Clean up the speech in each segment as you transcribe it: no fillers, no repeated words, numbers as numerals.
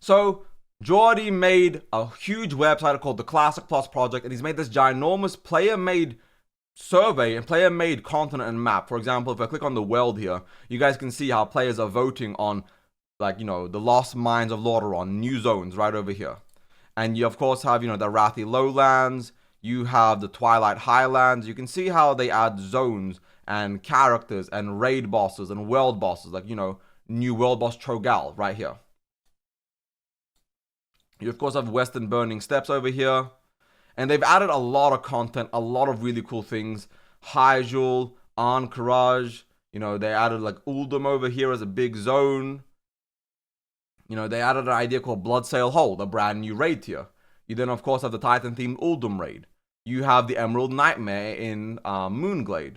So Jordy made a huge website called the Classic Plus Project, and he's made this ginormous player-made survey and player-made continent and map. For example, if I click on the world here, you guys can see how players are voting on, like, the Lost Mines of Lordaeron, new zones right over here. And you, of course, have, the Arathi Lowlands. You have the Twilight Highlands. You can see how they add zones and characters and raid bosses and world bosses. Like, new world boss Trogal right here. You, of course, have Western Burning Steppes over here. And they've added a lot of content, a lot of really cool things. Hyjul, Ahn'Qiraj. They added, like, Uldum over here as a big zone. They added an idea called Bloodsail Hold, a brand new raid tier. You then, of course, have the Titan-themed Uldum raid. You have the Emerald Nightmare in Moonglade.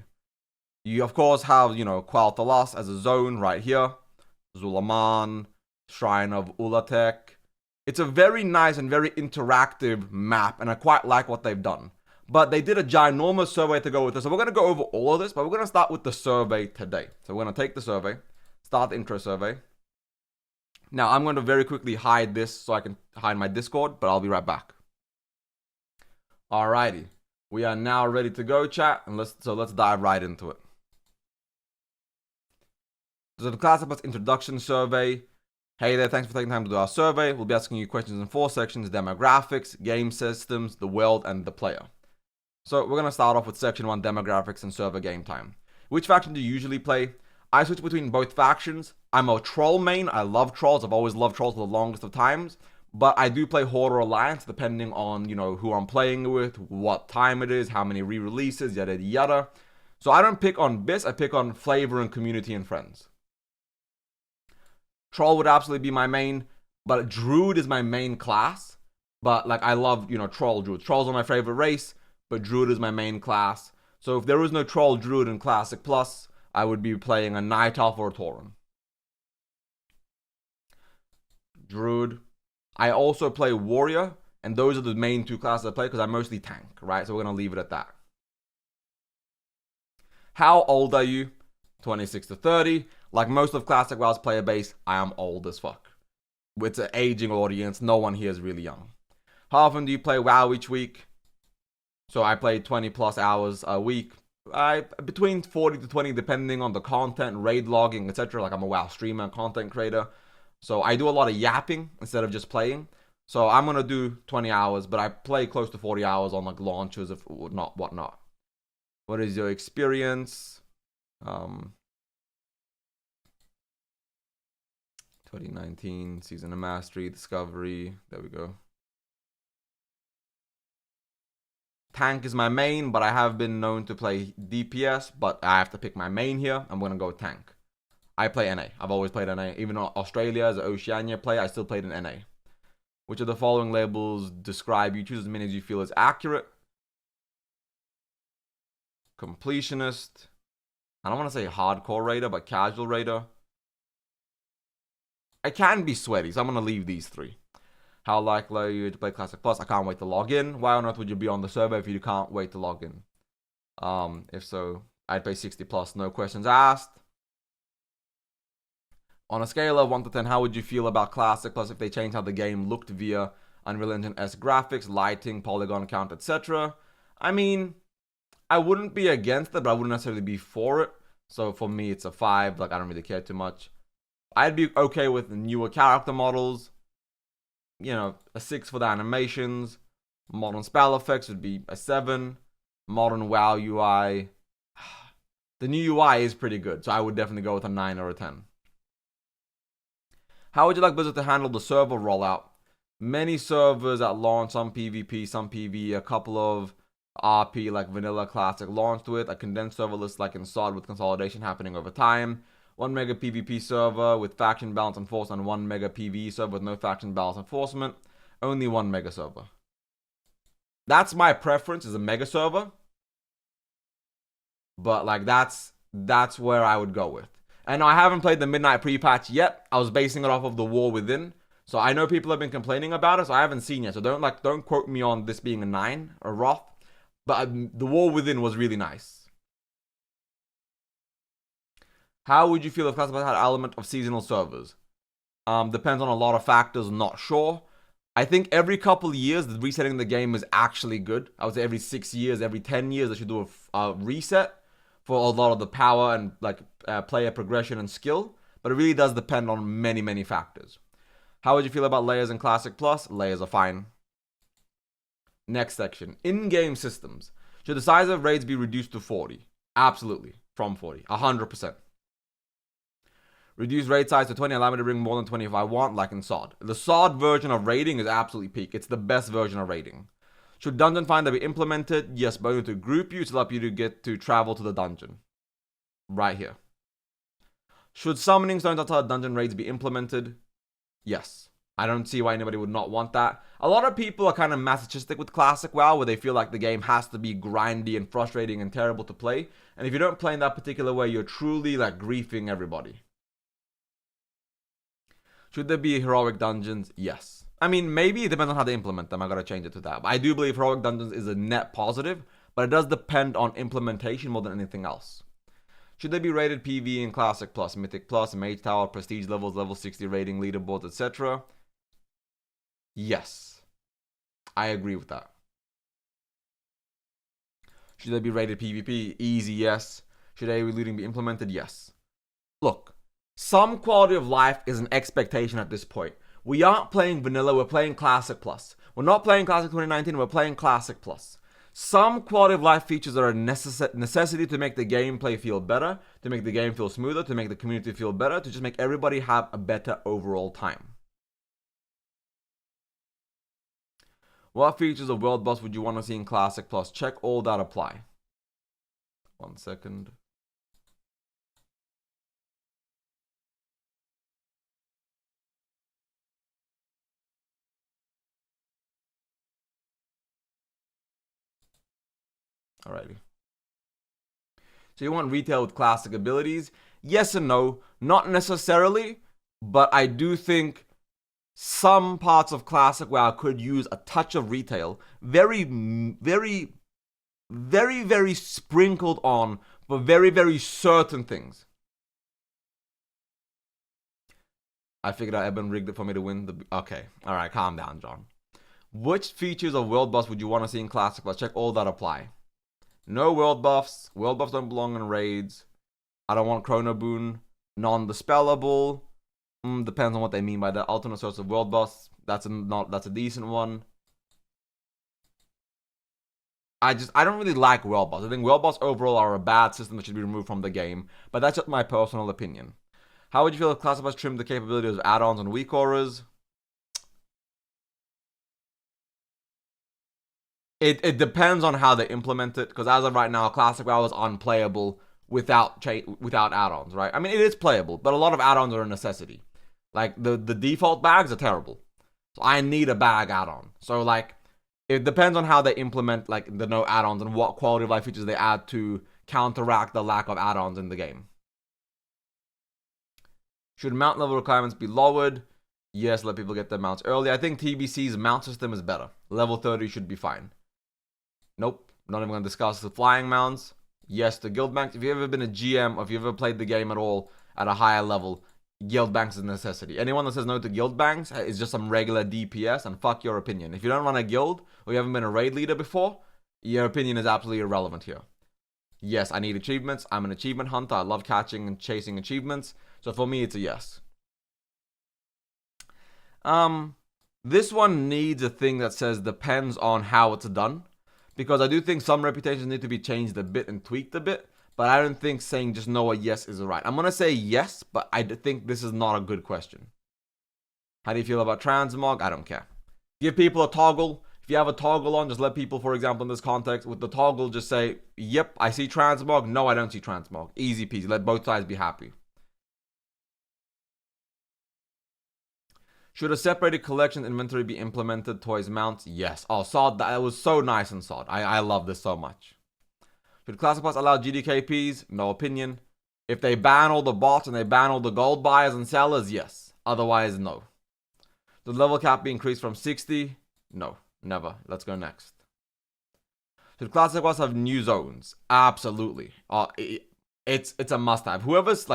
You, of course, have, Quel'Thalas as a zone right here. Zulaman, Shrine of Ulatek. It's a very nice and very interactive map, and I quite like what they've done. But they did a ginormous survey to go with this. So we're going to go over all of this, but we're going to start with the survey today. So we're going to take the survey, start the intro survey. Now, I'm going to very quickly hide this so I can hide my Discord, but I'll be right back. Alrighty. We are now ready to go, chat, and let's dive right into it. So the Classic Plus introduction survey. Hey there, thanks for taking time to do our survey. We'll be asking you questions in 4 sections: demographics, game systems, the world, and the player. So we're going to start off with section 1, demographics and server game time. Which faction do you usually play? I switch between both factions. I'm a troll main. I love trolls. I've always loved trolls for the longest of times. But I do play Horde or Alliance depending on, who I'm playing with, what time it is, how many re-releases, yada yada. So I don't pick on bits. I pick on flavor and community and friends. Troll would absolutely be my main, but Druid is my main class. But, like, I love, Troll Druid. Trolls are my favorite race, but Druid is my main class. So if there was no Troll Druid in Classic Plus, I would be playing a Night Elf or a Tauren. Druid. I also play Warrior, and those are the main 2 classes I play because I mostly tank, right? So we're going to leave it at that. How old are you? 26 to 30. Like most of Classic WoW's player base, I am old as fuck. It's an aging audience. No one here is really young. How often do you play WoW each week? So I play 20 plus hours a week. Between 40 to 20 depending on the content, raid logging, etc. Like I'm a WoW streamer, content creator. So I do a lot of yapping instead of just playing. So I'm going to do 20 hours, but I play close to 40 hours on like launches of whatnot. What is your experience? 2019, Season of Mastery, Discovery. There we go. Tank is my main, but I have been known to play DPS, but I have to pick my main here. I'm going to go tank. I play NA. I've always played NA. Even Australia as an Oceania player, I still played in NA. Which of the following labels describe you? Choose as many as you feel is accurate. Completionist. I don't want to say hardcore raider, but casual raider. I can be sweaty, so I'm going to leave these 3. How likely are you to play Classic Plus? I can't wait to log in. Why on earth would you be on the server if you can't wait to log in? If so, I'd play 60 plus, no questions asked. On a scale of 1 to 10, how would you feel about Classic Plus if they changed how the game looked via Unreal Engine-esque graphics, lighting, polygon count, etc.? I mean, I wouldn't be against it, but I wouldn't necessarily be for it. So for me, it's a 5. Like, I don't really care too much. I'd be okay with newer character models. A 6 for the animations. Modern spell effects would be a 7. Modern WoW UI. The new UI is pretty good, so I would definitely go with a 9 or a 10. How would you like Blizzard to handle the server rollout? Many servers at launch, some PvP, some PvE, a couple of RP like Vanilla Classic launched with, a condensed server list like in SOD with consolidation happening over time, 1 mega PvP server with faction balance enforced, and 1 mega PvE server with no faction balance enforcement, only 1 mega server. That's my preference, is a mega server. But like that's where I would go with. And I haven't played the Midnight pre-patch yet. I was basing it off of the War Within. So I know people have been complaining about it, so I haven't seen yet. So don't quote me on this being a 9 or Roth. But the War Within was really nice. How would you feel if Classified had an element of seasonal servers? Depends on a lot of factors, not sure. I think every couple of years, the resetting the game is actually good. I would say every 6 years, every 10 years, they should do a reset for a lot of the power and like player progression and skill. But it really does depend on many, many factors. How would you feel about layers in Classic Plus? Layers are fine. Next section, in-game systems. Should the size of raids be reduced to 40? Absolutely, from 40, 100%. Reduce raid size to 20, allow me to bring more than 20 if I want, like in SOD. The SOD version of raiding is absolutely peak. It's the best version of raiding. Should Dungeon Finder be implemented? Yes, but only to group you to help you to get to travel to the dungeon. Right here. Should summoning stones outside dungeon raids be implemented? Yes. I don't see why anybody would not want that. A lot of people are kind of masochistic with Classic WoW, where they feel like the game has to be grindy and frustrating and terrible to play. And if you don't play in that particular way, you're truly like griefing everybody. Should there be heroic dungeons? Yes. I mean, maybe it depends on how they implement them. I gotta change it to that. But I do believe heroic dungeons is a net positive, but it does depend on implementation more than anything else. Should they be rated PvE in Classic Plus, Mythic Plus, Mage Tower, Prestige levels, level 60 rating, leaderboards, etc.? Yes. I agree with that. Should they be rated PvP? Easy, yes. Should AoE looting be implemented? Yes. Look, some quality of life is an expectation at this point. We aren't playing vanilla, we're playing Classic Plus. We're not playing Classic 2019, we're playing Classic Plus. Some quality of life features are a necessity to make the gameplay feel better, to make the game feel smoother, to make the community feel better, to just make everybody have a better overall time. What features of World Boss would you want to see in Classic Plus? Check all that apply. 1 second. Alrighty. So you want retail with classic abilities? Yes and no. Not necessarily, but I do think some parts of Classic WoW could use a touch of retail. Very, very, very, very sprinkled on for very, very certain things. I figured out Eben rigged it for me to win the... Okay. Alright, calm down, John. Which features of World Buffs would you want to see in Classic? Let's check all that apply. No world buffs. World buffs don't belong in raids. I don't want Chrono Boon. Non-dispellable. Depends on what they mean by that. Alternate source of world buffs. That's a decent one. I don't really like world buffs. I think world buffs overall are a bad system that should be removed from the game. But that's just my personal opinion. How would you feel if Classic Plus trimmed the capabilities of add-ons and weak auras? It depends on how they implement it, because as of right now, Classic WoW is unplayable without add-ons, right? I mean, it is playable, but a lot of add-ons are a necessity. Like, the default bags are terrible. So I need a bag add-on. So, like, it depends on how they implement, like, the no add-ons and what quality of life features they add to counteract the lack of add-ons in the game. Should mount level requirements be lowered? Yes, let people get their mounts early. I think TBC's mount system is better. Level 30 should be fine. Nope, not even going to discuss the flying mounts. Yes, the guild banks. If you've ever been a GM or if you've ever played the game at all at a higher level, guild banks is a necessity. Anyone that says no to guild banks is just some regular DPS, and fuck your opinion. If you don't run a guild or you haven't been a raid leader before, your opinion is absolutely irrelevant here. Yes, I need achievements. I'm an achievement hunter. I love catching and chasing achievements. So for me, it's a yes. This one needs a thing that says depends on how it's done. Because I do think some reputations need to be changed a bit and tweaked a bit. But I don't think saying just no or yes is right. I'm going to say yes, but I think this is not a good question. How do you feel about transmog? I don't care. Give people a toggle. If you have a toggle on, just let people, for example, in this context, with the toggle, just say, yep, I see transmog. No, I don't see transmog. Easy peasy. Let both sides be happy. Should a separated collection inventory be implemented? Toys, mounts? Yes. Oh, SOD, that was so nice in SOD. I love this so much. Should Classic Plus allow GDKPs? No opinion. If they ban all the bots and they ban all the gold buyers and sellers, yes. Otherwise, no. Should level cap be increased from 60? No. Never. Let's go next. Should Classic Plus have new zones? Absolutely. It's a must-have. Whoever's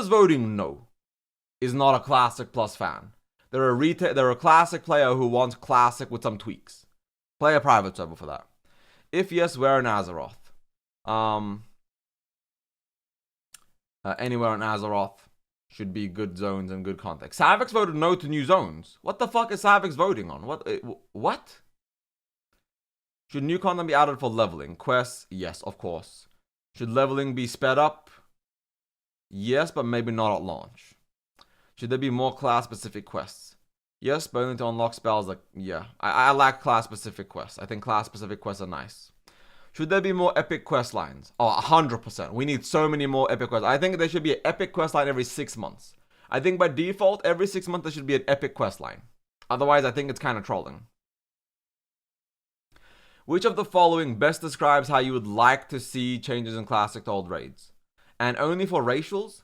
voting no is not a Classic Plus fan. They're a Classic player who wants Classic with some tweaks. Play a private server for that. If yes, where in Azeroth? Anywhere in Azeroth should be good zones and good context. Savix voted no to new zones. What the fuck is Savix voting on? What? Should new content be added for leveling? Quests? Yes, of course. Should leveling be sped up? Yes, but maybe not at launch. Should there be more class-specific quests? Yes, but only to unlock spells. Like, yeah. I like class-specific quests. I think class-specific quests are nice. Should there be more epic quest lines? Oh, 100%. We need so many more epic quests. I think there should be an epic quest line every 6 months. I think by default, every 6 months there should be an epic quest line. Otherwise, I think it's kind of trolling. Which of the following best describes how you would like to see changes in Classic to old raids? And only for racials?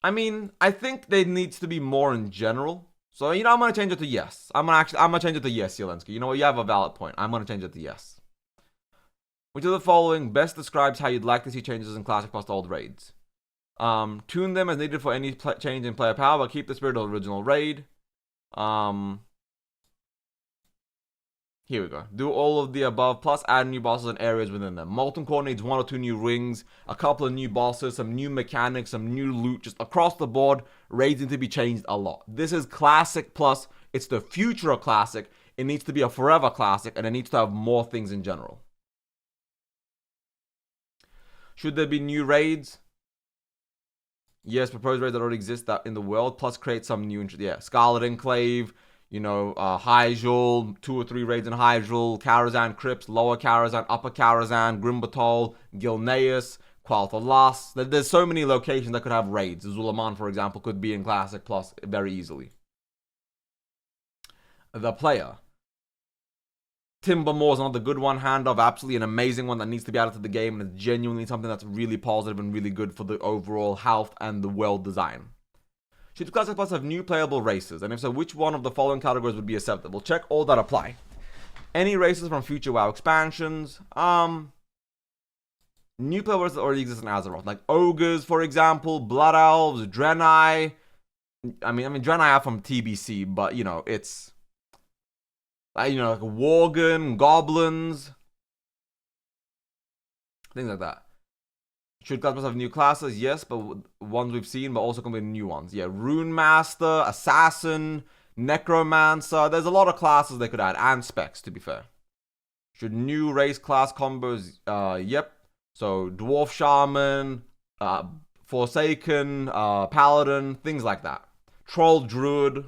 I mean, I think there needs to be more in general. So, I'm going to change it to yes. I'm going to change it to yes, Zelensky. You know what? You have a valid point. I'm going to change it to yes. Which of the following best describes how you'd like to see changes in Classic plus old raids? Tune them as needed for any change in player power, but keep the spirit of the original raid. Here we go. Do all of the above, plus add new bosses and areas within them. Molten Core needs 1 or 2 new rings, a couple of new bosses, some new mechanics, some new loot, just across the board. Raids need to be changed a lot. This is Classic plus. It's the future of Classic. It needs to be a forever Classic, and it needs to have more things in general. Should there be new raids? Yes, proposed raids that already exist in the world, plus create some new, Scarlet Enclave, Hyjul, 2 or 3 raids in Hyjul, Karazhan Crypts, Lower Karazhan, Upper Karazhan, Grimbatol, Gilneas, Qualthalas. There's so many locations that could have raids. Zulaman, for example, could be in Classic Plus very easily. The player. Timbermoor is another good one. Handoff, absolutely an amazing one that needs to be added to the game, and it's genuinely something that's really positive and really good for the overall health and the world design. Should Classic Plus have new playable races? And if so, which one of the following categories would be acceptable? Check all that apply. Any races from future WoW expansions. New playable races that already exist in Azeroth. Like Ogres, for example, Blood Elves, Draenei. I mean, Draenei are from TBC, but, it's... like Worgen, Goblins. Things like that. Should Classic Plus have new classes? Yes, but ones we've seen, but also completely new ones. Yeah, Rune Master, Assassin, Necromancer. There's a lot of classes they could add, and specs, to be fair. Should new race class combos? Yep. So, Dwarf Shaman, Forsaken, Paladin, things like that. Troll Druid.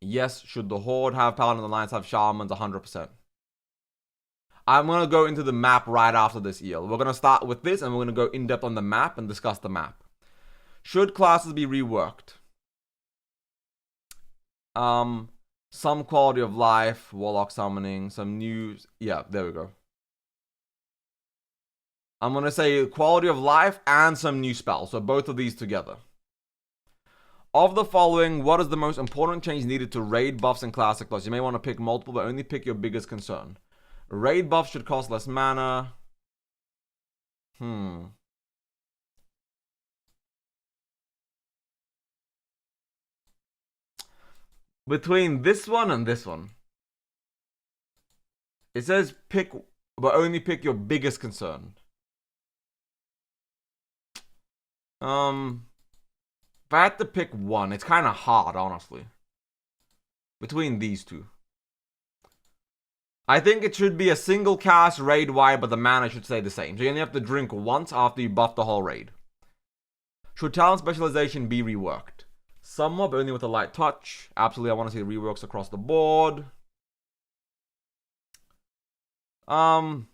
Yes, should the Horde have Paladin and Alliance have Shamans? 100%. I'm going to go into the map right after this, EL. We're going to start with this, and we're going to go in-depth on the map and discuss the map. Should classes be reworked? Some quality of life, Warlock summoning, some new... Yeah, there we go. I'm going to say quality of life and some new spells, so both of these together. Of the following, what is the most important change needed to raid buffs in Classic Plus? You may want to pick multiple, but only pick your biggest concern. Raid buffs should cost less mana. Between this one and this one. It says pick, but only pick your biggest concern. If I had to pick one, it's kind of hard, honestly. Between these two. I think it should be a single cast raid wide, but the mana should stay the same. So you only have to drink once after you buff the whole raid. Should talent specialization be reworked? Somewhat, but only with a light touch. Absolutely, I want to see reworks across the board. There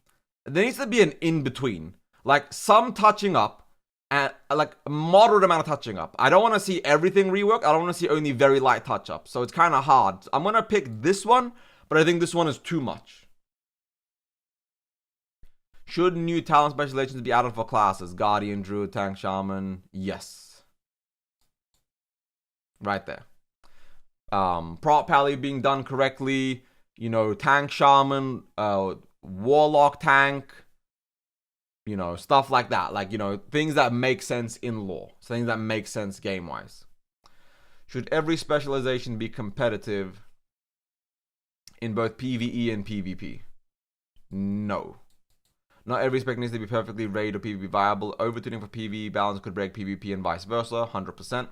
needs to be an in-between. Like, some touching up, and like a moderate amount of touching up. I don't want to see everything reworked. I don't want to see only very light touch up. So it's kind of hard. I'm going to pick this one, but I think this one is too much. Should new talent specializations be added for classes? Guardian, Druid, Tank, Shaman. Yes. Right there. Prop Pally being done correctly. Tank, Shaman, Warlock, Tank. You know, stuff like that. Like, you know, things that make sense in lore. Things that make sense game-wise. Should every specialization be competitive in both PvE and PvP? No. Not every spec needs to be perfectly raid or PvP viable. Overtuning for PvE balance could break PvP and vice versa. 100%.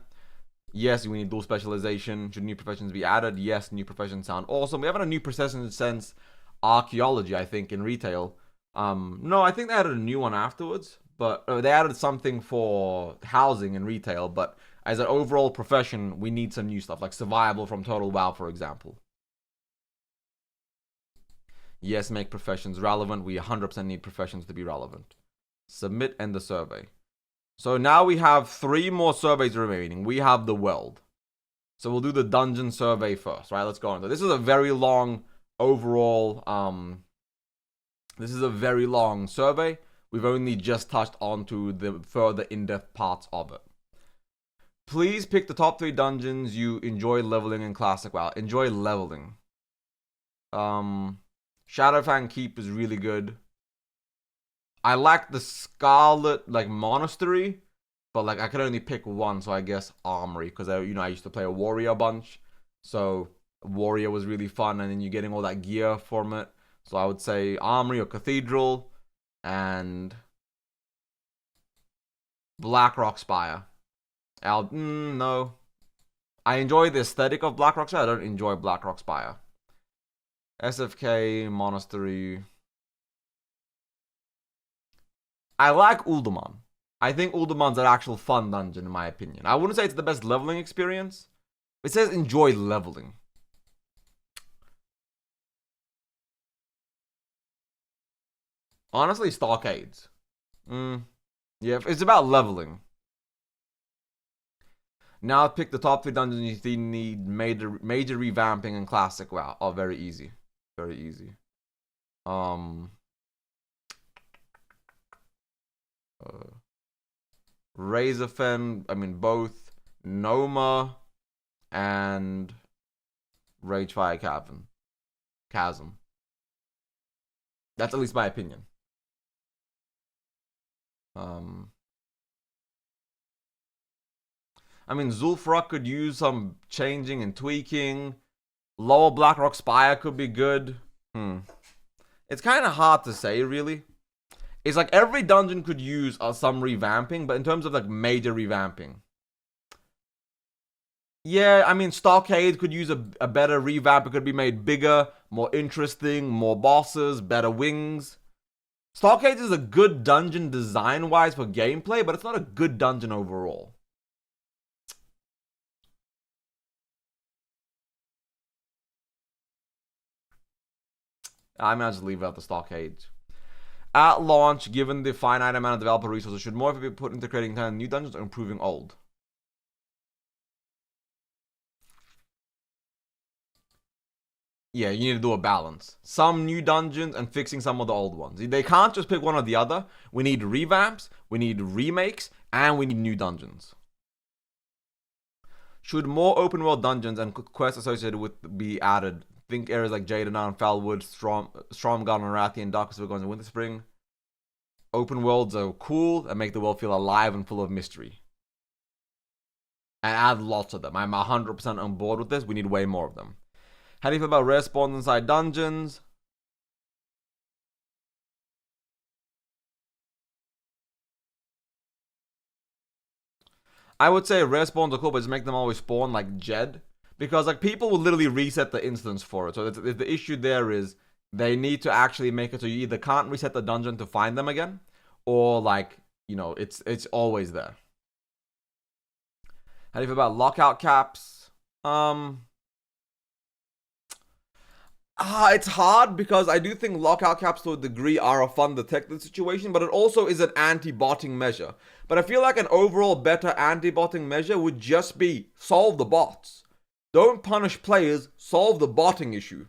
Yes, we need dual specialization. Should new professions be added? Yes, new professions sound awesome. We haven't a new profession since archaeology, I think, in retail. No, I think they added a new one afterwards, but they added something for housing in retail. But as an overall profession, we need some new stuff, like survival from Total WoW, for example. Yes, make professions relevant. We 100% need professions to be relevant. Submit and the survey. So now we have 3 more surveys remaining. We have the world. So we'll do the dungeon survey first, right? Let's go on. This is a very long overall, this is a very long survey. We've only just touched onto the further in-depth parts of it. Please pick the top 3 dungeons you enjoy leveling in Classic WoW. Enjoy leveling. Shadowfang Keep is really good. I like the Scarlet, like, Monastery, but, like, I could only pick one, so I guess Armory, because, I used to play a Warrior bunch, so Warrior was really fun, and then you're getting all that gear from it, so I would say Armory or Cathedral, and Blackrock Spire. No. I enjoy the aesthetic of Blackrock Spire, I don't enjoy Blackrock Spire. SFK, Monastery. I like Uldaman. I think Uldaman's an actual fun dungeon, in my opinion. I wouldn't say it's the best leveling experience. It says enjoy leveling. Honestly, Stockades. Yeah, it's about leveling. Now pick the top 3 dungeons you need major revamping in Classic WoW. Oh, very easy. Very easy. Razorfen, I mean both Noma and Ragefire Chasm. That's at least my opinion. I mean, Zul'Farrak could use some changing and tweaking. Lower Blackrock Spire could be good. It's kind of hard to say, really. It's like every dungeon could use some revamping, but in terms of like major revamping. Yeah, I mean, Stockade could use a better revamp. It could be made bigger, more interesting, more bosses, better wings. Stockade is a good dungeon design-wise for gameplay, but it's not a good dungeon overall. I might just leave out the Stockade. At launch, given the finite amount of developer resources, should more of it be put into creating new dungeons or improving old? Yeah, you need to do a balance. Some new dungeons and fixing some of the old ones. They can't just pick one or the other. We need revamps, we need remakes, and we need new dungeons. Should more open world dungeons and quests associated with be added? Think areas like Jadenar, Felwood, Stromgarden, Rathian, Darkest Vigons, and Winterspring. Open worlds are cool and make the world feel alive and full of mystery. And add lots of them. I'm 100% on board with this. We need way more of them. How do you feel about rare spawns inside dungeons? I would say rare spawns are cool, but just make them always spawn like Jed. Because like people will literally reset the instance for it. So the issue there is they need to actually make it so you either can't reset the dungeon to find them again, or like, you know, it's always there. How do you feel about lockout caps? It's hard because I do think lockout caps to a degree are a fun detected situation, but it also is an anti-botting measure. But I feel like an overall better anti-botting measure would just be solve the bots. Don't punish players, solve the botting issue.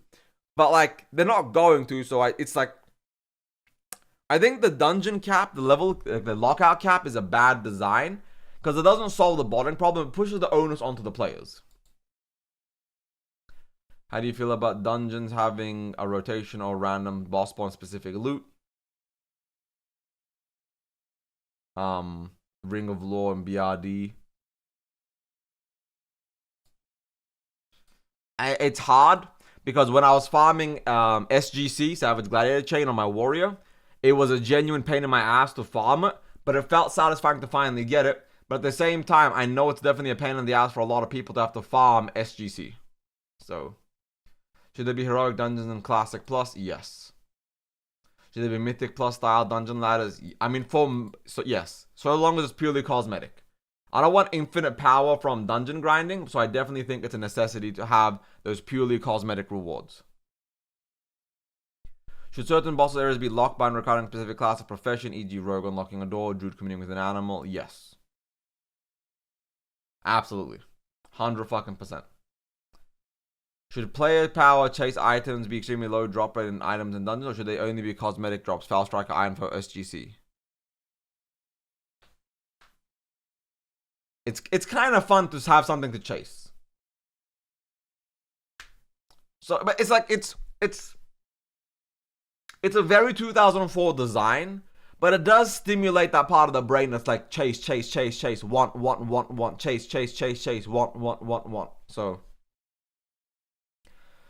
But like, they're not going to, so it's like, I think the dungeon cap, the lockout cap is a bad design because it doesn't solve the botting problem, it pushes the onus onto the players. How do you feel about dungeons having a rotation or random boss spawn specific loot? Ring of Law and BRD. It's hard because when I was farming SGC, Savage Gladiator Chain, on my warrior, it was a genuine pain in my ass to farm it, but it felt satisfying to finally get it. But at the same time, I know it's definitely a pain in the ass for a lot of people to have to farm SGC. So, should there be heroic dungeons in Classic Plus? Yes. Should there be Mythic Plus style dungeon ladders? I mean, yes. So long as it's purely cosmetic. I don't want infinite power from dungeon grinding, so I definitely think it's a necessity to have those purely cosmetic rewards. Should certain boss areas be locked by requiring a specific class of profession, e.g. rogue unlocking a door, druid communing with an animal? Yes. Absolutely. 100%. Should player power chase items be extremely low drop rate in items and dungeons, or should they only be cosmetic drops? Foul Striker, Iron for SGC. It's kind of fun to have something to chase. So, but it's like it's a very 2004 design, but it does stimulate that part of the brain that's like chase, want, chase, want. So,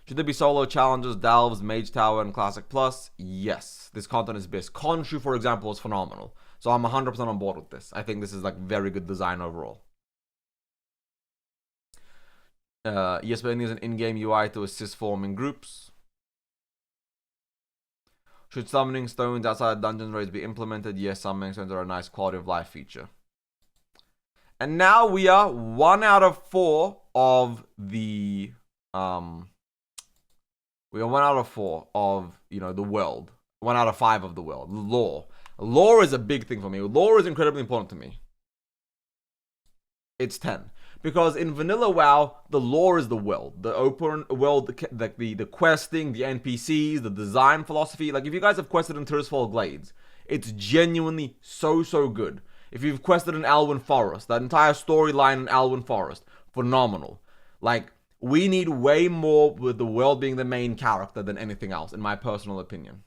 should there be solo challenges, Delves, Mage Tower, and Classic Plus? Yes, this content is best. Khonshu, for example, is phenomenal. So I'm 100% on board with this. I think this is like very good design overall. Yes, but it needs an in-game UI to assist forming groups. Should summoning stones outside dungeon raids be implemented? Yes, summoning stones are a nice quality of life feature. And now we are 1 out of 4 of the we are 1 out of 4 of, you know, the world. 1 out of 5 of the world. Lore. Lore is a big thing for me. Lore is incredibly important to me. It's 10. Because in vanilla WoW, the lore is the world. The open world, the questing, the NPCs, the design philosophy. Like, if you guys have quested in Tirisfal Glades, it's genuinely so good. If you've quested in Alwyn Forest, that entire storyline in Alwyn Forest, phenomenal. Like, we need way more with the world being the main character than anything else, in my personal opinion.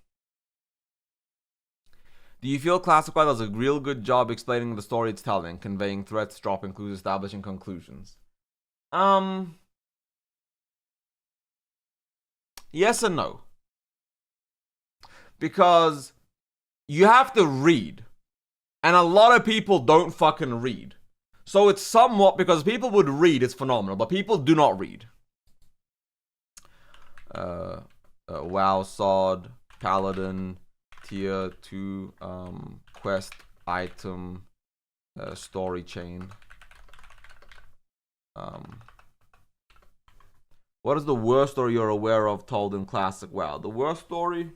Do you feel Classic WoW does a real good job explaining the story it's telling, conveying threats, dropping clues, establishing conclusions? Yes and no. Because you have to read. And a lot of people don't fucking read. So it's somewhat, because people would read, it's phenomenal, but people do not read. WoW Sod, Paladin, Tier 2, quest, item, story chain. What is the worst story you're aware of told in Classic WoW? The worst story?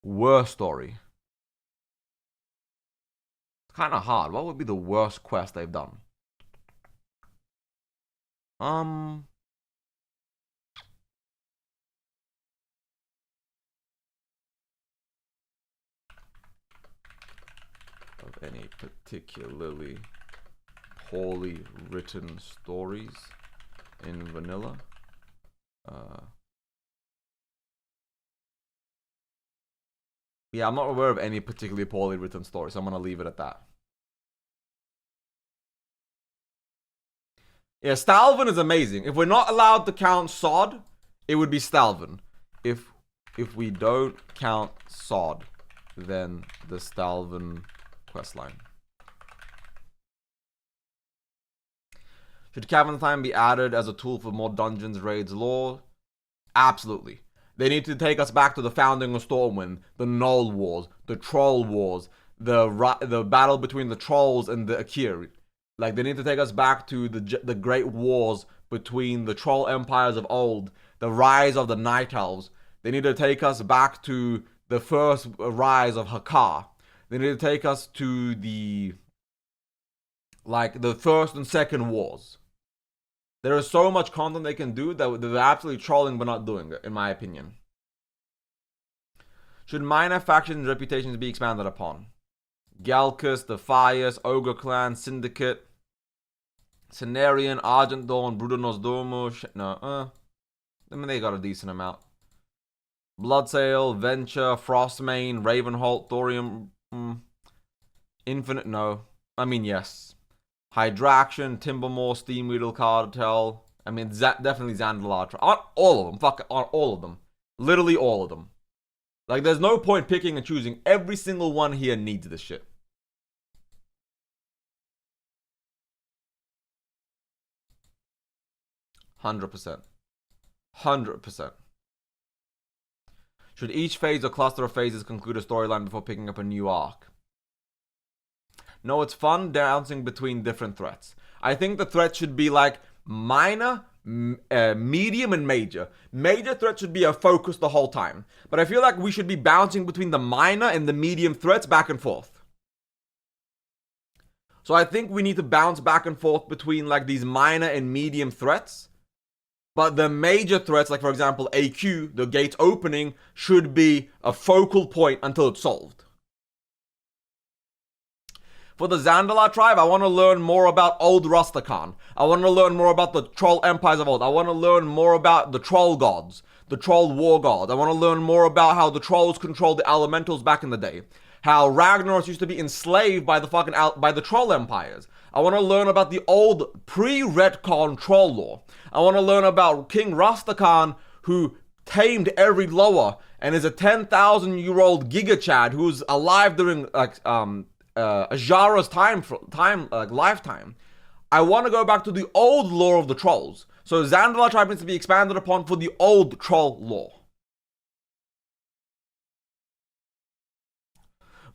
Worst story. It's kind of hard. What would be the worst quest they've done? Of any particularly poorly written stories in vanilla. Yeah, I'm not aware of any particularly poorly written stories, so I'm gonna leave it at that. Yeah, Stalvin is amazing. If we're not allowed to count Sod, it would be Stalvin. If we don't count Sod, then the Stalvin questline. Should Cavern Time be added as a tool for more dungeons, raids, lore? Absolutely. They need to take us back to the founding of Stormwind, the Null Wars, the Troll Wars, the battle between the Trolls and the Akiri. Like, they need to take us back to the great wars between the Troll empires of old, the rise of the Night Elves. They need to take us back to the first rise of Hakar. They need to take us to the first and second wars. There is so much content they can do that they're absolutely trolling but not doing it, in my opinion. Should minor factions' reputations be expanded upon? Galcus, Defias, Ogre Clan, Syndicate, Cenarian, Argent Dawn, Brudonos Domo. I mean, they got a decent amount. Bloodsail, Venture, Frostmane, Ravenholt, Thorium, Infinite, no. I mean, yes. Hydraction, Timbermore, Steam Weedle Cartel. I mean, definitely Zandalar. Aren't all of them. Fuck, aren't all of them. Literally all of them. Like, there's no point picking and choosing. Every single one here needs this shit. %100%. 100%. Should each phase or cluster of phases conclude a storyline before picking up a new arc? No, it's fun bouncing between different threats. I think the threat should be like minor, medium, and major. Major threats should be a focus the whole time. But I feel like we should be bouncing between the minor and the medium threats back and forth. So I think we need to bounce back and forth between like these minor and medium threats. But the major threats, like for example AQ, the gates opening, should be a focal point until it's solved. For the Zandalar tribe, I want to learn more about old Rastakhan. I want to learn more about the troll empires of old. I want to learn more about the troll gods, the troll war gods. I want to learn more about how the trolls controlled the elementals back in the day. How Ragnaros used to be enslaved by the troll empires. I want to learn about the old pre-retcon troll lore. I want to learn about King Rastakhan, who tamed every lower and is a 10,000-year-old Giga Chad who's alive during like Ajara's lifetime. I want to go back to the old lore of the trolls. So Zandalar tribe needs to be expanded upon for the old troll lore.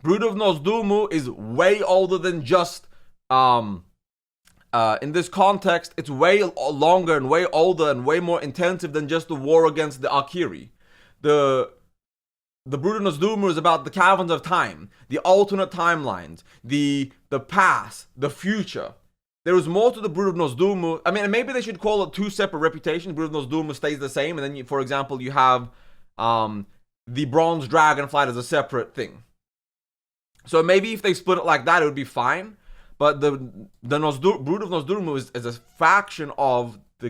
Brood of Nozdormu is way older than just in this context, it's way longer and way older and way more intensive than just the war against the Akiri. The Brood of Nozdormu is about the caverns of time, the alternate timelines, the past, the future. There is more to the Brood of Nozdormu. I mean, maybe they should call it two separate reputations. Brood of Nozdormu stays the same, and then, for example, you have the Bronze Dragonflight as a separate thing. So maybe if they split it like that, it would be fine. But the Brood of Nozdormu is a faction of the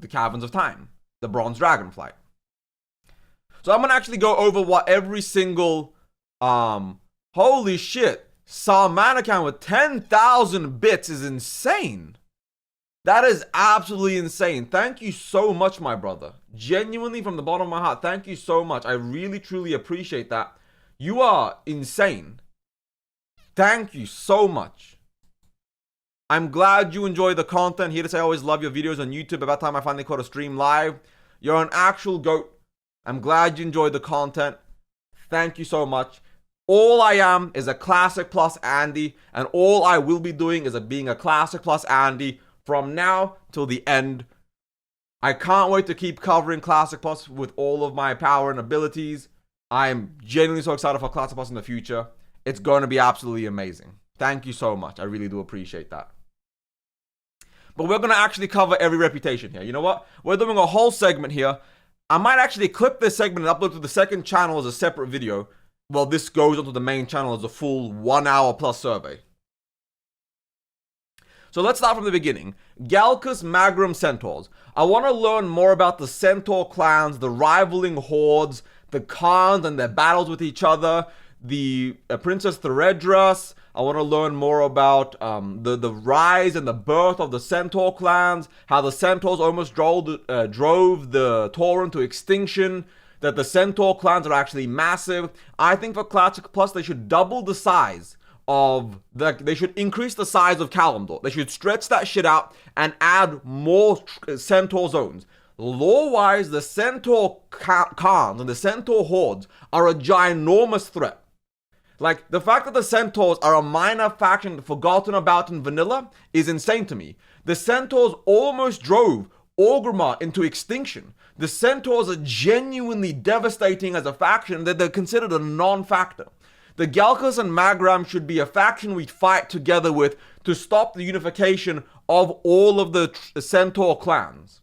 Caverns of Time, the Bronze Dragonflight. So I'm gonna actually go over what every single holy shit, Salmanacan with 10,000 bits is insane. That is absolutely insane. Thank you so much, my brother. Genuinely from the bottom of my heart, thank you so much. I really truly appreciate that. You are insane. Thank you so much. I'm glad you enjoy the content. Here to say I always love your videos on YouTube. About time I finally caught a stream live. You're an actual goat. I'm glad you enjoyed the content. Thank you so much. All I am is a Classic Plus Andy, and all I will be doing is being a Classic Plus Andy from now till the end. I can't wait to keep covering Classic Plus with all of my power and abilities. I am genuinely so excited for Classic Plus in the future. It's going to be absolutely amazing. Thank you so much. I really do appreciate that. But we're going to actually cover every reputation here. You know what? We're doing a whole segment here. I might actually clip this segment and upload to the second channel as a separate video. Well, this goes onto the main channel as a full 1 hour plus survey. So let's start from the beginning. Galcus Magrum Centaurs. I want to learn more about the Centaur clans, the rivaling hordes, the Khans and their battles with each other, the Princess Theredras. I want to learn more about the rise and the birth of the Centaur clans, how the Centaurs almost drove the Tauren to extinction, that the Centaur clans are actually massive. I think for Classic Plus, they should double the size of they should increase the size of Kalimdor. They should stretch that shit out and add more Centaur zones. Lore-wise, the Centaur Khans and the Centaur hordes are a ginormous threat. Like, the fact that the Centaurs are a minor faction forgotten about in vanilla is insane to me. The Centaurs almost drove Orgrimmar into extinction. The Centaurs are genuinely devastating as a faction that they're considered a non-factor. The Galcus and Magram should be a faction we fight together with to stop the unification of all of the Centaur clans.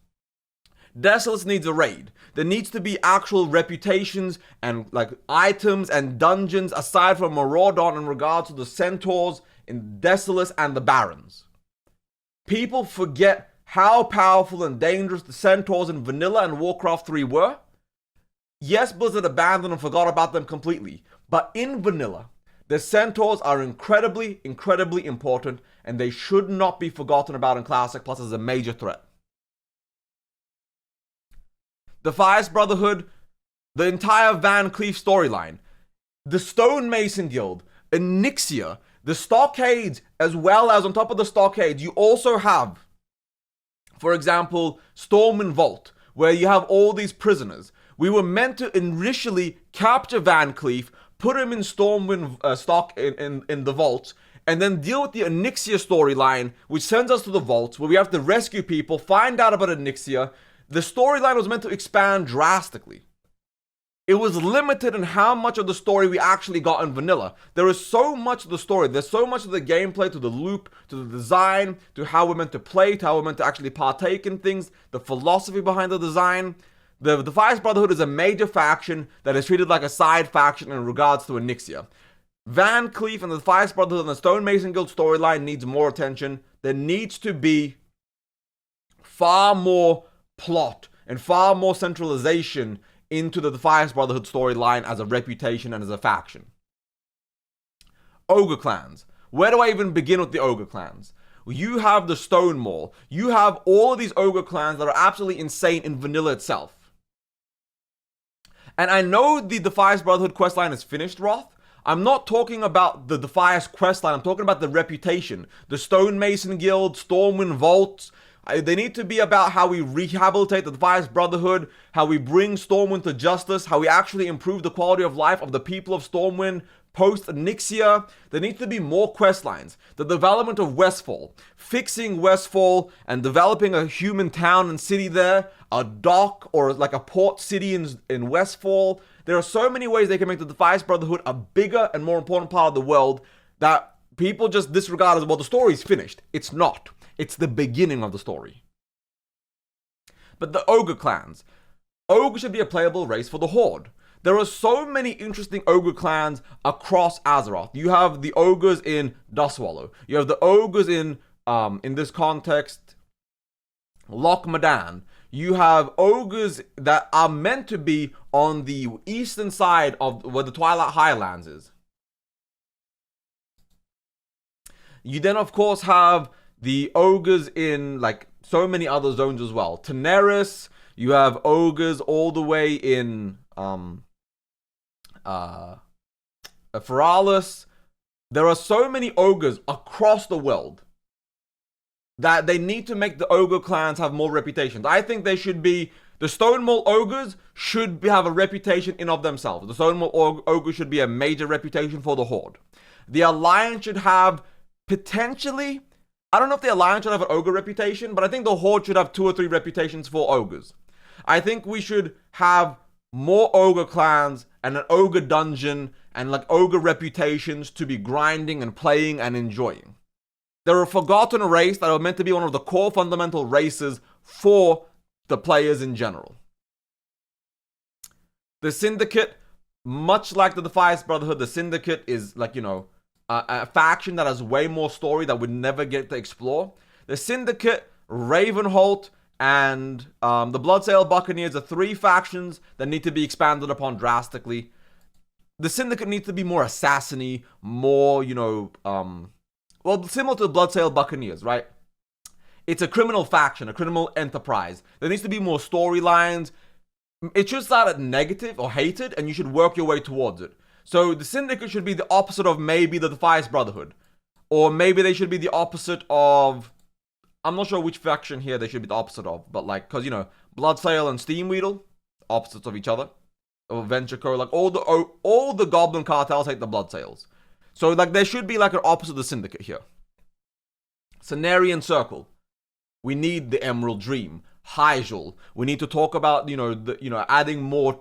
Desolus needs a raid. There needs to be actual reputations and like items and dungeons aside from Maraudon in regards to the Centaurs in Desolus and the Barons. People forget how powerful and dangerous the Centaurs in Vanilla and Warcraft 3 were. Yes, Blizzard abandoned and forgot about them completely, but in Vanilla, The centaurs are incredibly, incredibly important, and they should not be forgotten about in Classic Plus as a major threat. Defias Brotherhood, the entire Van Cleef storyline, the Stonemason Guild, Onyxia, the Stockades, as well as on top of the Stockades, you also have, for example, Stormwind Vault, where you have all these prisoners. We were meant to initially capture Van Cleef, put him in Stormwind stock in the vaults, and then deal with the Onyxia storyline, which sends us to the vaults, where we have to rescue people, find out about Onyxia. The storyline was meant to expand drastically. It was limited in how much of the story we actually got in vanilla. There is so much of the story. There's so much of the gameplay, to the loop, to the design, to how we're meant to play, to how we're meant to actually partake in things, the philosophy behind the design. The Defias Brotherhood is a major faction that is treated like a side faction in regards to Onyxia. Van Cleef and the Defias Brotherhood and the Stonemason Guild storyline needs more attention. There needs to be far more plot and far more centralization into the Defias Brotherhood storyline as a reputation and as a faction. Ogre clans. Where do I even begin with the Ogre clans? You have the Stone Maul. You have all of these Ogre clans that are absolutely insane in vanilla itself. And I know the Defias Brotherhood questline is finished, Roth. I'm not talking about the Defias questline. I'm talking about the reputation. The Stonemason Guild, Stormwind Vaults. They need to be about how we rehabilitate the Defias Brotherhood, how we bring Stormwind to justice, how we actually improve the quality of life of the people of Stormwind post Onyxia. There needs to be more quest lines. The development of Westfall, fixing Westfall and developing a human town and city there, a dock or like a port city in Westfall. There are so many ways they can make the Defias Brotherhood a bigger and more important part of the world that people just disregard as, well, the story's finished. It's not. It's the beginning of the story. But the Ogre clans. Ogre should be a playable race for the Horde. There are so many interesting Ogre clans across Azeroth. You have the Ogres in Dustwallow. You have the Ogres in this context, Loch Madan. You have Ogres that are meant to be on the eastern side of where the Twilight Highlands is. You then, of course, have the Ogres in like so many other zones as well. Teneris, you have Ogres all the way in Feralis. There are so many Ogres across the world that they need to make the Ogre clans have more reputations. I think they should be, the Stonemaul Ogres should have a reputation in of themselves. The Stonemaul Ogre should be a major reputation for the Horde. The Alliance should have potentially, I don't know if the Alliance should have an Ogre reputation, but I think the Horde should have 2 or 3 reputations for Ogres. I think we should have more Ogre clans and an Ogre dungeon and like Ogre reputations to be grinding and playing and enjoying. They're a forgotten race that are meant to be one of the core fundamental races for the players in general. The Syndicate, much like the Defias Brotherhood, the Syndicate is like, you know, a faction that has way more story that we'd never get to explore. The Syndicate, Ravenholt, and the Bloodsail Buccaneers are 3 factions that need to be expanded upon drastically. The Syndicate needs to be more assassin-y, more, you know, well, similar to the Bloodsail Buccaneers, right? It's a criminal faction, a criminal enterprise. There needs to be more storylines. It should start at negative or hated, and you should work your way towards it. So the Syndicate should be the opposite of maybe the Defias Brotherhood. Or maybe they should be the opposite of, I'm not sure which faction here they should be the opposite of. But like, because, you know, Bloodsail and Steamweedle, opposites of each other. Or Venture Co, like all the Goblin cartels hate the Bloodsails. So like there should be like an opposite of the Syndicate here. Cenarian Circle. We need the Emerald Dream. Hyjal. We need to talk about, adding more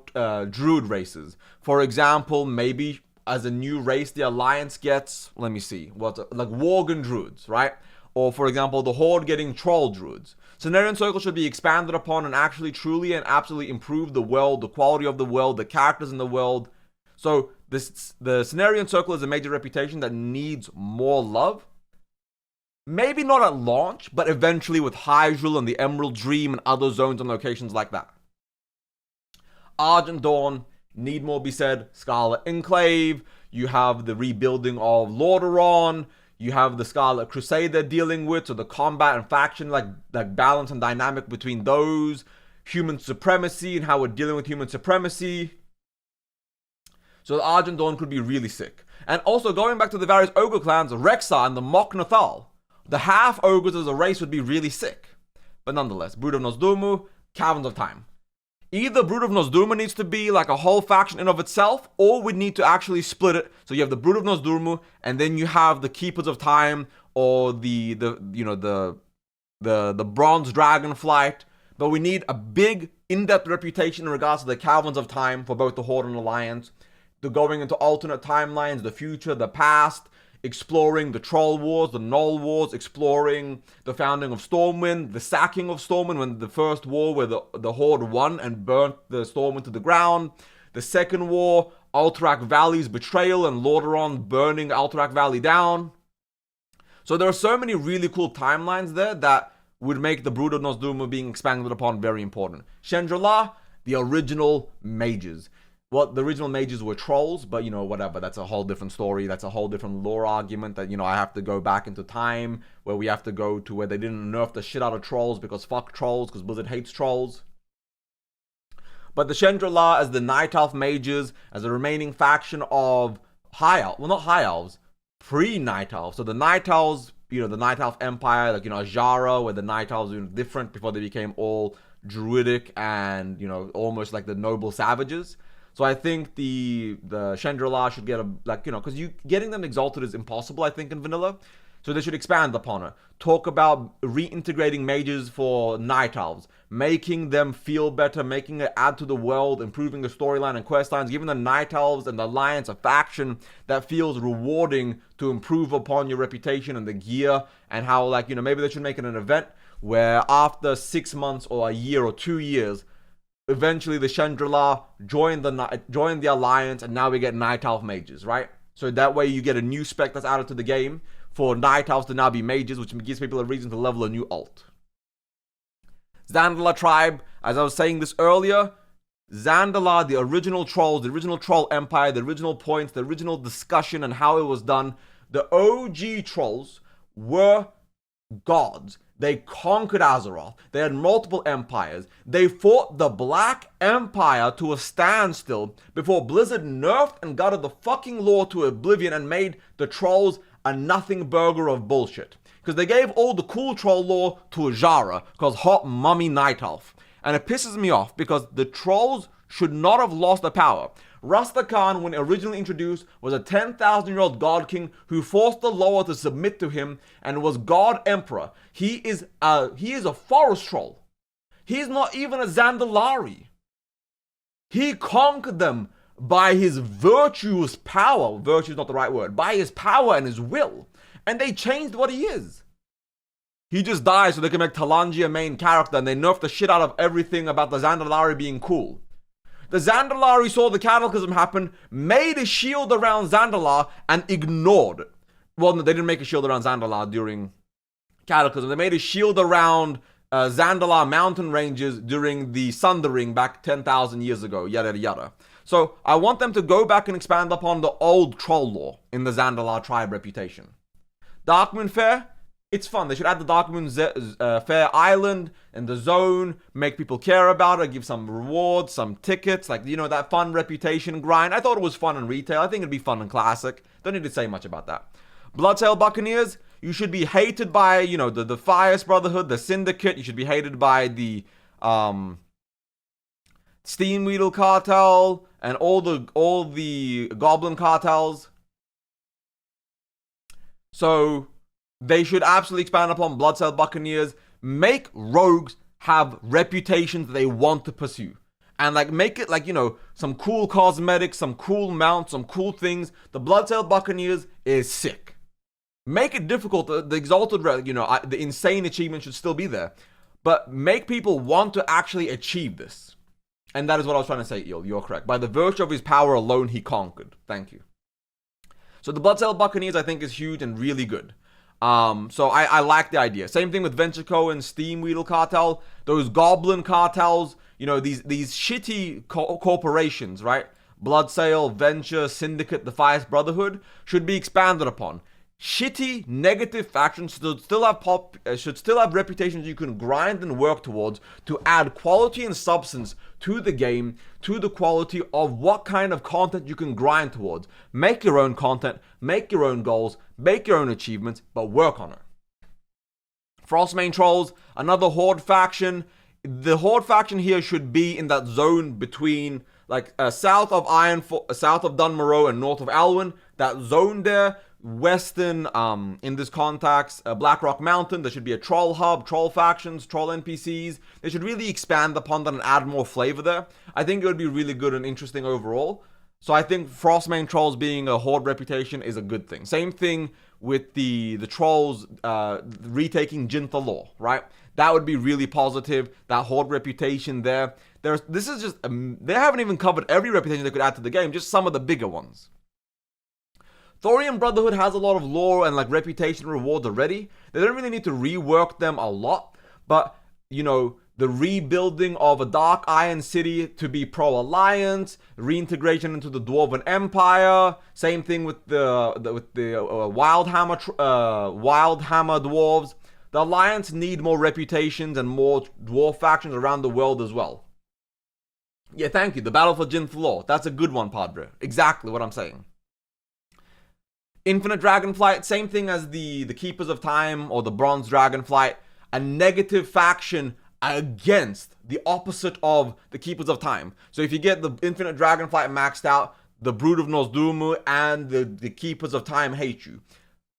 Druid races. For example, maybe as a new race, the Alliance gets, let me see, like Worgen Druids, right? Or for example, the Horde getting Troll Druids. Cenarian Circle should be expanded upon and actually truly and absolutely improve the world, the quality of the world, the characters in the world. So the Cenarian Circle is a major reputation that needs more love. Maybe not at launch, but eventually with Hyjal and the Emerald Dream and other zones and locations like that. Argent Dawn, need more be said. Scarlet Enclave. You have the rebuilding of Lordaeron. You have the Scarlet Crusade they're dealing with, so the combat and faction like balance and dynamic between those. Human supremacy and how we're dealing with human supremacy. So the Argent Dawn could be really sick. And also going back to the various ogre clans, Rexxar and the Mok Nathal. The half ogres as a race would be really sick. But nonetheless, Brood of Nozdormu, Caverns of Time. Either Brood of Nozdormu needs to be like a whole faction in of itself, or we need to actually split it. So you have the Brood of Nozdormu, and then you have the Keepers of Time, or the Bronze Dragonflight. But we need a big, in-depth reputation in regards to the Caverns of Time for both the Horde and Alliance. The going into alternate timelines, the future, the past, exploring the Troll Wars, the Null Wars, exploring the founding of Stormwind, the sacking of Stormwind when the first war where the Horde won and burnt the Stormwind to the ground. The second war, Alterac Valley's betrayal and Lordaeron burning Alterac Valley down. So there are so many really cool timelines there that would make the Brood of Nozdormu being expanded upon very important. Chandrila, the original mages. Well, the original mages were trolls, but, you know, whatever. That's a whole different story. That's a whole different lore argument that, you know, I have to go back into time where we have to go to where they didn't nerf the shit out of trolls because fuck trolls, because Blizzard hates trolls. But the Chandrila as the Night Elf mages, as a remaining faction of High Elf, well, not High Elves, pre-Night Elves. So the Night Elves, you know, the Night Elf Empire, like, you know, Ajara, where the Night Elves were different before they became all druidic and, you know, almost like the noble savages. So I think the Chandrila should get a, like, you know, because getting them exalted is impossible, I think, in vanilla. So they should expand upon it. Talk about reintegrating mages for Night Elves, making them feel better, making it add to the world, improving the storyline and quest lines, giving the Night Elves and the Alliance a faction that feels rewarding to improve upon your reputation and the gear, and how, like, you know, maybe they should make it an event where after 6 months or a year or 2 years, eventually the Chandrila join the Alliance, and now we get Night Elf mages, right? So that way you get a new spec that's added to the game for Night Elves to now be mages, which gives people a reason to level a new alt. Zandala tribe, as I was saying this earlier, Zandala, the original trolls, the original troll empire, the original points, the original discussion and how it was done, the OG trolls were gods. They conquered Azeroth. They had multiple empires. They fought the Black Empire to a standstill before Blizzard nerfed and gutted the fucking lore to oblivion and made the trolls a nothing burger of bullshit. Because they gave all the cool troll lore to Ajara, called Hot Mummy Night Elf. And it pisses me off because the trolls should not have lost their power. Rastakhan, when originally introduced, was a 10,000-year-old god king who forced the lower to submit to him and was god emperor. He is a forest troll. He's not even a Zandalari. He conquered them by his virtuous power. Virtue is not the right word. By his power and his will. And they changed what he is. He just died so they can make Talanji a main character, and they nerfed the shit out of everything about the Zandalari being cool. The Zandalari saw the Cataclysm happen, made a shield around Zandalar, and ignored it. Well, no, they didn't make a shield around Zandalar during Cataclysm. They made a shield around Zandalar mountain ranges during the Sundering back 10,000 years ago, yada yada. So I want them to go back and expand upon the old troll lore in the Zandalar tribe reputation. Darkmoon Fair, it's fun. They should add the Darkmoon Fair Island and the zone, make people care about it, give some rewards, some tickets, like, you know, that fun reputation grind. I thought it was fun in retail. I think it'd be fun in classic. Don't need to say much about that. Bloodsail Buccaneers, you should be hated by, you know, the Fires Brotherhood, the Syndicate. You should be hated by the Steamweedle Cartel and all the Goblin cartels. So they should absolutely expand upon Bloodsail Buccaneers. Make rogues have reputations that they want to pursue. And, like, make it, like, you know, some cool cosmetics, some cool mounts, some cool things. The Bloodsail Buccaneers is sick. Make it difficult. The Exalted, you know, the insane achievement should still be there. But make people want to actually achieve this. And that is what I was trying to say, Eel. You're correct. By the virtue of his power alone, he conquered. Thank you. So the Bloodsail Buccaneers, I think, is huge and really good. So I like the idea. Same thing with VentureCo and Steamweedle Cartel. Those Goblin cartels, you know, these shitty corporations, right? Bloodsail, Venture, Syndicate, Defiance, Brotherhood should be expanded upon. Shitty, negative factions should still have reputations you can grind and work towards to add quality and substance to the game, to the quality of what kind of content you can grind towards. Make your own content, make your own goals, make your own achievements, but work on it. Frostmane Trolls, another Horde faction. The Horde faction here should be in that zone between south of Dunmorrow and north of Alwyn. That zone there. Western, in this context, Blackrock Mountain, there should be a troll hub, troll factions, troll NPCs. They should really expand upon that and add more flavor there. I think it would be really good and interesting overall. So I think Frostmane Trolls being a Horde reputation is a good thing. Same thing with the Trolls retaking Jintha lore, right? That would be really positive. That Horde reputation there. This is just, they haven't even covered every reputation they could add to the game, just some of the bigger ones. Thorium Brotherhood has a lot of lore and reputation rewards already. They don't really need to rework them a lot, but the rebuilding of a Dark Iron City to be pro-alliance, reintegration into the Dwarven Empire. Same thing with the Wildhammer dwarves. The Alliance need more reputations and more dwarf factions around the world as well. Yeah, thank you. The Battle for Jintha lore. That's a good one, Padre. Exactly what I'm saying. Infinite Dragonflight, same thing as the Keepers of Time or the Bronze Dragonflight. A negative faction against the opposite of the Keepers of Time. So if you get the Infinite Dragonflight maxed out, the Brood of Nozdormu and the Keepers of Time hate you.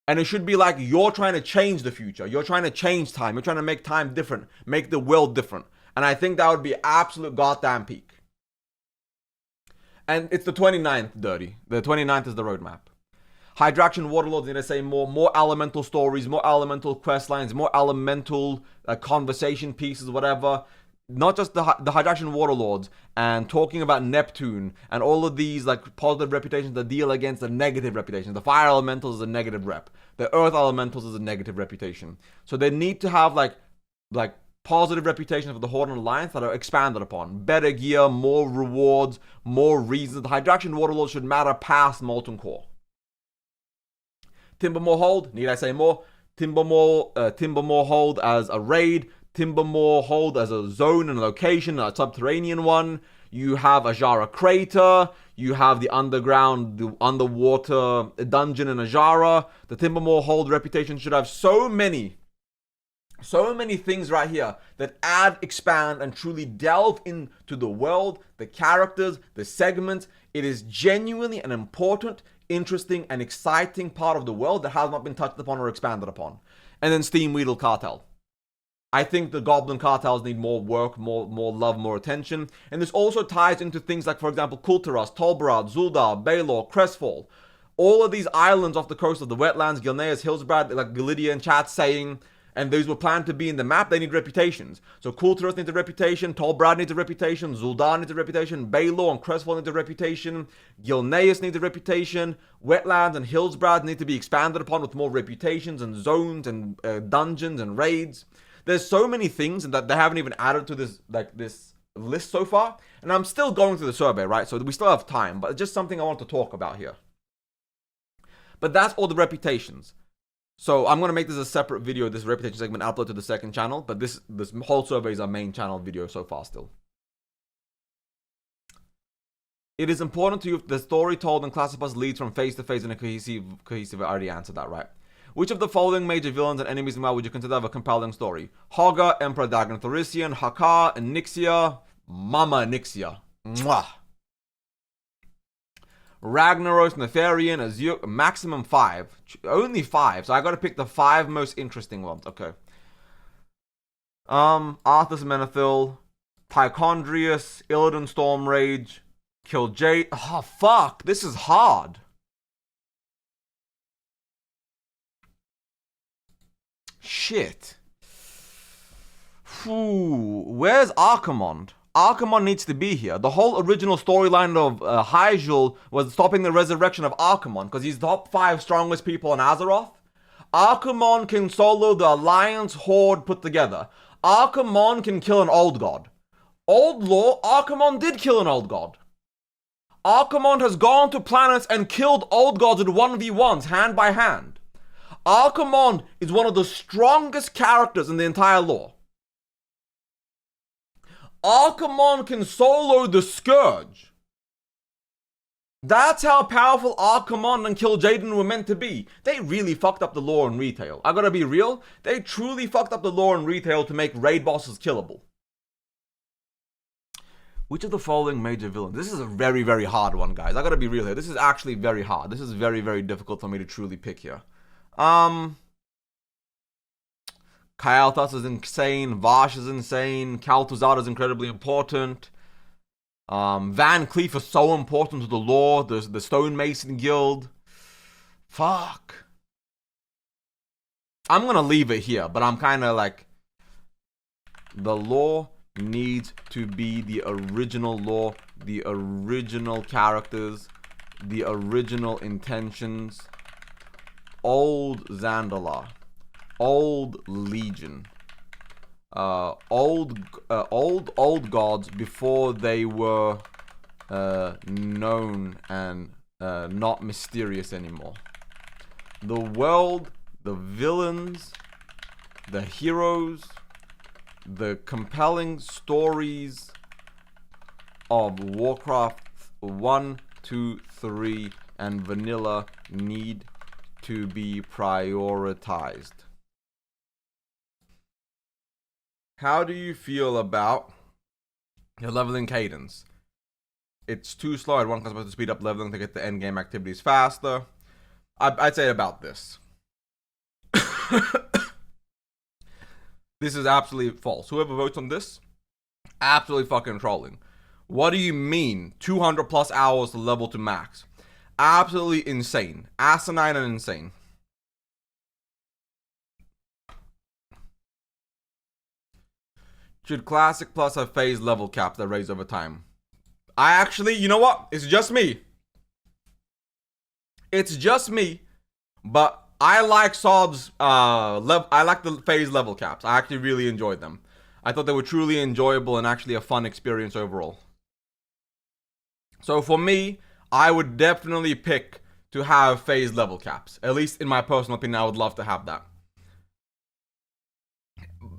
And it should be like you're trying to change the future. You're trying to change time. You're trying to make time different. Make the world different. And I think that would be absolute goddamn peak. And it's the 29th, Dirty. The 29th is the roadmap. Hydraction Waterlords need to say more elemental stories, more elemental quest lines, more elemental conversation pieces, whatever. Not just the Hydraction Waterlords and talking about Neptune and all of these positive reputations that deal against the negative reputations. The Fire Elementals is a negative rep. The Earth Elementals is a negative reputation. So they need to have positive reputations for the Horde and Alliance that are expanded upon. Better gear, more rewards, more reasons. The Hydraction Waterlords should matter past Molten Core. Timbermoor Hold, need I say more? Timbermoor Hold as a raid, Timbermoor Hold as a zone and location, a subterranean one. You have Ajara Crater, you have the underwater dungeon in Ajara. The Timbermoor Hold reputation should have so many things right here that add, expand, and truly delve into the world, the characters, the segments. It is genuinely an important, interesting, and exciting part of the world that has not been touched upon or expanded upon. And then Steam Weedle Cartel. I think the Goblin Cartels need more work, more love, more attention. And this also ties into things like, for example, Kulturas, Tolbarad, Zuldar, Baelor, Crestfall. All of these islands off the coast of the wetlands, Gilneas, Hillsbrad, like Galidia and chat saying, and those were planned to be in the map, they need reputations. So Kulturas needs a reputation, Tolbrad needs a reputation, Zuldar needs a reputation, Baelor and Crestfall needs a reputation, Gilneas needs a reputation, Wetlands and Hillsbrad need to be expanded upon with more reputations and zones and dungeons and raids. There's so many things that they haven't even added to this list so far. And I'm still going through the survey, right? So we still have time, but it's just something I want to talk about here. But that's all the reputations. So I'm going to make this a separate video, this reputation segment, upload to the second channel. But this whole survey is our main channel video so far still. It is important to you if the story told and classifies leads from face to face in a cohesive. I already answered that, right? Which of the following major villains and enemies in WoW would you consider have a compelling story? Hogger, Emperor Dagon Thorician, Hakar, Nixia, Mama Nixia. Mwah. Ragnaros, Nefarian, Azure, maximum 5. Only 5, so I gotta pick the 5 most interesting ones. Okay. Arthas Menethil, Tichondrius, Illidan Stormrage, Kil'jaeden. Oh, fuck. This is hard. Shit. Where's Archimonde? Archimonde needs to be here. The whole original storyline of Hyjal was stopping the resurrection of Archimonde because he's the top 5 strongest people in Azeroth. Archimonde can solo the Alliance Horde put together. Archimonde can kill an old god. Old lore, Archimonde did kill an old god. Archimonde has gone to planets and killed old gods in 1v1s, hand by hand. Archimonde is one of the strongest characters in the entire lore. Archimonde can solo the Scourge. That's how powerful Archimonde and Kil'jaeden were meant to be. They really fucked up the lore in retail. I gotta be real, they truly fucked up the lore in retail to make raid bosses killable. Which of the following major villains? This is a very, very hard one, guys. I gotta be real here. This is actually very hard. This is very, very difficult for me to truly pick here. Kael'thas is insane. Vash is insane. Kel'Thuzad is incredibly important. Van Cleef is so important to the lore. There's the Stonemason Guild. Fuck. I'm gonna leave it here, but I'm kind of like, the lore needs to be the original lore, the original characters, the original intentions. Old Zandalar, old Legion, old gods before they were known and not mysterious anymore. The world, the villains, the heroes, the compelling stories of Warcraft 1, 2, 3, and Vanilla need to be prioritized. How do you feel about your leveling cadence? It's too slow. I'd want supposed to speed up leveling to get the end game activities faster. I'd say about this. This is absolutely false. Whoever votes on this, absolutely fucking trolling. What do you mean 200 plus hours to level to max? Absolutely insane. Asinine and insane. Should Classic Plus have phase level caps that raise over time? I actually, you know what? It's just me. It's just me. But I like Sob's, I like the phase level caps. I actually really enjoyed them. I thought they were truly enjoyable and actually a fun experience overall. So for me, I would definitely pick to have phase level caps. At least in my personal opinion, I would love to have that.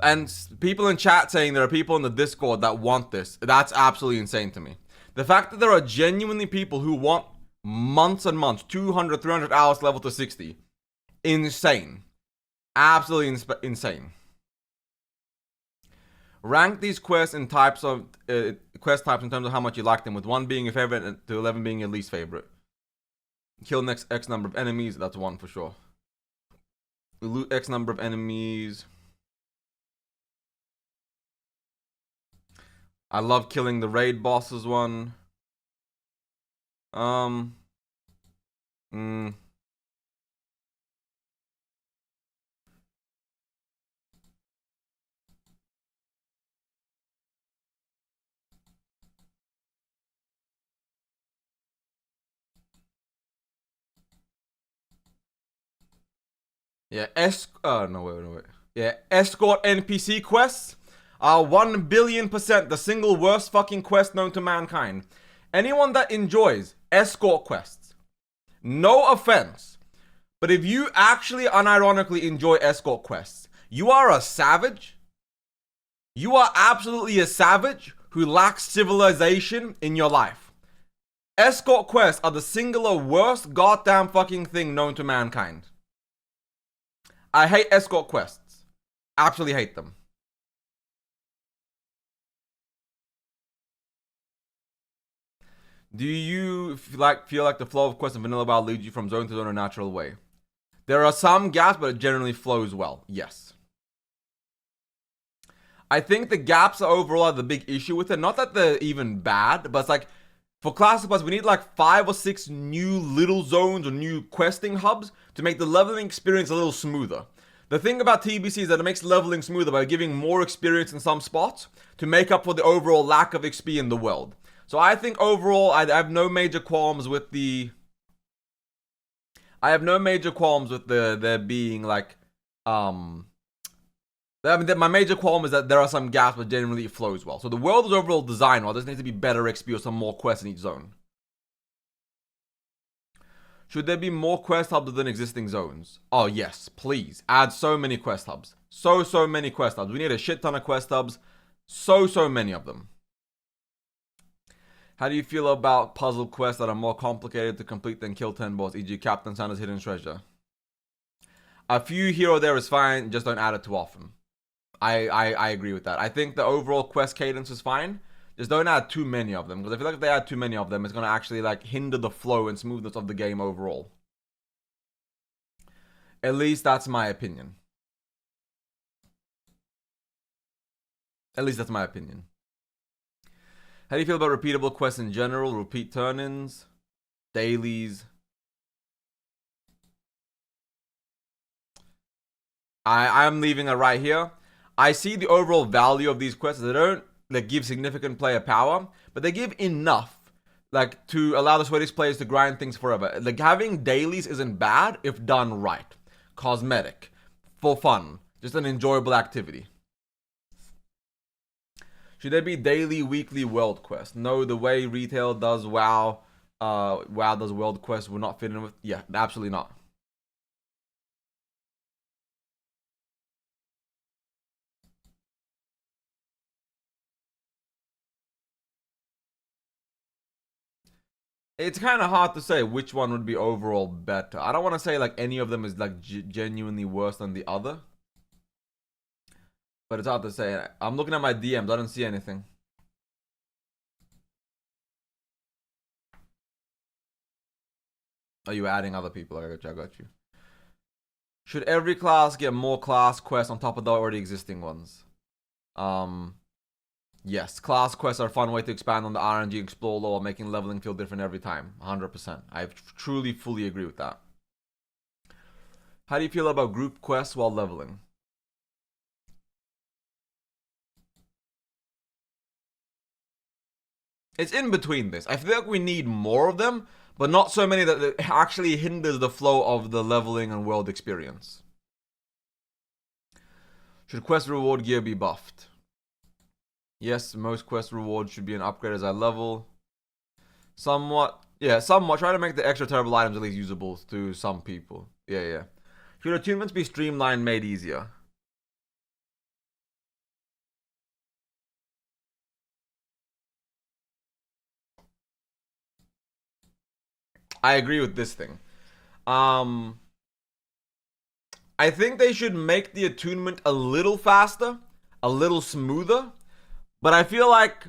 And people in chat saying there are people in the Discord that want this. That's absolutely insane to me. The fact that there are genuinely people who want months and months, 200, 300 hours level to 60. Insane. Absolutely insane. Rank these quests in types of quest types in terms of how much you like them, with 1 being your favorite and to 11 being your least favorite. Kill next X number of enemies, that's 1 for sure. Loot X number of enemies. I love killing the raid bosses 1. Yeah, no, wait. Yeah, escort NPC quests are 1 billion% the single worst fucking quest known to mankind. Anyone that enjoys escort quests, no offense, but if you actually unironically enjoy escort quests, you are a savage. You are absolutely a savage who lacks civilization in your life. Escort quests are the singular worst goddamn fucking thing known to mankind. I hate escort quests. Absolutely hate them. Do you feel like the flow of quests in Vanilla WoW leads you from zone to zone in a natural way? There are some gaps, but it generally flows well. Yes. I think the gaps are overall the big issue with it. Not that they're even bad, but it's like, for Classic Plus, we need like 5 or 6 new little zones or new questing hubs to make the leveling experience a little smoother. The thing about TBC is that it makes leveling smoother by giving more experience in some spots to make up for the overall lack of XP in the world. So I think overall, I have no major qualms with the... there being like... my major qualm is that there are some gaps, but generally it flows well. So the world is overall designed well. There needs to be better XP or some more quests in each zone. Should there be more quest hubs than existing zones? Oh yes, please. Add so many quest hubs. So many quest hubs. We need a shit ton of quest hubs. So many of them. How do you feel about puzzle quests that are more complicated to complete than kill 10 boss, e.g. Captain Santa's Hidden Treasure? A few here or there is fine, just don't add it too often. I agree with that. I think the overall quest cadence is fine. Just don't add too many of them, because I feel like if they add too many of them, it's going to actually like hinder the flow and smoothness of the game overall. At least that's my opinion. At least that's my opinion. How do you feel about repeatable quests in general? Repeat turn-ins, dailies. I'm leaving it right here. I see the overall value of these quests. They don't like give significant player power, but they give enough like to allow the Swedish players to grind things forever. Like having dailies isn't bad if done right. Cosmetic, for fun, just an enjoyable activity. Should there be daily, weekly world quests? No, the way retail does WoW, WoW does world quests will not fit in with. Yeah, absolutely not. It's kind of hard to say which one would be overall better. I don't want to say like any of them is like genuinely worse than the other. But it's hard to say. I'm looking at my DMs. I don't see anything. Are you adding other people? I got you. Should every class get more class quests on top of the already existing ones? Yes, class quests are a fun way to expand on the RNG explore lore, making leveling feel different every time. 100%. I truly, fully agree with that. How do you feel about group quests while leveling? It's in between this. I feel like we need more of them, but not so many that it actually hinders the flow of the leveling and world experience. Should quest reward gear be buffed? Yes, most quest rewards should be an upgrade as I level. Somewhat. Yeah, somewhat. Try to make the extra terrible items at least usable to some people. Yeah. Should attunements be streamlined, made easier? I agree with this thing. I think they should make the attunement a little faster, a little smoother. But I feel like,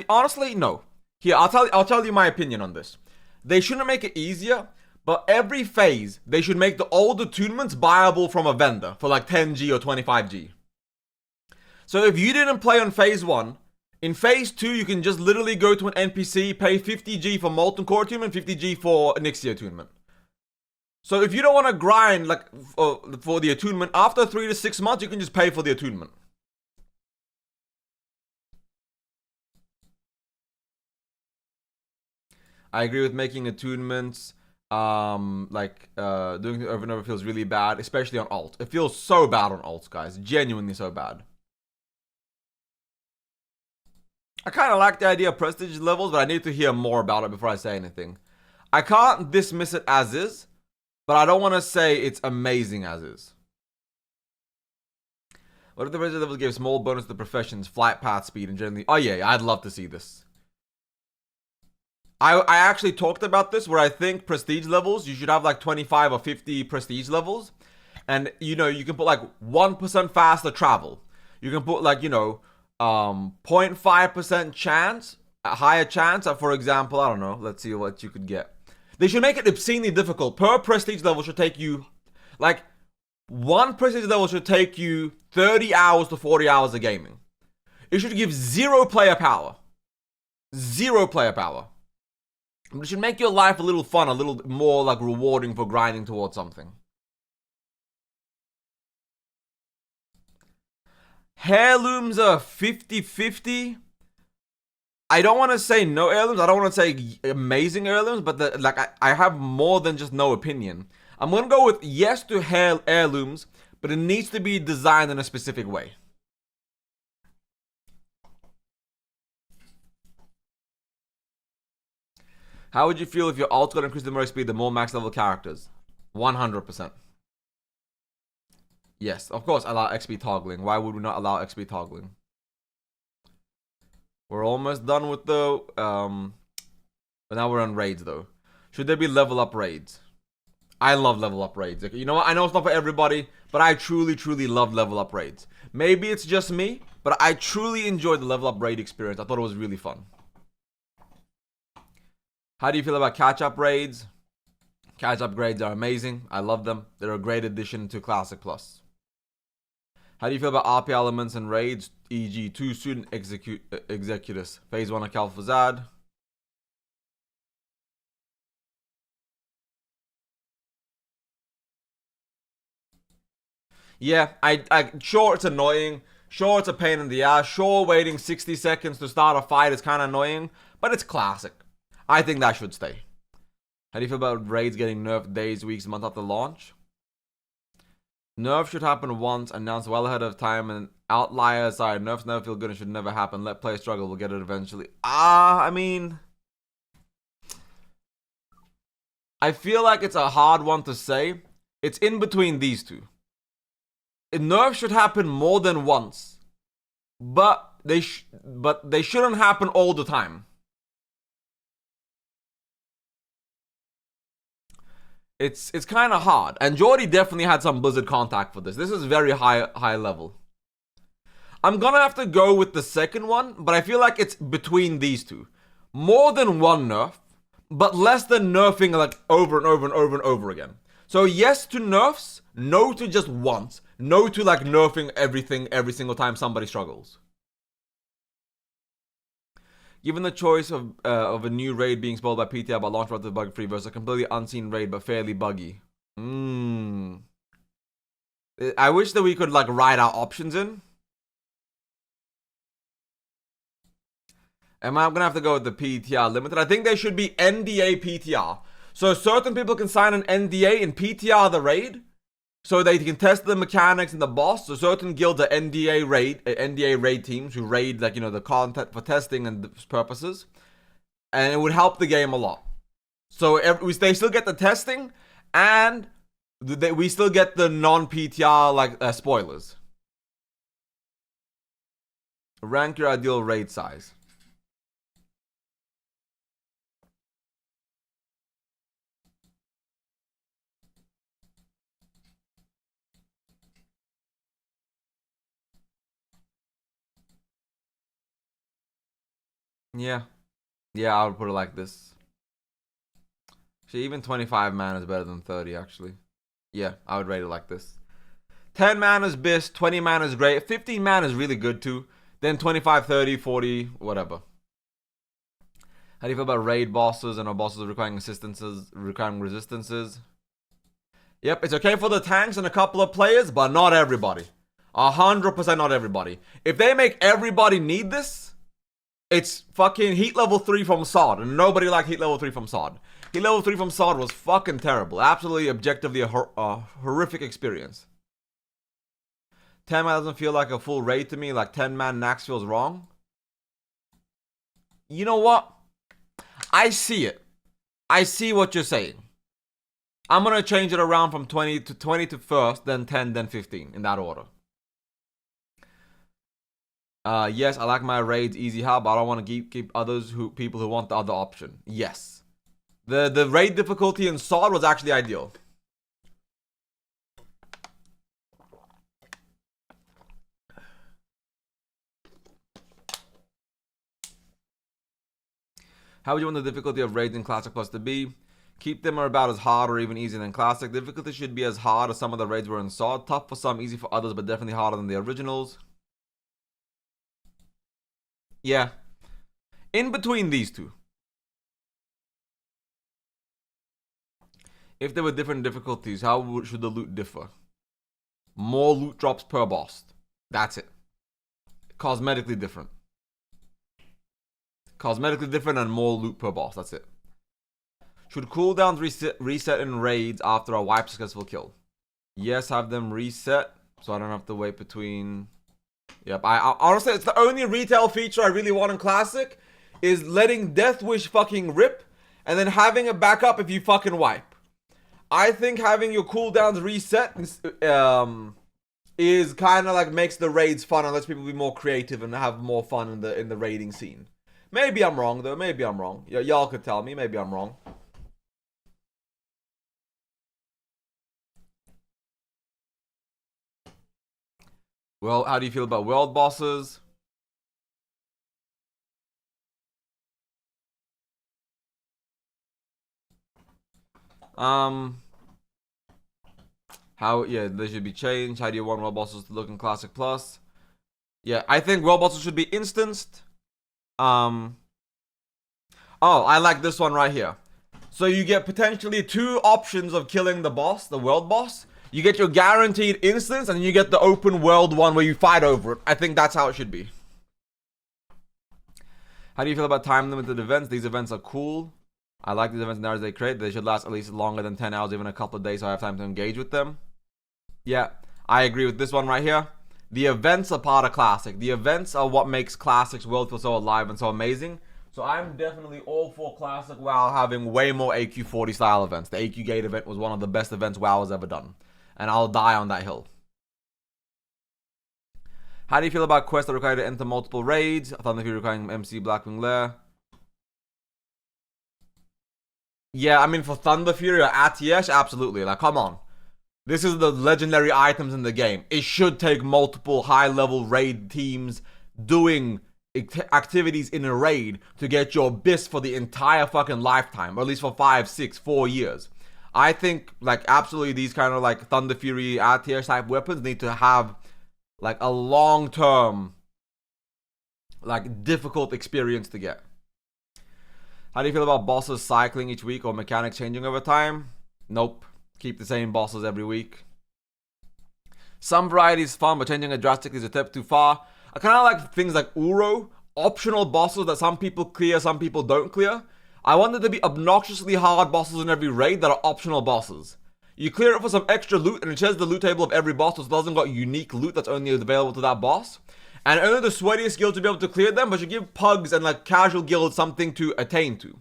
honestly, no. Here, I'll tell you my opinion on this. They shouldn't make it easier, but every phase, they should make the old attunements buyable from a vendor for like 10G or 25G. So if you didn't play on phase 1, in phase 2, you can just literally go to an NPC, pay 50G for Molten Core attunement, 50G for Nixia attunement. So if you don't want to grind like for the attunement, after 3 to 6 months, you can just pay for the attunement. I agree with making attunements, doing it over and over feels really bad, especially on alt. It feels so bad on alts, guys. Genuinely so bad. I kind of like the idea of prestige levels, but I need to hear more about it before I say anything. I can't dismiss it as is, but I don't want to say it's amazing as is. What if the prestige levels gave small bonus to the professions, flight path speed, and generally... Oh yeah, I'd love to see this. I actually talked about this where I think prestige levels, you should have like 25 or 50 prestige levels. And, you know, you can put like 1% faster travel. You can put like, 0.5% chance, a higher chance. For example, I don't know. Let's see what you could get. They should make it obscenely difficult. Per prestige level should take you, like, one prestige level should take you 30 hours to 40 hours of gaming. It should give 0 player power. 0 player power. It should make your life a little fun, a little more like rewarding for grinding towards something. Heirlooms are 50-50. I don't want to say no heirlooms. I don't want to say amazing heirlooms, but I have more than just no opinion. I'm going to go with yes to heirlooms, but it needs to be designed in a specific way. How would you feel if your ult got increased the more XP, the more max level characters? 100%. Yes, of course, allow XP toggling. Why would we not allow XP toggling? We're almost done with the but now we're on raids though. Should there be level up raids? I love level up raids. You know what? I know it's not for everybody, but I truly, truly love level up raids. Maybe it's just me, but I truly enjoyed the level up raid experience. I thought it was really fun. How do you feel about catch up raids? Catch up raids are amazing. I love them. They're a great addition to Classic Plus. How do you feel about RP elements and raids, e.g. 2 student executors? Phase 1 of Kalfazad. Yeah, I sure it's annoying. Sure it's a pain in the ass. Sure waiting 60 seconds to start a fight is kind of annoying. But it's classic. I think that should stay. How do you feel about raids getting nerfed days, weeks, months after launch? Nerf should happen once, announced well ahead of time, and outliers aside, nerfs never feel good and should never happen. Let players struggle, we'll get it eventually. I mean, I feel like it's a hard one to say. It's in between these two. Nerfs should happen more than once, but they shouldn't happen all the time. It's kind of hard, and Jordy definitely had some Blizzard contact for this. This is very high level. I'm gonna have to go with the second one, but I feel like it's between these two. More than one nerf, but less than nerfing like over and over and over and over again. So yes to nerfs, no to just once. No to like nerfing everything every single time somebody struggles. Given the choice of a new raid being spoiled by PTR but launched relatively bug-free versus a completely unseen raid but fairly buggy. I wish that we could like write our options in. Am I gonna have to go with the PTR limited? I think there should be NDA PTR. So certain people can sign an NDA and PTR the raid, so they can test the mechanics and the boss. So certain guilds are NDA raid teams who raid like, you know, the content for testing and purposes, and it would help the game a lot. So they still get the testing, and we still get the non-PTR like spoilers. Rank your ideal raid size. Yeah, I would put it like this. See, even 25 mana is better than 30 actually. Yeah, I would rate it like this. 10 mana is best, 20 mana is great, 15 mana is really good too. Then 25, 30, 40, whatever. How do you feel about raid bosses and our bosses requiring resistances? Yep, it's okay for the tanks and a couple of players, but not everybody. 100% not everybody. If they make everybody need this, it's fucking Heat Level 3 from SOD, and nobody liked Heat Level 3 from SOD. Heat Level 3 from SOD was fucking terrible. Absolutely, objectively a horrific experience. 10 man doesn't feel like a full raid to me, like 10 man Nax feels wrong. You know what? I see it. I see what you're saying. I'm gonna change it around from 20 to first, then 10, then 15, in that order. Yes, I like my raids easy how, but I don't want to keep people who want the other option. Yes. The raid difficulty in SOD was actually ideal. How would you want the difficulty of raids in Classic Plus to be? Keep them about as hard or even easier than Classic. Difficulty should be as hard as some of the raids were in SOD. Tough for some, easy for others, but definitely harder than the originals. Yeah. In between these two. If there were different difficulties, how should the loot differ? More loot drops per boss. That's it. Cosmetically different. Cosmetically different and more loot per boss. That's it. Should cooldowns reset in raids after a wipe successful kill? Yes, have them reset so I don't have to wait between. Yep, I honestly, it's the only retail feature I really want in Classic is letting Death Wish fucking rip and then having a backup if you fucking wipe. I think having your cooldowns reset is kind of like makes the raids fun and lets people be more creative and have more fun in the raiding scene. Maybe I'm wrong though. Maybe I'm wrong. Y'all could tell me. Maybe I'm wrong. Well, how do you feel about world bosses? How, yeah, they should be changed. How do you want world bosses to look in Classic Plus? Yeah, I think world bosses should be instanced. Oh, I like this one right here. So you get potentially 2 options of killing the boss, the world boss. You get your guaranteed instance, and you get the open world one where you fight over it. I think that's how it should be. How do you feel about time limited events? These events are cool. I like these events and hours they create. They should last at least longer than 10 hours, even a couple of days, so I have time to engage with them. Yeah, I agree with this one right here. The events are part of Classic. The events are what makes Classic's world feel so alive and so amazing. So I'm definitely all for Classic WoW having way more AQ40 style events. The AQ Gate event was one of the best events WoW has ever done. And I'll die on that hill. How do you feel about quests that require to enter multiple raids? Thunder Fury requiring MC Blackwing Lair. Yeah, I mean for Thunder Fury or Atiesh, absolutely. Like, come on. This is the legendary items in the game. It should take multiple high-level raid teams doing activities in a raid to get your BIS for the entire fucking lifetime, or at least for 5, 6, 4 years. I think, like, absolutely these kind of, like, Thunder Fury, Atiesh type weapons need to have, like, a long-term, like, difficult experience to get. How do you feel about bosses cycling each week or mechanics changing over time? Nope. Keep the same bosses every week. Some variety is fun, but changing it drastically is a step too far. I kind of like things like Uro, optional bosses that some people clear, some people don't clear. I want there to be obnoxiously hard bosses in every raid that are optional bosses. You clear it for some extra loot, and it shares the loot table of every boss, so it doesn't got unique loot that's only available to that boss. And only the sweatiest guilds will be able to clear them, but you give pugs and like casual guilds something to attain to.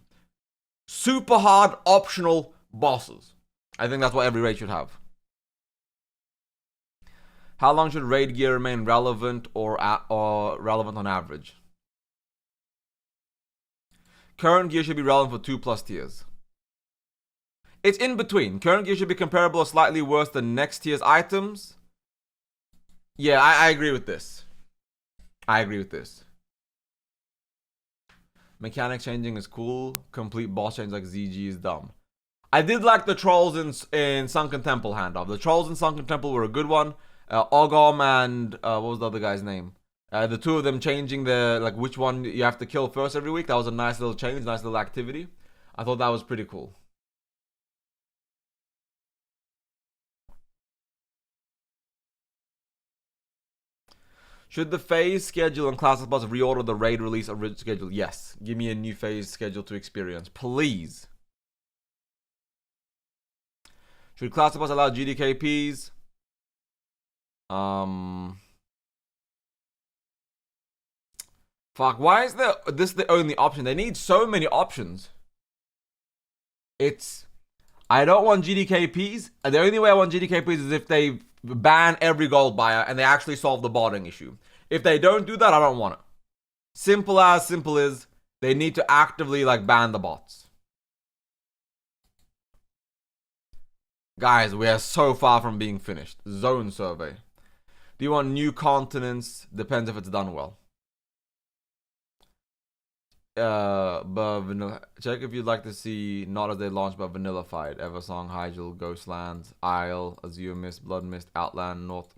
Super hard optional bosses. I think that's what every raid should have. How long should raid gear remain relevant or relevant on average? Current gear should be relevant for 2+ tiers. It's in between. Current gear should be comparable or slightly worse than next tier's items. Yeah, I agree with this. I agree with this. Mechanic changing is cool. Complete boss change like ZG is dumb. I did like the trolls in Sunken Temple handoff. The trolls in Sunken Temple were a good one. Ogom and what was the other guy's name? The 2 of them changing the like which one you have to kill first every week. That was a nice little change, nice little activity. I thought that was pretty cool. Should the phase schedule and Classic Plus reorder the raid release original schedule? Yes. Give me a new phase schedule to experience, please. Should Classic Plus allow GDKPs? Fuck, why is this the only option? They need so many options. I don't want GDKPs. The only way I want GDKPs is if they ban every gold buyer and they actually solve the botting issue. If they don't do that, I don't want it. Simple is, they need to actively like ban the bots. Guys, we are so far from being finished. Zone survey. Do you want new continents? Depends if it's done well. But vanilla. Check if you'd like to see not as they launch but vanillafied. Eversong, Hyjal, Ghostlands, Isle, Azure Mist, Blood Mist, Outland, North.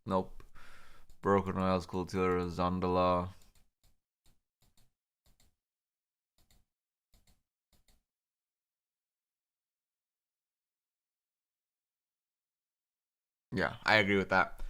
Nope. Broken Isles, Kultira, Zandala. Yeah, I agree with that.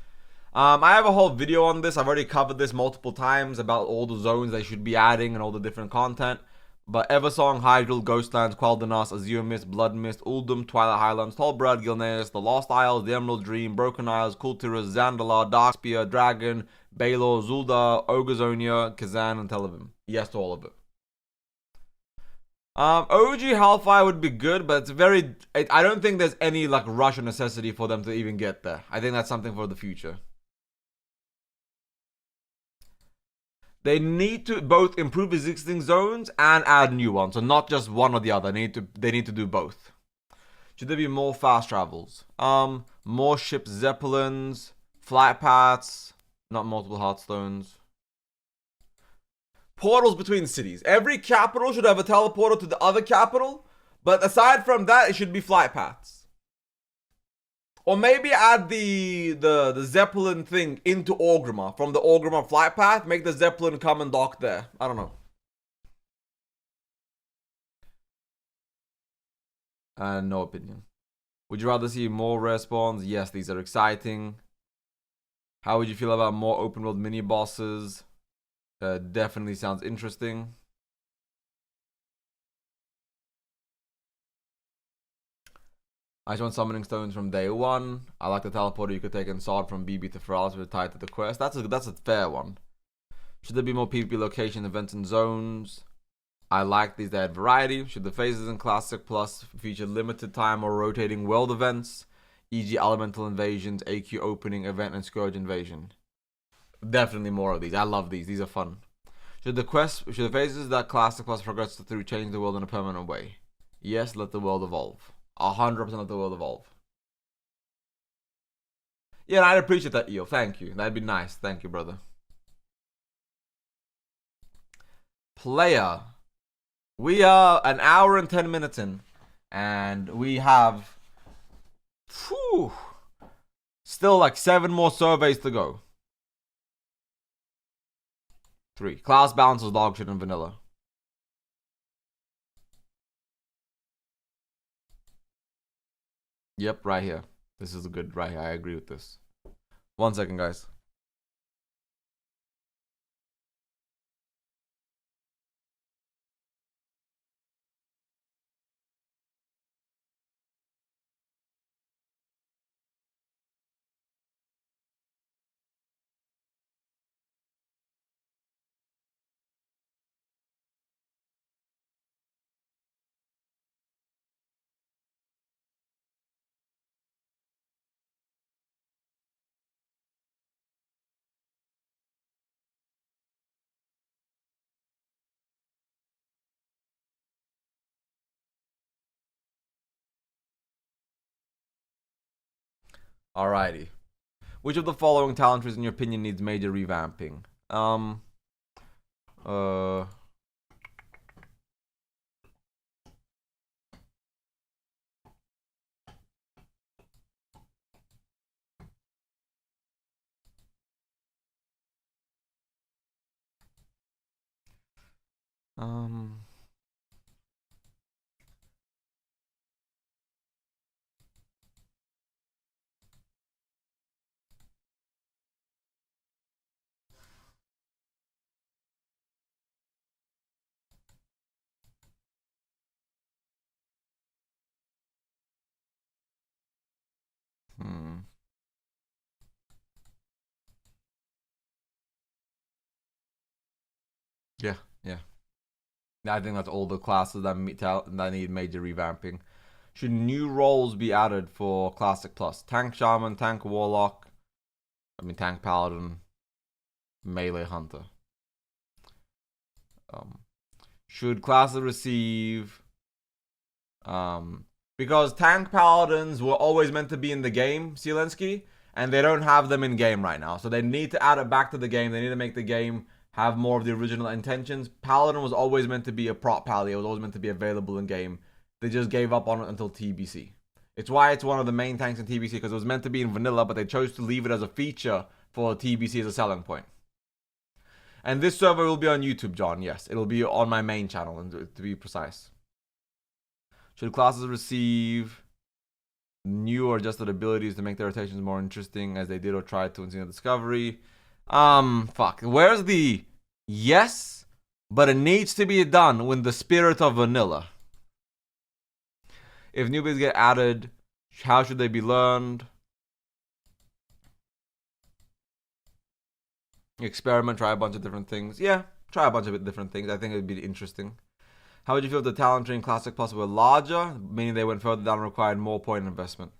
I have a whole video on this. I've already covered this multiple times about all the zones they should be adding and all the different content. But Eversong, Hydril, Ghostlands, Quel'Danas, Azure Mist, Blood Mist, Uldum, Twilight Highlands, Tallbrad, Gilneas, The Lost Isles, The Emerald Dream, Broken Isles, Kultiras, Zandalar, Darkspear, Dragon, Baelor, Zul'Dar, Ogrezonia, Kazan, and Televim. Yes to all of it. OG Hellfire would be good, but it's very... I don't think there's any like rush or necessity for them to even get there. I think that's something for the future. They need to both improve existing zones and add new ones, so not just one or the other. They need to do both. Should there be more fast travels? More ships, zeppelins, flight paths, not multiple heartstones. Portals between cities. Every capital should have a teleporter to the other capital, but aside from that, it should be flight paths. Or maybe add the Zeppelin thing into Orgrimmar. From the Orgrimmar flight path, make the Zeppelin come and dock there. I don't know. No opinion. Would you rather see more rare spawns? Yes, these are exciting. How would you feel about more open world mini bosses? Definitely sounds interesting. I just want summoning stones from day one. I like the teleporter you could take in Sod from BB to Feralis with tied to the quest. That's a fair one. Should there be more PvP location events and zones? I like these, they add variety. Should the phases in Classic Plus feature limited time or rotating world events, e.g. Elemental Invasions, AQ Opening Event, and Scourge Invasion? Definitely more of these. I love these. These are fun. Should the phases that Classic Plus progress through change the world in a permanent way? Yes, let the world evolve. 100% let the world evolve. Yeah, I'd appreciate that, Eel. Thank you. That'd be nice. Thank you, brother. Player. We are an hour and 10 minutes in. And we have... still like 7 more surveys to go. 3. Class balance is dog shit in vanilla. Yep, right here. This is good right here. I agree with this. 1 second, guys. Alrighty. Which of the following talent trees, in your opinion, needs major revamping? Yeah. I think that's all the classes that need major revamping. Should new roles be added for Classic Plus? Tank Shaman, Tank Warlock, Tank Paladin, Melee Hunter. Should classes receive... because Tank Paladins were always meant to be in the game, Zelensky, and they don't have them in game right now. So they need to add it back to the game. They need to make the game have more of the original intentions. Paladin was always meant to be a prop pally. It was always meant to be available in game. They just gave up on it until TBC. It's why it's one of the main tanks in TBC, because it was meant to be in vanilla, but they chose to leave it as a feature for TBC as a selling point. And this server will be on YouTube, John. Yes, it'll be on my main channel, to be precise. Should classes receive new or adjusted abilities to make their rotations more interesting, as they did or tried to in Xeno Discovery? Fuck. Where's the yes but it needs to be done with the spirit of vanilla. If newbies get added, how should they be learned? Experiment, try a bunch of different things. Yeah, try a bunch of different things. I think it'd be interesting. How would you feel if the talent tree in Classic Plus were larger, meaning they went further down and required more point investment?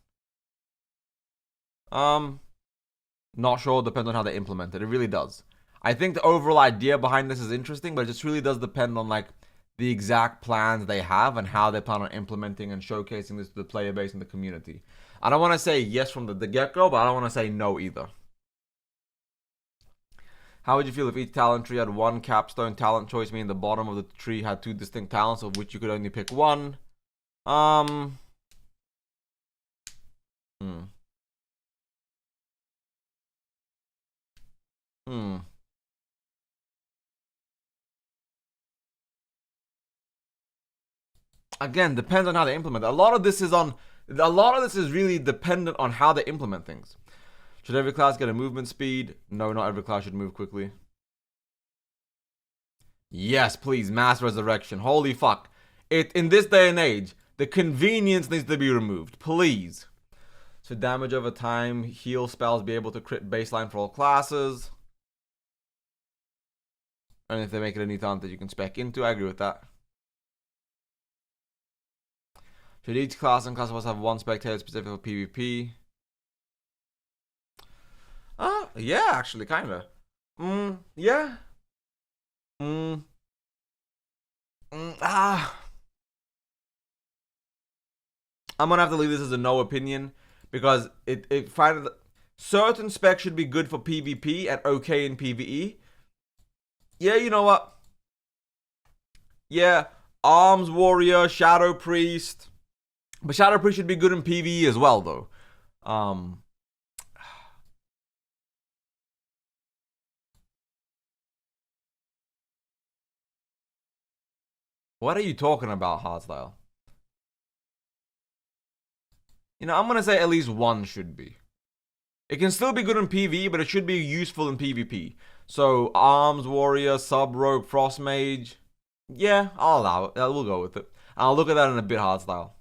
Not sure. Depends on how they implement it. It really does. I think the overall idea behind this is interesting, but it just really does depend on like the exact plans they have and how they plan on implementing and showcasing this to the player base and the community. I don't want to say yes from the get-go, but I don't want to say no either. How would you feel if each talent tree had one capstone talent choice, meaning the bottom of the tree had two distinct talents, of which you could only pick one? Hmm. Hmm. Again, depends on how they implement it. A lot of this is really dependent on how they implement things. Should every class get a movement speed? No, not every class should move quickly. Yes, please, mass resurrection. Holy fuck. In this day and age, the convenience needs to be removed. Please. Should damage over time, heal spells be able to crit baseline for all classes? And if they make it a new talent that you can spec into, I agree with that. Should each class and class must have one spectator specific for PvP? Yeah, actually, kinda. Yeah. I'm gonna have to leave this as a no opinion because it finally certain specs should be good for PvP and okay in PvE. Yeah, you know what? Yeah, Arms Warrior, Shadow Priest. But Shadow Priest should be good in PvE as well, though. What are you talking about, Hardstyle? You know, I'm gonna say at least one should be. It can still be good in PvE, but it should be useful in PvP. So, Arms Warrior, Sub Rogue, Frost Mage. Yeah, I'll allow it. We'll go with it. I'll look at that in a bit, Hardstyle.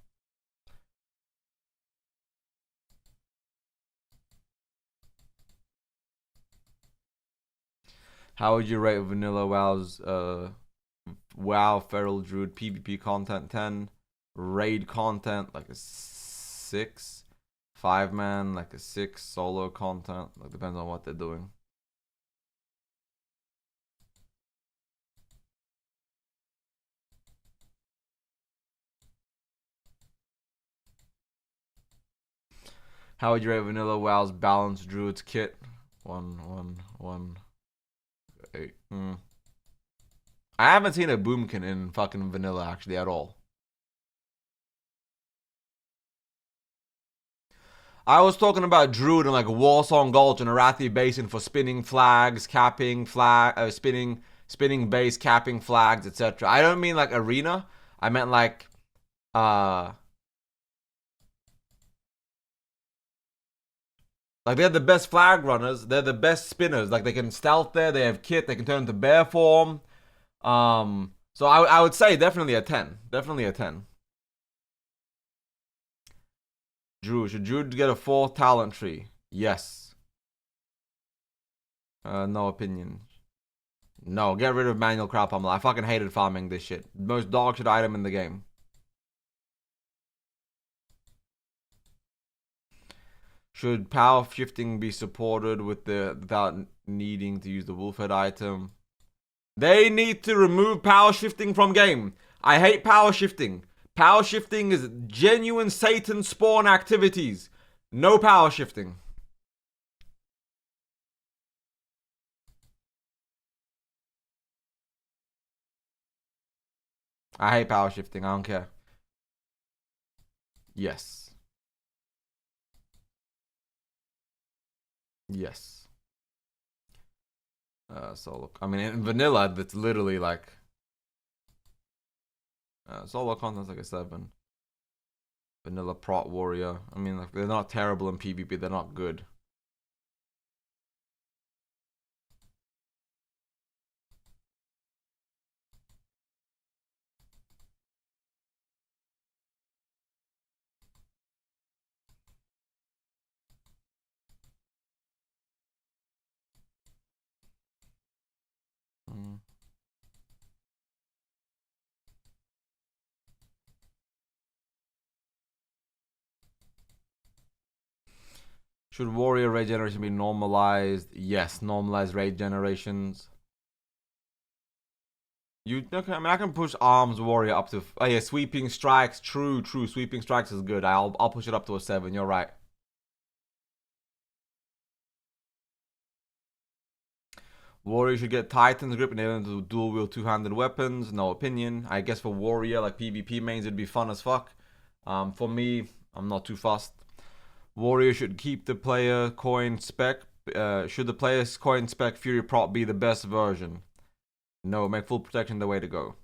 How would you rate Vanilla WoW's WoW Feral Druid PvP content 10? Raid content like a 6? 5-man like a 6? Solo content like depends on what they're doing. How would you rate Vanilla WoW's Balanced Druids kit? 1, 8. I haven't seen a Boomkin in fucking Vanilla actually at all. I was talking about Druid in like Warsong Gulch and Arathi Basin for spinning flags, capping flag, spinning base, capping flags, etc. I don't mean like arena. I meant like they're the best flag runners. They're the best spinners. Like they can stealth there. They have kit. They can turn into bear form. So I would say definitely a 10. Definitely a 10. Drew. Should Drew get a 4th talent tree? Yes. No opinion. No, get rid of manual crowd pummel. I fucking hated farming this shit. Most dog shit item in the game. Should power shifting be supported without needing to use the wolf head item? They need to remove power shifting from game. I hate power shifting. Power shifting is genuine Satan spawn activities. No power shifting. I hate power shifting. I don't care. Yes. Yes. Solo. I mean, in vanilla, that's literally like solo content's like a 7. Vanilla prot warrior. I mean, like they're not terrible in PvP. They're not good. Should warrior raid generation be normalized? Yes, normalize raid generations. Okay, I mean, I can push arms warrior up to. Oh yeah, sweeping strikes. True. Sweeping strikes is good. I'll push it up to a 7. You're right. Warrior should get Titan's grip and able to dual wield two-handed weapons. No opinion. I guess for warrior like PvP mains, it'd be fun as fuck. For me, I'm not too fussed. Warrior should keep the player coin spec. Should the player's coin spec Fury prop be the best version? No, make full protection the way to go.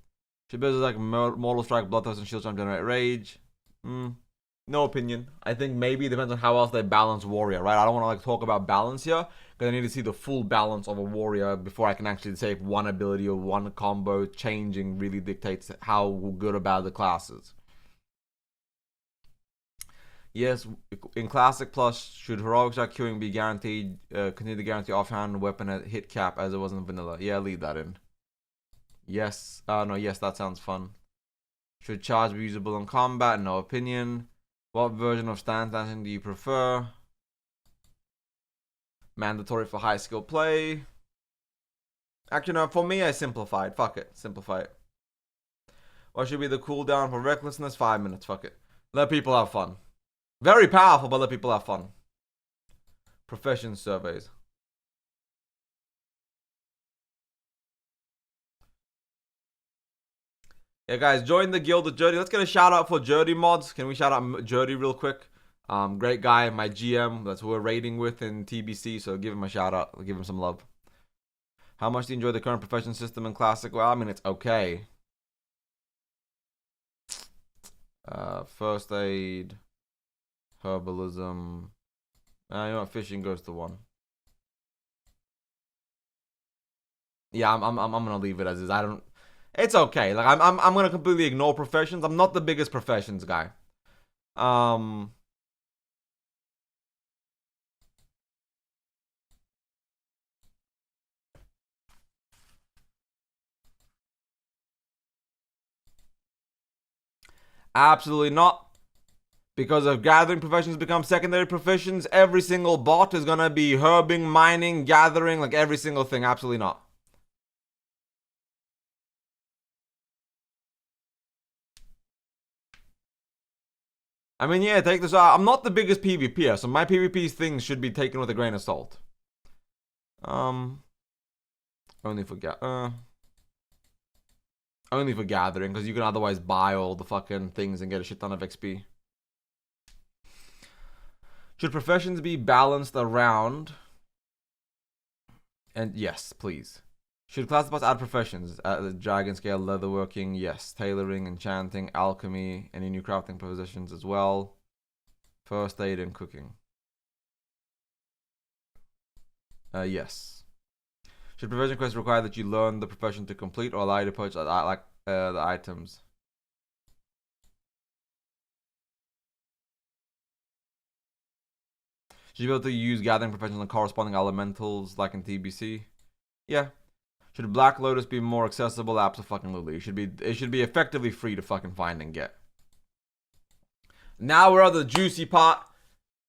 Should builds like Mortal Strike, Bloodthirst, and Shield Charm generate rage? No opinion. I think maybe it depends on how else they balance warrior, right? I don't want to like talk about balance here because I need to see the full balance of a warrior before I can actually say if one ability or one combo changing really dictates how good or bad the class is. Yes, in Classic Plus, should Heroic Strike queuing be guaranteed, continue to guarantee offhand weapon at hit cap as it was in Vanilla? Yeah, leave that in. Yes, no, yes, that sounds fun. Should charge be usable in combat? No opinion. What version of stand dancing do you prefer? Mandatory for high skill play. Actually, no, for me, I simplified. Fuck it, simplify it. What should be the cooldown for recklessness? 5 minutes, fuck it. Let people have fun. Very powerful, but let people have fun. Profession surveys. Yeah, guys, join the guild with Jody. Let's get a shout out for Jody mods. Can we shout out Jody real quick? Great guy, my GM. That's who we're raiding with in TBC. So give him a shout out. Give him some love. How much do you enjoy the current profession system in Classic? Well, I mean, it's okay. First aid, herbalism. You know what? Fishing goes to 1. Yeah, I'm gonna leave it as is. I don't. It's okay. Like I'm gonna completely ignore professions. I'm not the biggest professions guy. Absolutely not. Because if gathering professions become secondary professions, every single bot is gonna be herbing, mining, gathering, like every single thing. Absolutely not. I mean, yeah, take this out. I'm not the biggest PvPer, so my PvP things should be taken with a grain of salt. Only for gathering, because you can otherwise buy all the fucking things and get a shit ton of XP. Should professions be balanced around? And yes, please. Should classifiers add professions? The dragon scale, leatherworking, yes. Tailoring, enchanting, alchemy, any new crafting positions as well. First aid and cooking. Yes. Should profession quests require that you learn the profession to complete or allow you to purchase the items? Should you be able to use gathering professions on corresponding elementals like in TBC? Yeah. Should Black Lotus be more accessible? Absolutely. It should be effectively free to fucking find and get. Now we're at the juicy part.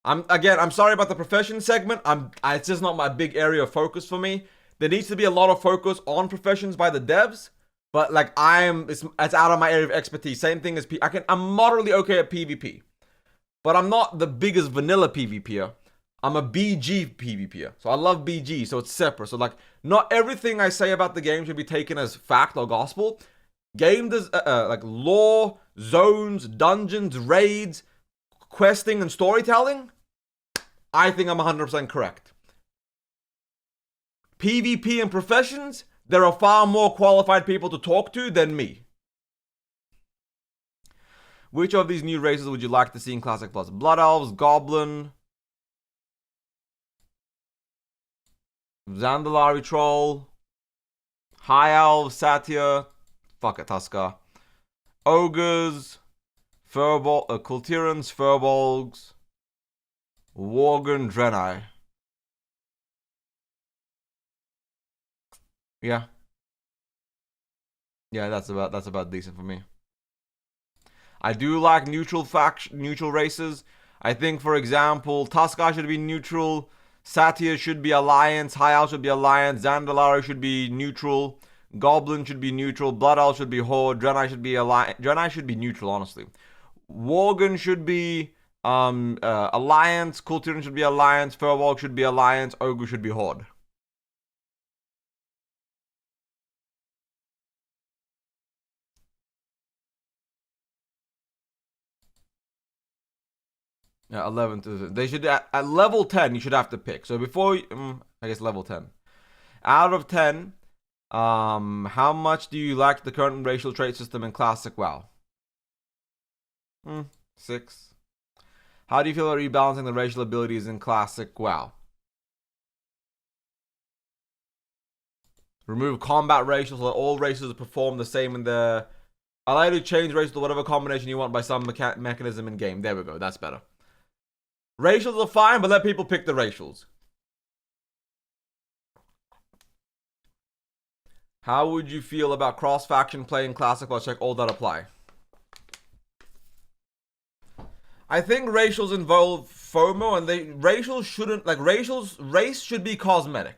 I'm sorry about the profession segment. It's just not my big area of focus for me. There needs to be a lot of focus on professions by the devs, but like it's out of my area of expertise. Same thing as I'm moderately okay at PvP, but I'm not the biggest vanilla PvPer. I'm a BG PvPer. So I love BG, so it's separate. So like, not everything I say about the game should be taken as fact or gospel. Game does like lore, zones, dungeons, raids, questing, and storytelling. I think I'm 100% correct. PvP and professions, there are far more qualified people to talk to than me. Which of these new races would you like to see in Classic Plus? Blood Elves, Goblin, Zandalari Troll, High Elves, Satyr, fuck it, Tusker, Ogres, Kultirans, Furbolgs, Worgen, Draenei. Yeah. Yeah, that's about decent for me. I do like neutral races. I think, for example, Tuskar should be neutral, Satyr should be alliance, High Owl should be alliance, Zandalari should be neutral, Goblin should be neutral, Blood Owl should be horde, Draenei should be alliance. Draenei should be neutral, honestly. Worgen should be alliance, Kultiran should be alliance, Furbolg should be alliance, Ogre should be horde. Yeah, 11 to they should at level 10 you should have to pick. So before I guess level 10. Out of 10, how much do you like the current racial trait system in classic WoW? 6. How do you feel about rebalancing the racial abilities in classic WoW? Remove combat racial so that all races perform the same in the. Allow you to change racial to whatever combination you want by some mechanism in game. There we go. That's better. Racials are fine, but let people pick the racials. How would you feel about cross-faction play in Classic? I'll check all that apply. I think racials involve FOMO, and racials shouldn't, like, race should be cosmetic.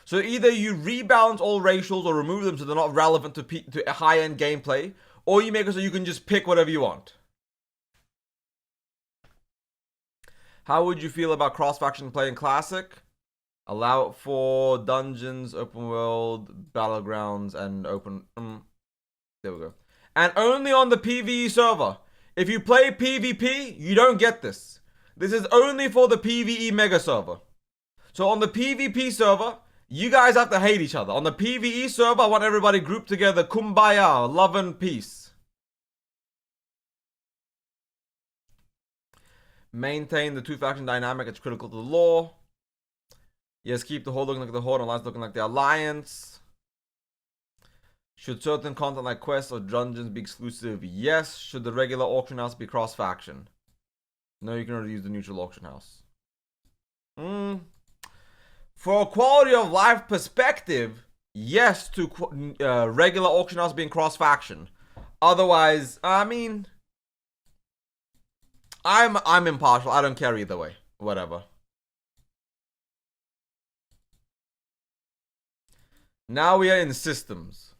So either you rebalance all racials or remove them so they're not relevant to high-end gameplay, or you make it so you can just pick whatever you want. How would you feel about cross-faction play in Classic? Allow it for dungeons, open world, battlegrounds, and open. There we go. And only on the PvE server. If you play PvP, you don't get this. This is only for the PvE mega server. So on the PvP server, you guys have to hate each other. On the PvE server, I want everybody grouped together. Kumbaya, love and peace. Maintain the two-faction dynamic. It's critical to the lore. Yes, keep the Horde looking like the Horde and Alliance looking like the Alliance. Should certain content like quests or dungeons be exclusive? Yes. Should the regular auction house be cross-faction? No, you can already use the neutral auction house. For a quality of life perspective, yes to regular auction house being cross-faction. Otherwise, I mean, I'm impartial. I don't care either way. Whatever. Now we are in systems.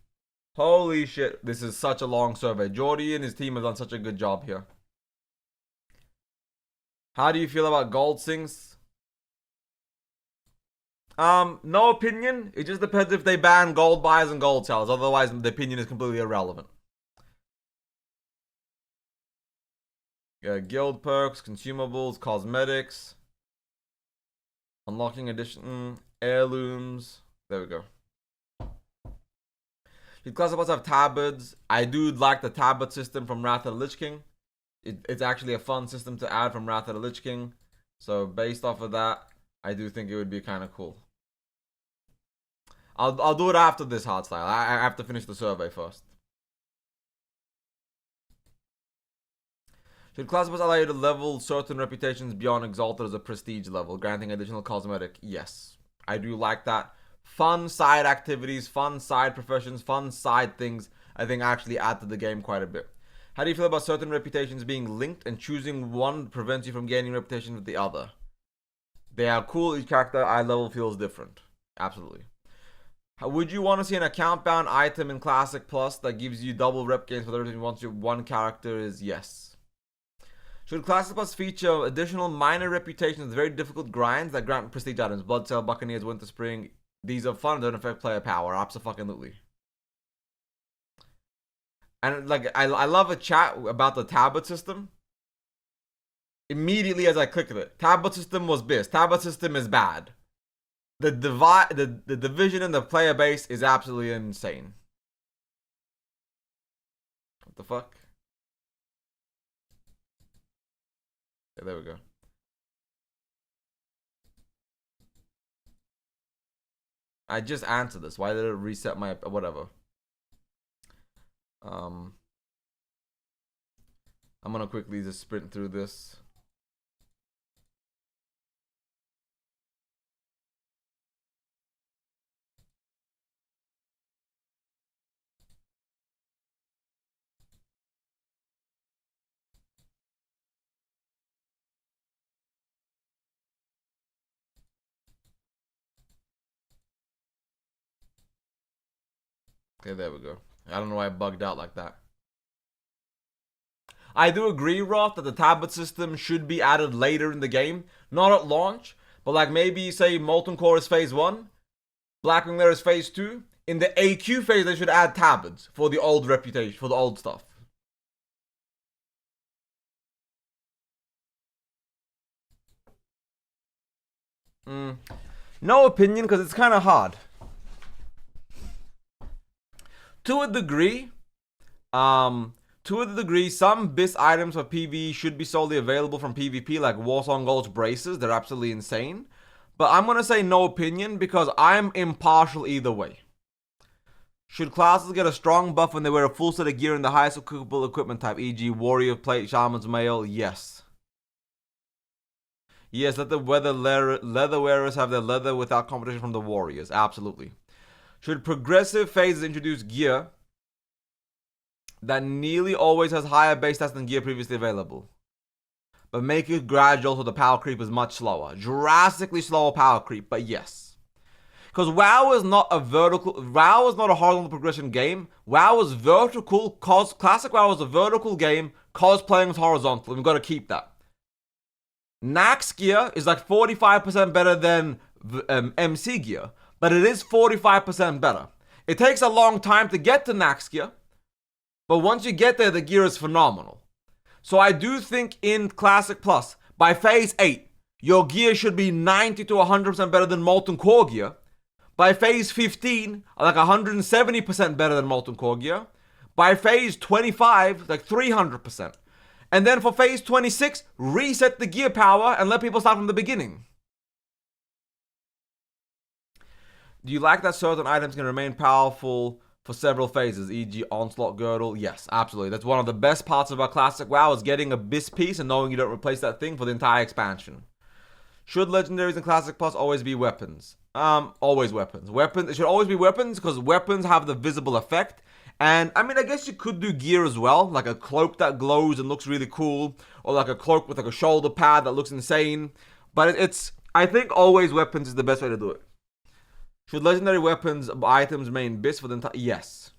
Holy shit, this is such a long survey. Jordy and his team have done such a good job here. How do you feel about gold sinks? No opinion. It just depends if they ban gold buyers and gold sellers. Otherwise, the opinion is completely irrelevant. Guild perks, consumables, cosmetics, unlocking edition, heirlooms. There we go. These classifieds have tabards. I do like the tabard system from Wrath of the Lich King. It's actually a fun system to add from Wrath of the Lich King. So based off of that, I do think it would be kind of cool. I'll do it after this hardstyle. I have to finish the survey first. Should classifieds allow you to level certain reputations beyond Exalted as a prestige level, granting additional cosmetic? Yes. I do like that. Fun side activities, fun side professions, fun side things, I think actually add to the game quite a bit. How do you feel about certain reputations being linked and choosing one prevents you from gaining reputation with the other? They are cool. Each character eye level feels different. Absolutely. Would you want to see an account bound item in Classic Plus that gives you double rep gains for everything once your one character is yes. Should Classic Plus feature additional minor reputations with very difficult grinds that grant prestige items? Blood Cell, Buccaneers, Winter Spring. These are fun and don't affect player power. Absolutely. And like I love a chat about the tablet system. Immediately as I click it, tablet system was bis. Tablet system is bad. The division in the player base is absolutely insane. What the fuck? Yeah, there we go. I just answered this. Why did it reset my whatever? I'm gonna quickly just sprint through this. Okay, there we go. I don't know why I bugged out like that. I do agree, Roth, that the tablet system should be added later in the game. Not at launch, but like maybe say Molten Core is phase 1, Blackwing Lair is phase 2. In the AQ phase, they should add tablets for the old reputation, for the old stuff. No opinion, because it's kind of hard. To a degree, some BIS items for PvE should be solely available from PvP, like Warsong Gulch braces. They're absolutely insane. But I'm going to say no opinion because I'm impartial either way. Should classes get a strong buff when they wear a full set of gear in the highest equipable equipment type, e.g. Warrior Plate, Shaman's Mail? Yes. Yes, let the leather wearers have their leather without competition from the warriors. Absolutely. Should progressive phases introduce gear that nearly always has higher base stats than gear previously available, but make it gradual so the power creep is much slower? Drastically slower power creep, but yes. Because WoW is not a horizontal progression game. WoW is vertical, classic WoW is a vertical game, cosplaying is horizontal, and we've got to keep that. Nax gear is like 45% better than MC gear, but it is 45% better. It takes a long time to get to Nax gear, but once you get there, the gear is phenomenal. So I do think in Classic Plus, by phase 8, your gear should be 90 to 100% better than Molten Core gear. By phase 15, like 170% better than Molten Core gear. By phase 25, like 300%. And then for phase 26, reset the gear power and let people start from the beginning. Do you like that certain items can remain powerful for several phases, e.g. Onslaught Girdle? Yes, absolutely. That's one of the best parts about Classic WoW is getting a BIS piece and knowing you don't replace that thing for the entire expansion. Should legendaries in Classic Plus always be weapons? Always weapons. It should always be weapons because weapons have the visible effect. And I mean, I guess you could do gear as well, like a cloak that glows and looks really cool, or like a cloak with like a shoulder pad that looks insane. But I think always weapons is the best way to do it. Should legendary weapons items remain BIS for the entire? Yes.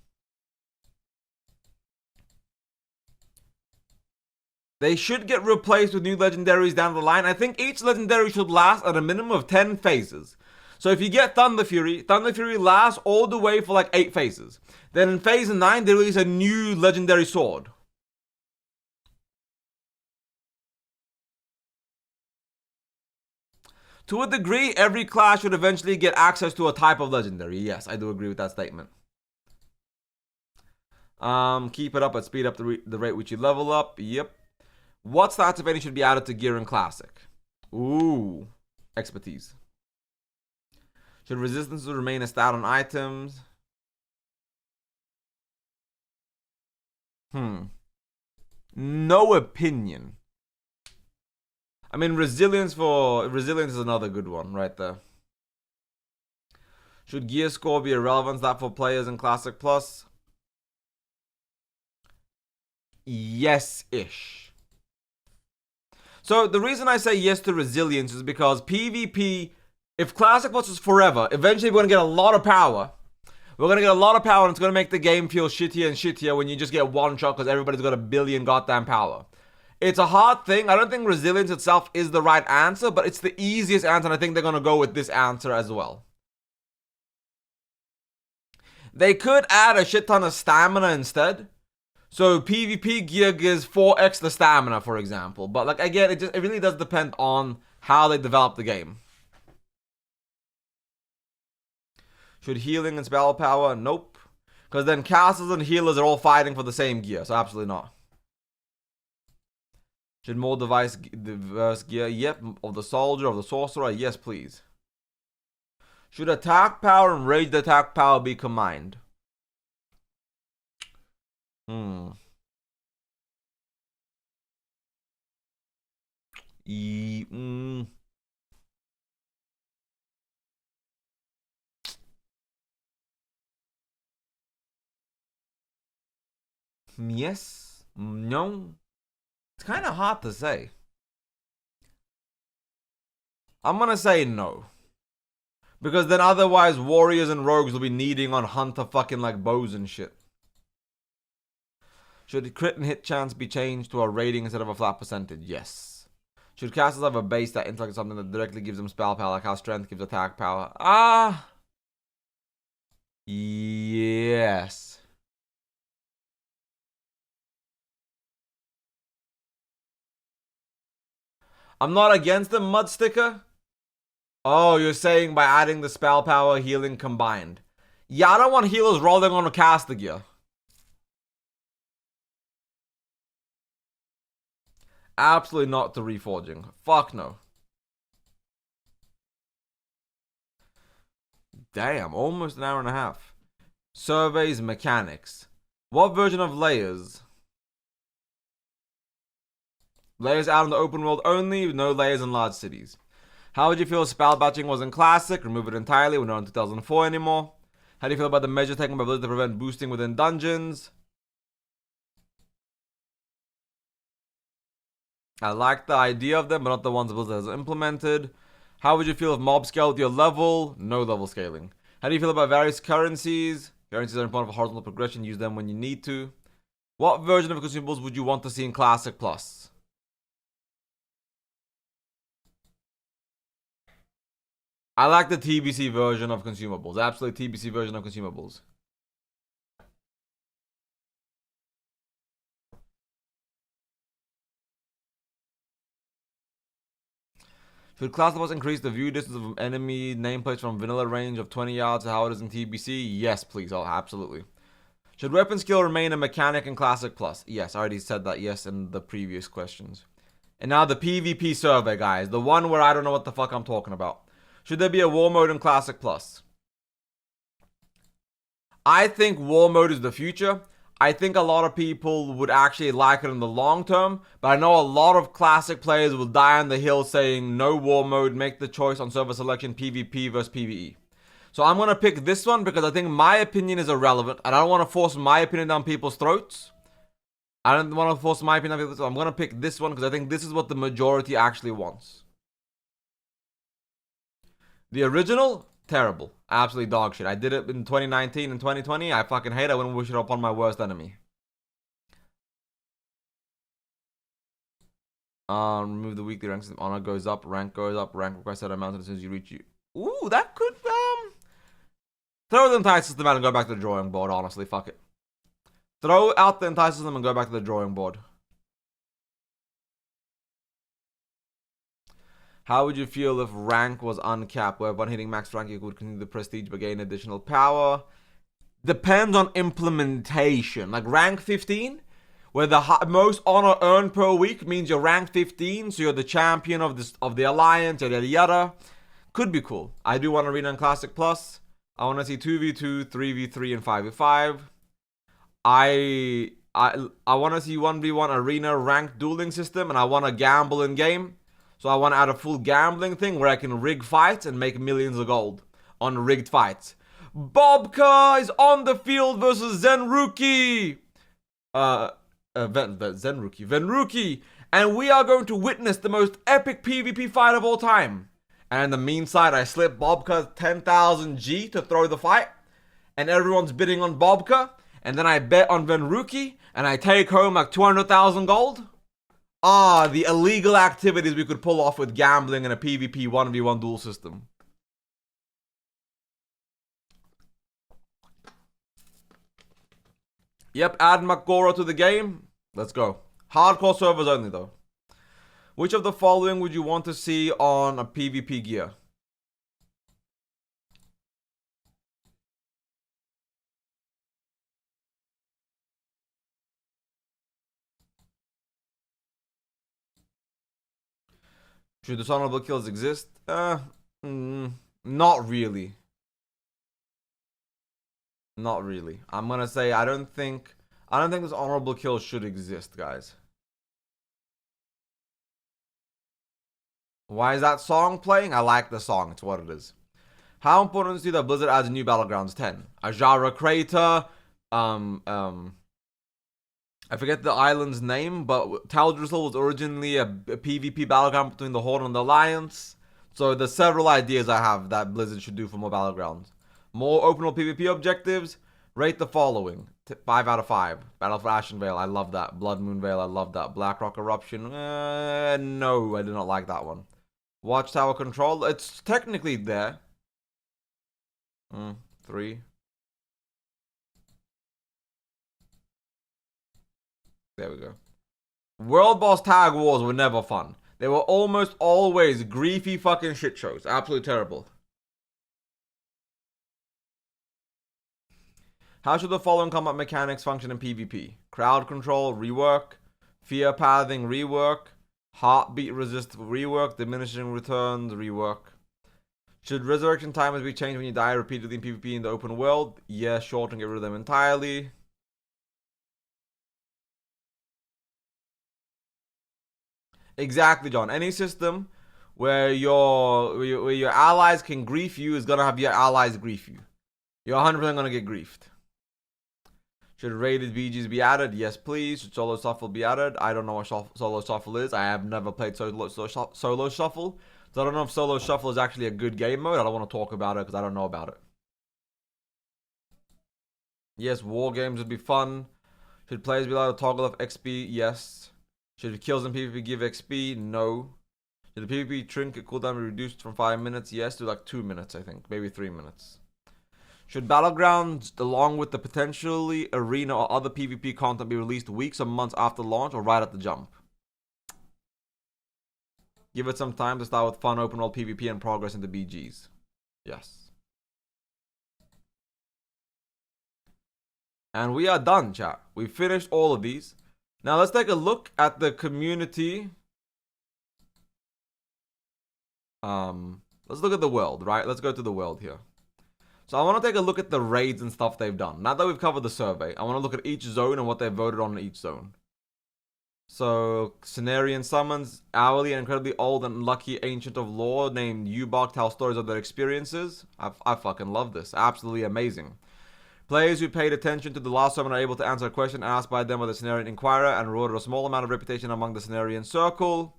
They should get replaced with new legendaries down the line. I think each legendary should last at a minimum of 10 phases. So if you get Thunder Fury lasts all the way for like 8 phases. Then in phase 9, they release a new legendary sword. To a degree, every class should eventually get access to a type of legendary. Yes, I do agree with that statement. Keep it up and speed up the rate which you level up. Yep. What stats, if any, should be added to gear in Classic? Ooh. Expertise. Should resistances remain a stat on items? No opinion. I mean, resilience is another good one right there. Should gear score be a relevant stat for players in Classic Plus? Yes-ish. So the reason I say yes to resilience is because PvP, if Classic Plus is forever, eventually we're going to get a lot of power. We're going to get a lot of power and it's going to make the game feel shittier and shittier when you just get one shot because everybody's got a billion goddamn power. It's a hard thing. I don't think resilience itself is the right answer, but it's the easiest answer and I think they're going to go with this answer as well. They could add a shit ton of stamina instead. So PvP gear gives 4x the stamina, for example. But like again, it really does depend on how they develop the game. Should healing and spell power? Nope. Because then casters and healers are all fighting for the same gear, so absolutely not. Should more diverse gear? Yep. Of the soldier, of the sorcerer? Yes, please. Should attack power and ranged attack power be combined? Yes. No. It's kind of hard to say. I'm gonna say no. Because then otherwise warriors and rogues will be needing on hunter fucking like bows and shit. Should the crit and hit chance be changed to a rating instead of a flat percentage? Yes. Should casters have a base that intellect is something that directly gives them spell power, like how strength gives attack power? Yes. I'm not against the mud sticker. Oh, you're saying by adding the spell power healing combined. Yeah, I don't want healers rolling on a caster gear. Absolutely not to reforging. Fuck no. Damn, almost an hour and a half. Surveys mechanics. What version of layers? Layers out in the open world only, with no layers in large cities. How would you feel if spell batching was in classic? Remove it entirely, we're not in 2004 anymore. How do you feel about the measure taken by ability to prevent boosting within dungeons? I like the idea of them, but not the ones Blizzard has implemented. How would you feel if mob scale with your level? No level scaling. How do you feel about various currencies? Currencies are important for horizontal progression. Use them when you need to. What version of consumables would you want to see in Classic Plus? I like the TBC version of consumables. Absolutely TBC version of consumables. Should Class Plus increase the view distance of enemy nameplates from vanilla range of 20 yards to how it is in TBC? Yes, please. Oh, absolutely. Should weapon skill remain a mechanic in Classic Plus? Yes, I already said that yes in the previous questions. And now the PvP survey, guys. The one where I don't know what the fuck I'm talking about. Should there be a war mode in Classic Plus? I think war mode is the future. I think a lot of people would actually like it in the long term, but I know a lot of classic players will die on the hill saying no war mode, make the choice on server selection PvP versus PvE. So I'm going to pick this one because I think my opinion is irrelevant and I don't want to force my opinion down people's throats. I don't want to force my opinion down people's throats, so I'm going to pick this one because I think this is what the majority actually wants. The original, terrible. Absolutely dog shit. I did it in 2019 and 2020. I fucking hate it. I wouldn't wish it upon my worst enemy. Remove the weekly rank system. Honor goes up, rank goes up, rank request set amount as soon as you reach you. Ooh, that could throw the entire system out and go back to the drawing board, honestly. Fuck it. Throw out the entire system and go back to the drawing board. How would you feel if rank was uncapped, where upon hitting max rank you could continue the prestige but gain additional power? Depends on implementation. Like rank 15, where the most honor earned per week means you're rank 15, so you're the champion of the alliance, yada yada. Could be cool. I do want Arena and Classic Plus. I want to see 2v2, 3v3, and 5v5. I want to see 1v1 arena ranked dueling system, and I want to gamble in game. So I want to add a full gambling thing where I can rig fights and make millions of gold on rigged fights. Bobka is on the field versus Zenruki. Venruki. And we are going to witness the most epic PvP fight of all time. And in the mean side, I slip Bobka 10,000 G to throw the fight. And everyone's bidding on Bobka. And then I bet on Venruki. And I take home like 200,000 gold. The illegal activities we could pull off with gambling in a PvP 1v1 duel system. Yep, add Makgora to the game. Let's go. Hardcore servers only though. Which of the following would you want to see on a PvP gear? Should dishonorable kills exist? Not really. Not really. I'm gonna say I don't think this honorable kill should exist, guys. Why is that song playing? I like the song. It's what it is. How important is it that Blizzard adds a new Battlegrounds 10? Ajara Crater. I forget the island's name, but Tal'Drisol was originally a PvP battleground between the Horde and the Alliance. So there's several ideas I have that Blizzard should do for more Battlegrounds. More open world PvP objectives. Rate the following. 5 out of 5. Battle for Ashenvale, I love that. Blood Moon Vale, I love that. Blackrock Eruption, no, I did not like that one. Watchtower Control, it's technically there. 3. There we go. World Boss Tag Wars were never fun. They were almost always griefy fucking shit shows. Absolutely terrible. How should the following combat mechanics function in PvP? Crowd control, rework. Fear pathing, rework. Heartbeat resist, rework. Diminishing returns, rework. Should resurrection timers be changed when you die repeatedly in PvP in the open world? Yes, short and get rid of them entirely. Exactly, John. Any system where your allies can grief you is gonna have your allies grief you. You're 100% gonna get griefed. Should rated BGs be added? Yes, please. Should solo shuffle be added? I don't know what solo shuffle is. I have never played solo shuffle, so I don't know if solo shuffle is actually a good game mode. I don't want to talk about it because I don't know about it. Yes, war games would be fun. Should players be allowed to toggle off XP? Yes. Should kills in PvP give XP? No. Should the PvP trinket cooldown be reduced from 5 minutes? Yes, to like 2 minutes, I think. Maybe 3 minutes. Should Battlegrounds, along with the potentially arena or other PvP content, be released weeks or months after launch or right at the jump? Give it some time to start with fun open world PvP and progress into BGs. Yes. And we are done, chat. We've finished all of these. Now let's take a look at the community. Let's look at the world, right? Let's go to the world here. So I want to take a look at the raids and stuff they've done. Now that we've covered the survey, I want to look at each zone and what they voted on in each zone. So, Cenarian summons, hourly and incredibly old and lucky ancient of lore named Ubok tell stories of their experiences. I fucking love this. Absolutely amazing. Players who paid attention to the last summon are able to answer a question asked by them by the Cenarian Inquirer and rewarded a small amount of reputation among the Cenarian Circle.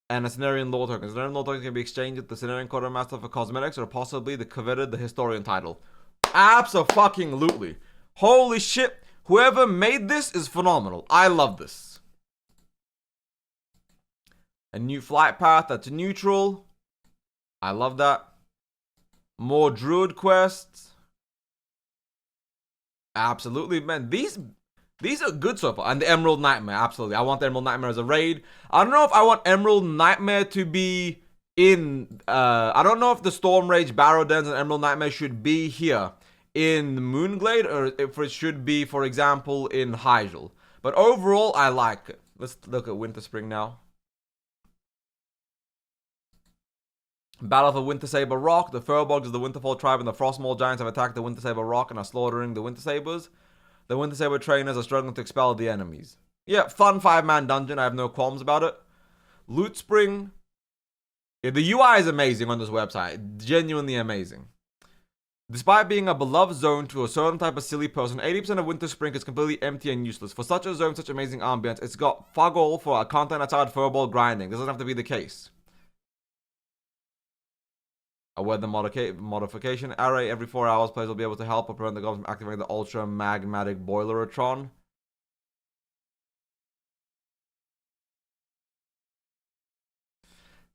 And a Cenarian Lore token. Cenarian Lore tokens can be exchanged with the Cenarian Quartermaster for cosmetics or possibly the coveted the Historian title. Abso-fucking-lutely. Holy shit. Whoever made this is phenomenal. I love this. A new flight path that's neutral. I love that. More Druid quests. Absolutely, man. These are good so far. And the Emerald Nightmare, absolutely. I want the Emerald Nightmare as a raid. I don't know if I want Emerald Nightmare to be in... I don't know if the Storm Rage, Barrow Dens, and Emerald Nightmare should be here in Moonglade, or if it should be, for example, in Hyjal. But overall, I like it. Let's look at Winter Spring now. Battle for Winter Saber Rock. The Furbolgs of the Winterfall tribe and the Frostmaw Giants have attacked the Winter Saber Rock and are slaughtering the Winter Sabers. The Winter Saber trainers are struggling to expel the enemies. Yeah, fun 5-man dungeon. I have no qualms about it. Loot Spring. Yeah, the UI is amazing on this website. Genuinely amazing. Despite being a beloved zone to a certain type of silly person, 80% of Winter Spring is completely empty and useless. For such a zone, such amazing ambience, it's got fuck all for content outside furball grinding. This doesn't have to be the case. A weather modification array. Every 4 hours, players will be able to help or prevent the gods from activating the Ultra Magmatic Boilerotron.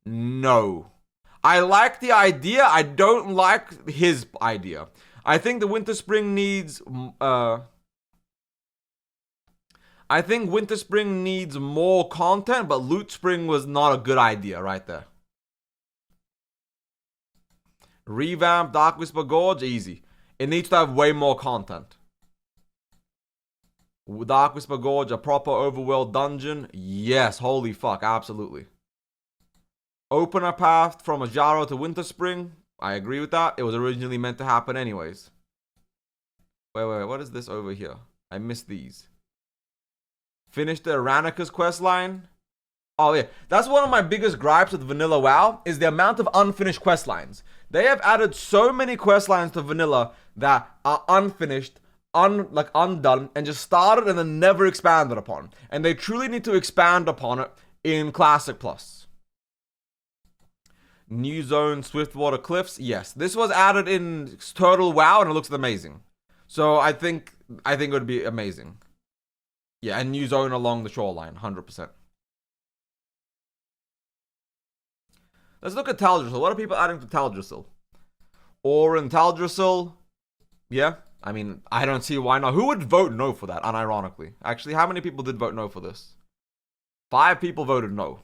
No. I like the idea. I don't like his idea. I think the Winter Spring needs... I think Winter Spring needs more content, but Loot Spring was not a good idea right there. Revamp Dark Whisper Gorge, easy. It needs to have way more content. Dark Whisper Gorge, a proper overworld dungeon. Yes, holy fuck, absolutely. Open a path from Ajaro to Winter Spring. I agree with that. It was originally meant to happen anyways. Wait, what is this over here? I missed these. Finish the Aranicus questline. Oh yeah, that's one of my biggest gripes with Vanilla WoW, is the amount of unfinished questlines. They have added so many questlines to Vanilla that are unfinished, undone, and just started and then never expanded upon. And they truly need to expand upon it in Classic Plus. New zone, Swiftwater Cliffs. Yes, this was added in Turtle WoW and it looks amazing. So I think it would be amazing. Yeah, and new zone along the shoreline, 100%. Let's look at Taldrassil. What are people adding to Taldrassil? Orin Taldrassil. Yeah, I mean, I don't see why not. Who would vote no for that, unironically? Actually, how many people did vote no for this? 5 people voted no.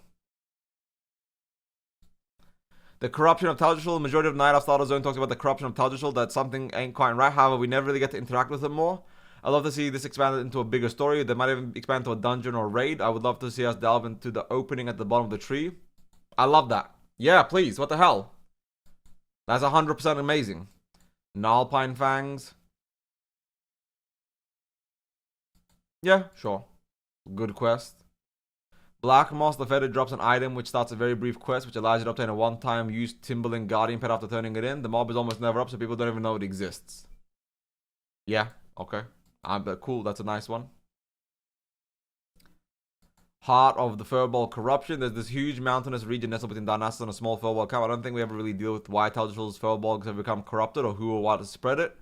The corruption of Taldrassil. The majority of Night Owl Starter Zone talks about the corruption of Taldrassil, that something ain't quite right. However, we never really get to interact with them more. I'd love to see this expanded into a bigger story. They might even expand to a dungeon or raid. I would love to see us delve into the opening at the bottom of the tree. I love that. Yeah, please. What the hell? That's 100% amazing. Gnarlpine Fangs. Yeah, sure. Good quest. Black Moss the Feather drops an item which starts a very brief quest which allows you to obtain a one-time use Timberland Guardian pet after turning it in. The mob is almost never up, so people don't even know it exists. Yeah, okay. Cool, that's a nice one. Heart of the Furball Corruption. There's this huge mountainous region nestled between Darnassus and a small Furball camp. I don't think we ever really deal with why Taldrassil's Furballs have become corrupted or who or what has spread it.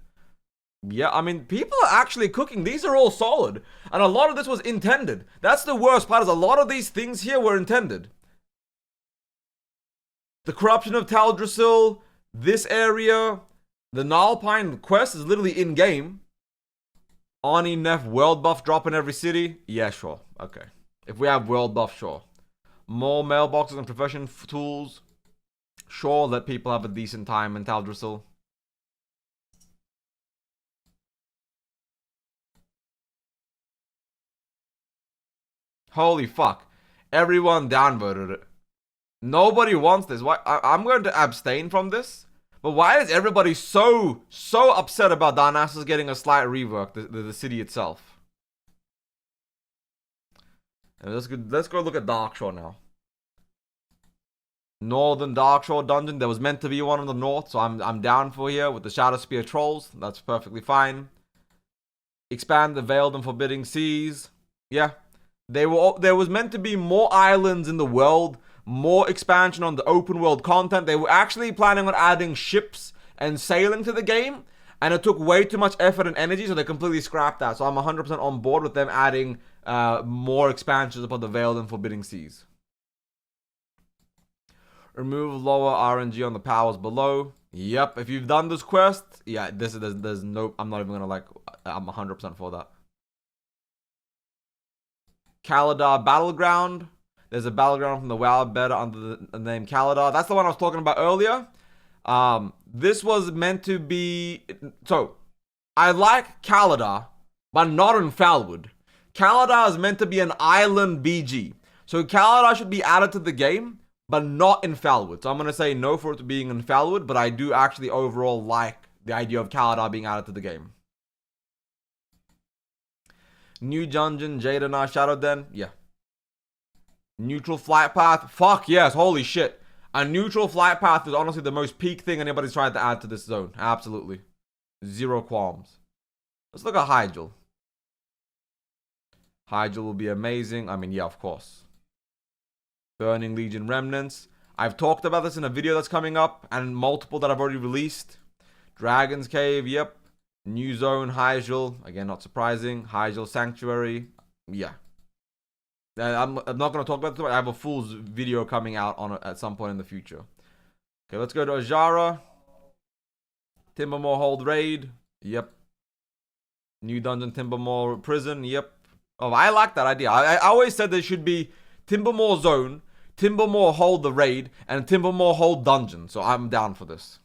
Yeah, I mean, people are actually cooking. These are all solid. And a lot of this was intended. That's the worst part, is a lot of these things here were intended. The corruption of Taldrassil, this area, the Gnarlpine quest is literally in-game. Ani Neff world buff drop in every city. Yeah, sure. Okay. If we have world buff, sure. More mailboxes and profession tools. Sure, let people have a decent time in Taldrassil. Holy fuck. Everyone downvoted it. Nobody wants this. Why? I'm going to abstain from this. But why is everybody so upset about Darnassus getting a slight rework, the city itself? And let's go look at Darkshore now. Northern Darkshore dungeon. There was meant to be one in the north, so I'm down for here with the Shadow Spear trolls. That's perfectly fine. Expand the Veiled and Forbidding Seas. Yeah. There was meant to be more islands in the world, more expansion on the open world content. They were actually planning on adding ships and sailing to the game, and it took way too much effort and energy, so they completely scrapped that. So I'm 100% on board with them adding more expansions upon the Veiled and Forbidding Seas. Remove lower RNG on the powers below. Yep, if you've done this quest, yeah, there's no, I'm not even gonna I'm 100% for that. Kalimdor Battleground. There's a battleground from the WoW beta under the name Kalimdor. That's the one I was talking about earlier. This was meant to be... So, I like Kalimdor, but not in Falwood. Kalimdor is meant to be an island BG. So Kalimdor should be added to the game, but not in Falwood. So I'm going to say no for it being in Falwood, but I do actually overall like the idea of Kalimdor being added to the game. New dungeon, Jadenar Shadow Den. Yeah. Neutral flight path. Fuck yes. Holy shit. A neutral flight path is honestly the most peak thing anybody's tried to add to this zone. Absolutely. Zero qualms. Let's look at Hyjal. Hyjal will be amazing. I mean, yeah, of course. Burning Legion Remnants. I've talked about this in a video that's coming up, and multiple that I've already released. Dragon's Cave. Yep. New zone, Hyjal. Again, not surprising. Hyjal Sanctuary. Yeah. I'm not going to talk about it. I have a full video coming out on it at some point in the future. Okay, let's go to Ajara. Timbermore Hold Raid. Yep. New dungeon, Timbermore Prison. Yep. Oh, I like that idea. I always said there should be Timbermore Zone, Timbermore Hold the Raid, and Timbermore Hold Dungeon. So I'm down for this.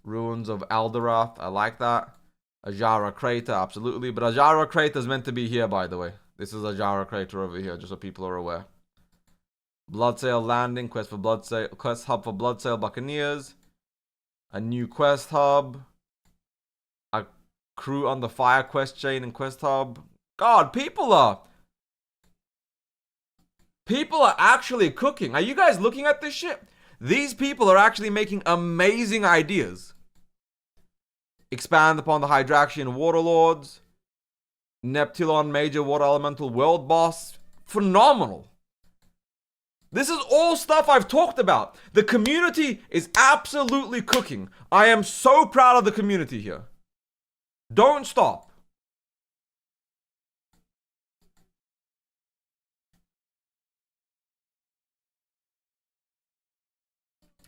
Ruins of Alderath. I like that. Ajara Crater, absolutely. But Ajara Crater is meant to be here, by the way. This is Ajara Crater over here, just so people are aware. Bloodsail Landing, quest hub for Bloodsail Buccaneers. A new quest hub. A crew on the fire quest chain and quest hub. God, people are actually cooking. Are you guys looking at this shit? These people are actually making amazing ideas. Expand upon the Hydraxian Waterlords. Neptulon Major Water Elemental World Boss. Phenomenal. This is all stuff I've talked about. The community is absolutely cooking. I am so proud of the community here. Don't stop.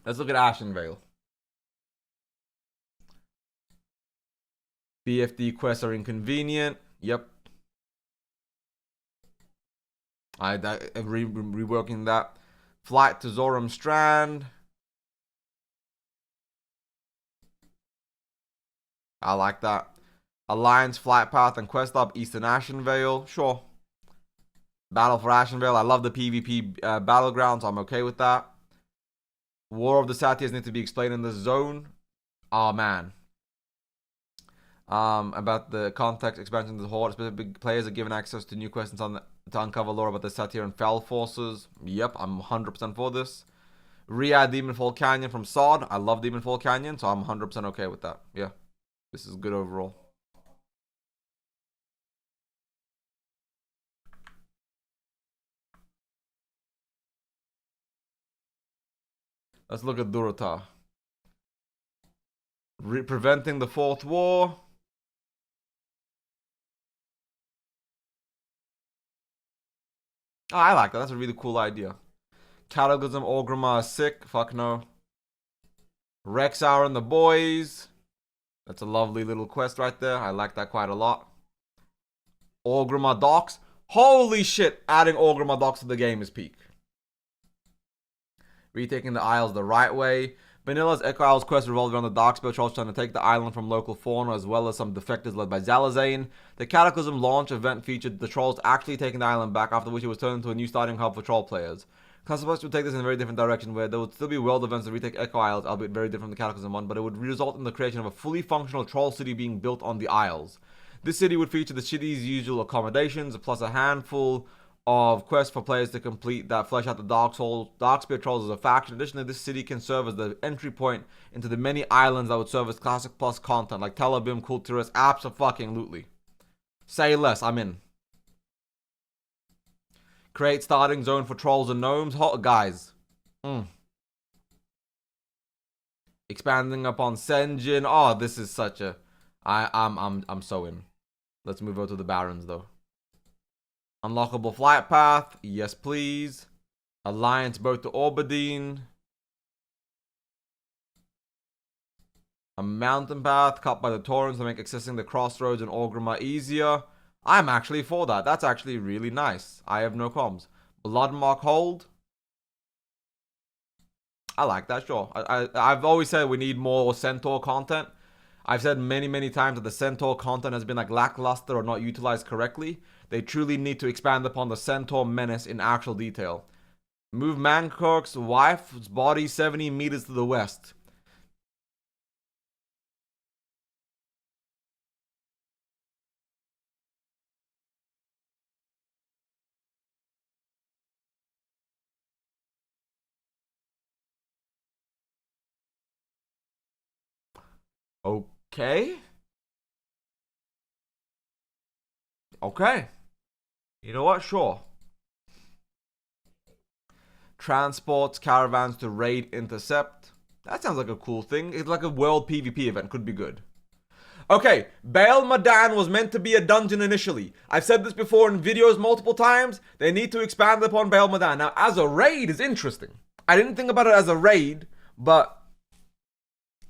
Let's look at Ashenvale. BFD quests are inconvenient. Yep. Reworking that. Flight to Zoram Strand. I like that. Alliance, Flight Path, and Quest Up, Eastern Ashenvale. Sure. Battle for Ashenvale. I love the PvP battlegrounds. I'm okay with that. War of the Satyrs need to be explained in this zone. Oh, man. About the context expansion of the Horde. Specific players are given access to new questions to uncover lore about the Satyr and Fell forces. Yep, I'm 100% for this. Re-add Demonfall Canyon from Sod. I love Demonfall Canyon, so I'm 100% okay with that. Yeah, this is good overall. Let's look at Durata. Preventing the Fourth War. Oh, I like that. That's a really cool idea. Cataclysm, Orgrimmar is sick. Fuck no. Rexar and the boys. That's a lovely little quest right there. I like that quite a lot. Orgrimmar docks. Holy shit. Adding Orgrimmar docks to the game is peak. Retaking the Isles the right way. Vanilla's Echo Isles quest revolved around the Darkspear Trolls trying to take the island from local fauna as well as some defectors led by Zalazane. The Cataclysm launch event featured the Trolls actually taking the island back, after which it was turned into a new starting hub for Troll players. Consequence would take this in a very different direction, where there would still be world events to retake Echo Isles, albeit very different from the Cataclysm one, but it would result in the creation of a fully functional Troll city being built on the Isles. This city would feature the city's usual accommodations, plus a handful of quests for players to complete that flesh out the Darkspear Trolls as a faction. Additionally, this city can serve as the entry point into the many islands that would serve as Classic Plus content, like Telebim, Kulturus, abso-fucking-lutely. Say less, I'm in. Create starting zone for trolls and gnomes. Hot guys. Expanding upon Senjin. Oh, this is such a... I'm so in. Let's move over to the Barons though. Unlockable flight path. Yes, please. Alliance boat to Orbadine. A mountain path cut by the torrents to make accessing the crossroads and Orgrimmar easier. I'm actually for that. That's actually really nice. I have no qualms. Bloodmark hold. I like that, sure. I've always said we need more Centaur content. I've said many times that the Centaur content has been like lackluster or not utilized correctly. They truly need to expand upon the Centaur menace in actual detail. Move Mankork's wife's body 70 meters to the west. Okay. Okay. You know what? Sure. Transports caravans to raid intercept. That sounds like a cool thing. It's like a world PvP event. Could be good. Okay, Baal Madan was meant to be a dungeon initially. I've said this before in videos multiple times. They need to expand upon Baal Madan. Now, as a raid is interesting. I didn't think about it as a raid, but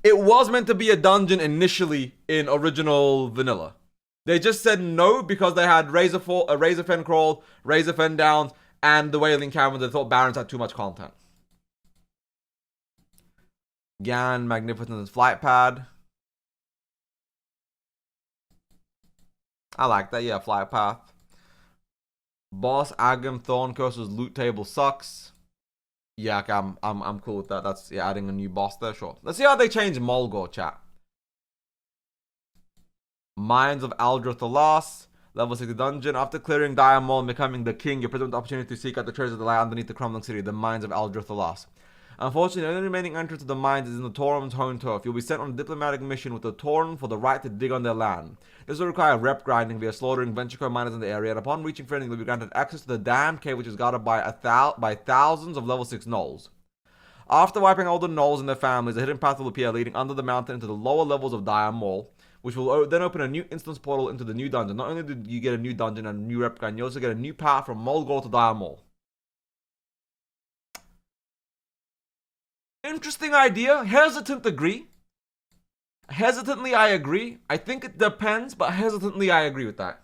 it was meant to be a dungeon initially in original vanilla. They just said no because they had Razorfen Crawl, Razorfen Downs, and the Wailing Cavern. They thought Barons had too much content. Gan, Magnificent Flight Pad. I like that, yeah, Flight Path. Boss Agam Thorncurse's loot table sucks. Yeah, okay, I'm cool with that. That's, yeah, adding a new boss there, sure. Let's see how they change Mulgore, chat. Mines of Aldrith Alas. Level 60 dungeon. After clearing Diamol and becoming the king, you're presented with the opportunity to seek out the treasures that lie underneath the crumbling city, the Mines of Aldrith Alas. Unfortunately, the only remaining entrance to the mines is in the Tauren's home turf. You'll be sent on a diplomatic mission with the Tauren for the right to dig on their land. This will require rep grinding via slaughtering Venture miners in the area, and upon reaching Friendly, you'll be granted access to the damned cave, which is guarded by thousands of level 6 gnolls. After wiping all the gnolls and their families, a hidden path will appear leading under the mountain into the lower levels of Dire Maul, which will then open a new instance portal into the new dungeon. Not only do you get a new dungeon and a new rep grind, you also get a new path from Mulgore to Dire Maul. Interesting idea. Hesitant agree. Hesitantly, I agree. I think it depends, but hesitantly, I agree with that.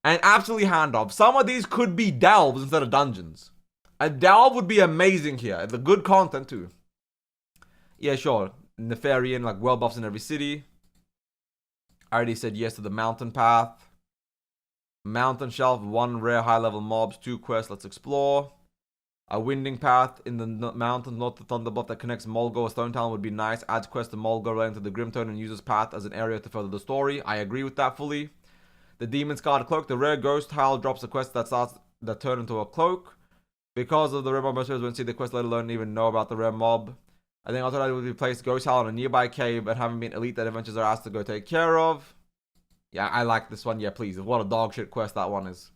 And absolutely handoff. Some of these could be delves instead of dungeons. A delve would be amazing here. It's a good content too. Yeah, sure. Nefarian, like world buffs in every city. I already said yes to the mountain path. Mountain shelf, 1 rare high level mobs, 2 quests, let's explore. A winding path in the mountains north of Thunderbuff that connects Mulgore Stone Town would be nice. Adds quest to Mulgore into the Grimtone and uses path as an area to further the story. I agree with that fully. The Demon's Guard Cloak, the rare ghost tile drops a quest that turn into a cloak. Because of the rare mob mercenaries won't see the quest, let alone even know about the rare mob. I think also that would be placed ghost tile in a nearby cave, but having been elite that adventures are asked to go take care of. Yeah, I like this one. Yeah, please. What a dog shit quest that one is.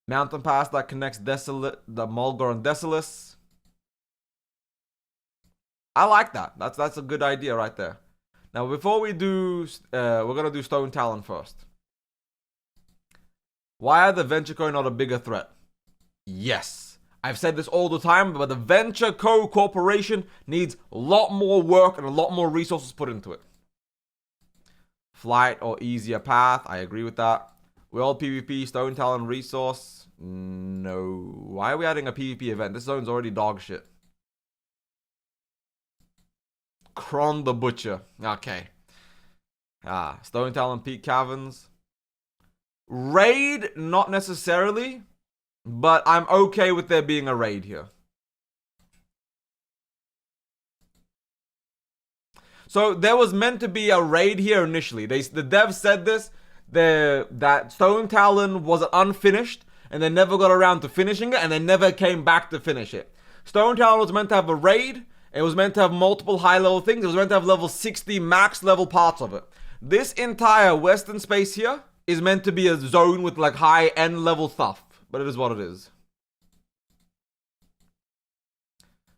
Mountain pass that connects the Mulgore and Desolus. I like that. That's a good idea right there. Now, before we do, we're gonna do Stone Talon first. Why are the Venture Co not a bigger threat? Yes, I've said this all the time, but the Venture Co Corporation needs a lot more work and a lot more resources put into it. Flight or easier path. I agree with that. World PvP, Stone Talon resource. No. Why are we adding a PvP event? This zone's already dog shit. Kron the Butcher. Okay. Stone Talon Peak Caverns. Raid, not necessarily. But I'm okay with there being a raid here. So there was meant to be a raid here initially. The devs said this. That Stone Talon was unfinished, and they never got around to finishing it, and they never came back to finish it. Stone Talon was meant to have a raid. It was meant to have multiple high-level things. It was meant to have level 60 max-level parts of it. This entire western space here is meant to be a zone with like high-end level stuff, but it is what it is.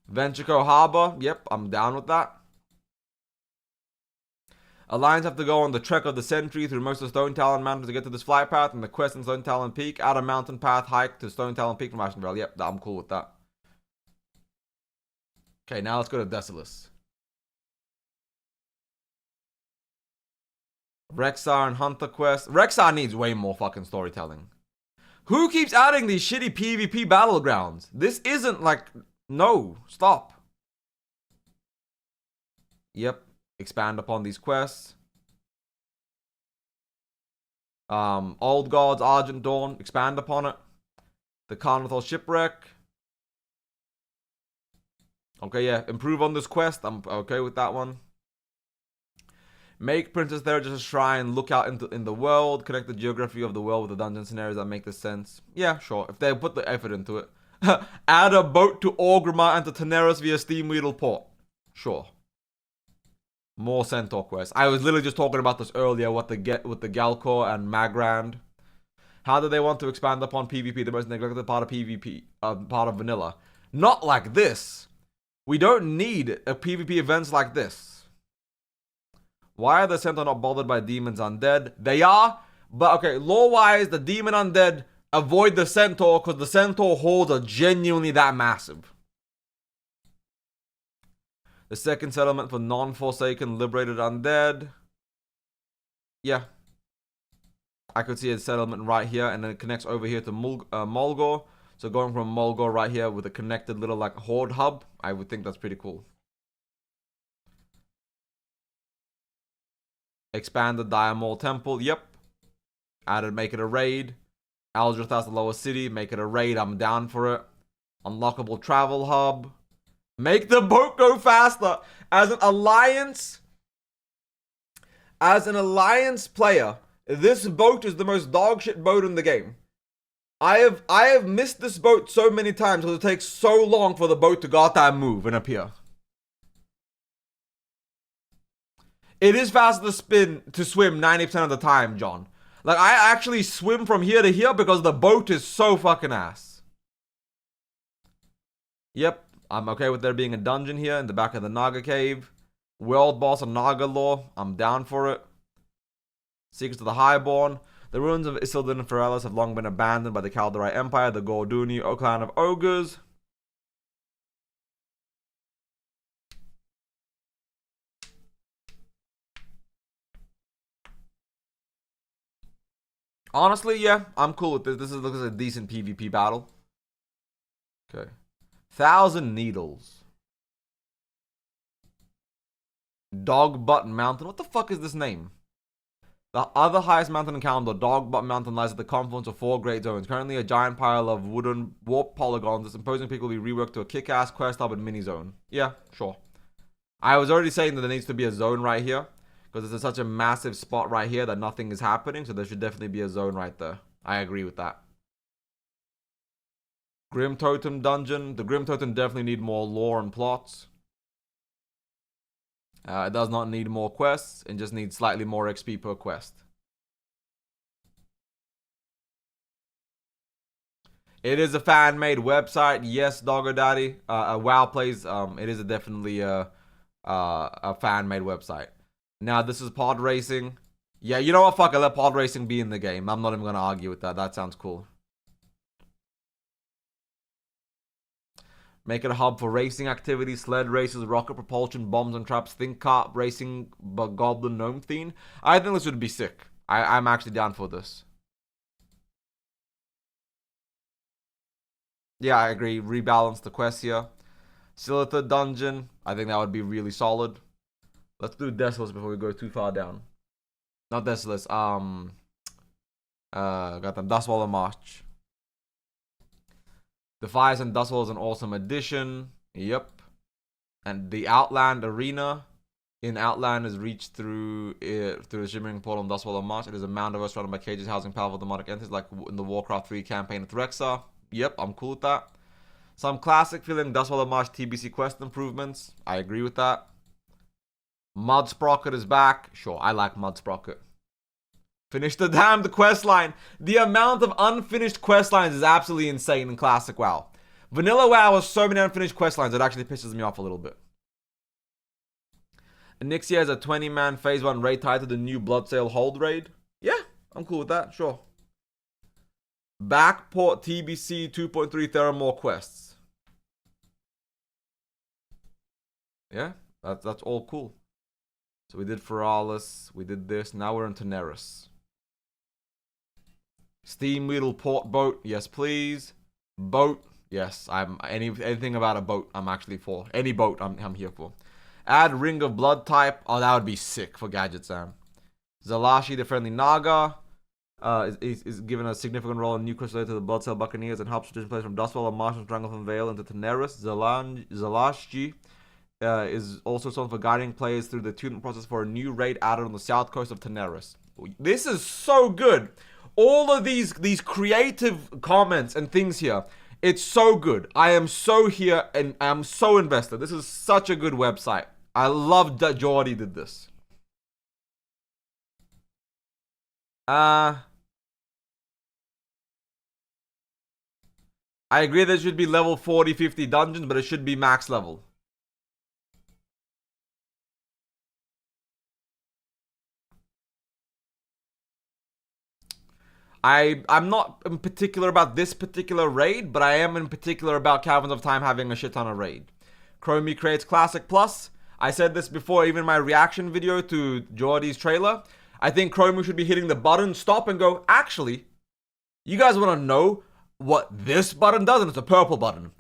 Venture Co Harbor. Yep, I'm down with that. Alliance have to go on the trek of the Sentry through most of Stone Talon Mountain to get to this flight path, and the quest in Stone Talon Peak. Add a mountain path hike to Stone Talon Peak from Ashenvale. Yep, I'm cool with that. Okay, now let's go to Desolus. Rexar and Hunter quest. Rexar needs way more fucking storytelling. Who keeps adding these shitty PvP battlegrounds? This isn't like... No, stop. Yep. Expand upon these quests. Old Gods, Argent Dawn, expand upon it. The Carnathal Shipwreck. Okay, yeah, improve on this quest. I'm okay with that one. Make Princess Thera's shrine look out in the world. Connect the geography of the world with the dungeon scenarios that make this sense. Yeah, sure. If they put the effort into it. Add a boat to Orgrimmar and to Teneros via Steamweedle Port. Sure. More Centaur quests. I was literally just talking about this earlier. What they get with the Galcor and Magrand. How do they want to expand upon PvP? The most neglected part of PvP, part of vanilla. Not like this. We don't need a PvP events like this. Why are the Centaur not bothered by demons undead? They are, but okay, lore-wise, the demon undead avoid the Centaur because the Centaur hordes are genuinely that massive. The second settlement for non-Forsaken liberated undead. Yeah. I could see a settlement right here, and then it connects over here to Mulgore. So going from Mulgore right here with a connected little like horde hub, I would think that's pretty cool. Expand the Dire Maul Temple. Yep. Added, make it a raid. Aldrathas, the lower city. Make it a raid. I'm down for it. Unlockable travel hub. Make the boat go faster. As an alliance player, this boat is the most dogshit boat in the game. I have missed this boat so many times because it takes so long for the boat to goddamn move and appear. It is faster to swim 90% of the time, John. Like, I actually swim from here to here because the boat is so fucking ass. Yep, I'm okay with there being a dungeon here in the back of the Naga cave. World boss of Naga lore, I'm down for it. Secrets of the Highborn. The ruins of Isildur and Ferellis have long been abandoned by the Kaldorite Empire, the Gorduni clan of ogres. Honestly, yeah, I'm cool with this. This looks like a decent PvP battle. Okay. 1,000 Needles. Dog Butt Mountain. What the fuck is this name? The other highest mountain in Kalimdor, Dog Butt Mountain, lies at the confluence of 4 great zones. Currently a giant pile of wooden warp polygons. This imposing peak will be reworked to a kick-ass quest hub and mini zone. Yeah, sure. I was already saying that there needs to be a zone right here, because it's such a massive spot right here that nothing is happening, so there should definitely be a zone right there. I agree with that. Grim Totem Dungeon. The Grim Totem definitely need more lore and plots. It does not need more quests. It just needs slightly more XP per quest. It is a fan-made website. Yes, Doggo Daddy. WoW plays. It is definitely a fan-made website. Now, this is pod racing. Yeah, you know what? Fuck it. Let pod racing be in the game. I'm not even going to argue with that. That sounds cool. Make it a hub for racing activities, sled races, rocket propulsion, bombs and traps, think kart racing, goblin gnome theme. I think this would be sick. I'm actually down for this. Yeah, I agree. Rebalance the quests here. Silithid dungeon. I think that would be really solid. Let's do Desolus before we go too far down. Not Desolus. Got them. Dustwall March. The Fires and Dustwall is an awesome addition. Yep. And the Outland Arena in Outland is reached through the Shimmering Portal and Dustwall March. It is a mound of us surrounded by cages housing powerful demonic entities like in the Warcraft 3 campaign with Rexa. Yep, I'm cool with that. Some classic feeling Dustwall March TBC quest improvements. I agree with that. Mud Sprocket is back. Sure, I like Mud Sprocket. Finish the damned quest line. The amount of unfinished quest lines is absolutely insane in Classic WoW. Vanilla WoW has so many unfinished quest lines, it actually pisses me off a little bit. Nixia is a 20-man phase 1 raid tied to the new Bloodsail Hold raid. Yeah, I'm cool with that, sure. Backport TBC 2.3 Theramore quests. Yeah, that's all cool. So we did Feralis, we did this, now we're in Teneris. Steam Wheel Port Boat, yes please. Boat, yes, I'm anything about a boat I'm actually for. Any boat I'm here for. Add Ring of Blood type, oh that would be sick for Gadget Sam. Zalashi the Friendly Naga is given a significant role in new quest related to the Bloodsail Buccaneers and helps transition players from Dustwall and Martian Stranglethorn Vale into Teneris. Zalashi is also sold for guiding players through the attunement process for a new raid added on the south coast of Teneris. This is so good. All of these creative comments and things here, it's so good. I am so here and I'm so invested. This is such a good website. I love that Jordy did this. I agree there should be level 40, 50 dungeons, but it should be max level. I'm not in particular about this particular raid, but I am in particular about Caverns of Time having a shit ton of raid. Chromie creates Classic Plus. I said this before, even in my reaction video to Jordy's trailer. I think Chromie should be hitting the button, stop and go, actually, you guys want to know what this button does? And it's a purple button.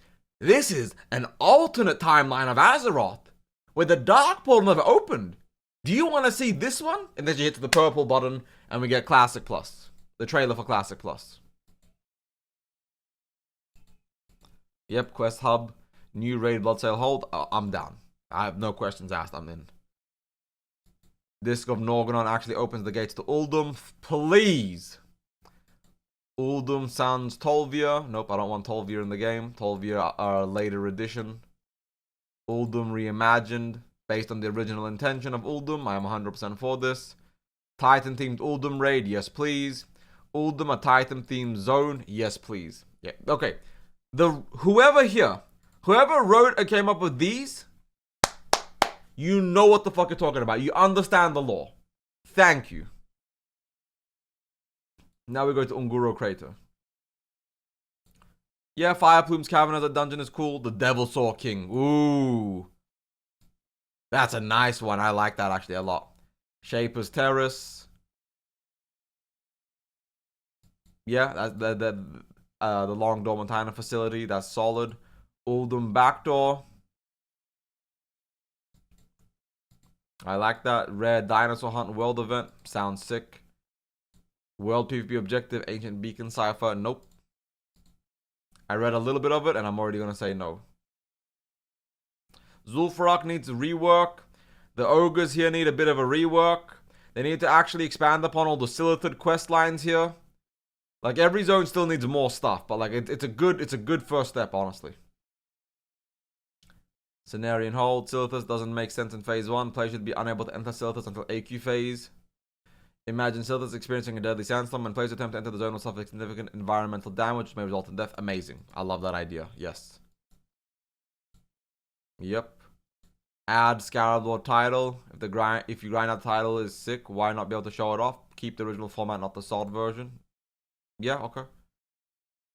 This is an alternate timeline of Azeroth, where the Dark Portal never opened. Do you want to see this one? And then you hit the purple button, and we get Classic Plus. The trailer for Classic Plus. Yep, Quest Hub. New raid Bloodsail Hold. I'm down. I have no questions asked. I'm in. Disc of Norganon actually opens the gates to Uldum. Please. Uldum Sans Tolvia. Nope, I don't want Tolvia in the game. Tolvia are a later edition. Uldum reimagined based on the original intention of Uldum. I am 100% for this. Titan themed Uldum raid, yes please. Uldum a Titan themed zone, yes please. Yeah, okay. Whoever wrote and came up with these, you know what the fuck you're talking about. You understand the law. Thank you. Now we go to Unguro Crater. Yeah, Fire Plume's Cavern as a dungeon is cool. The Devil Saw King. Ooh. That's a nice one. I like that actually a lot. Shaper's Terrace. Yeah, that's the Long Dormantine facility. That's solid. Uldum Backdoor. I like that. Rare Dinosaur Hunt World Event. Sounds sick. World PvP Objective. Ancient Beacon Cipher. Nope. I read a little bit of it and I'm already going to say no. Zul'Farrak needs rework. The ogres here need a bit of a rework. They need to actually expand upon all the Silithid quest lines here. Like every zone still needs more stuff, but like it's a good first step, honestly. Cenarian Hold. Silithus doesn't make sense in phase 1. Players should be unable to enter Silithus until AQ phase. Imagine Silithus experiencing a deadly sandstorm and players attempt to enter the zone will suffer significant environmental damage, which may result in death. Amazing. I love that idea. Yes. Yep. Add Scarab Lord title. If you grind out title is sick, why not be able to show it off? Keep the original format, not the sword version. Yeah, okay.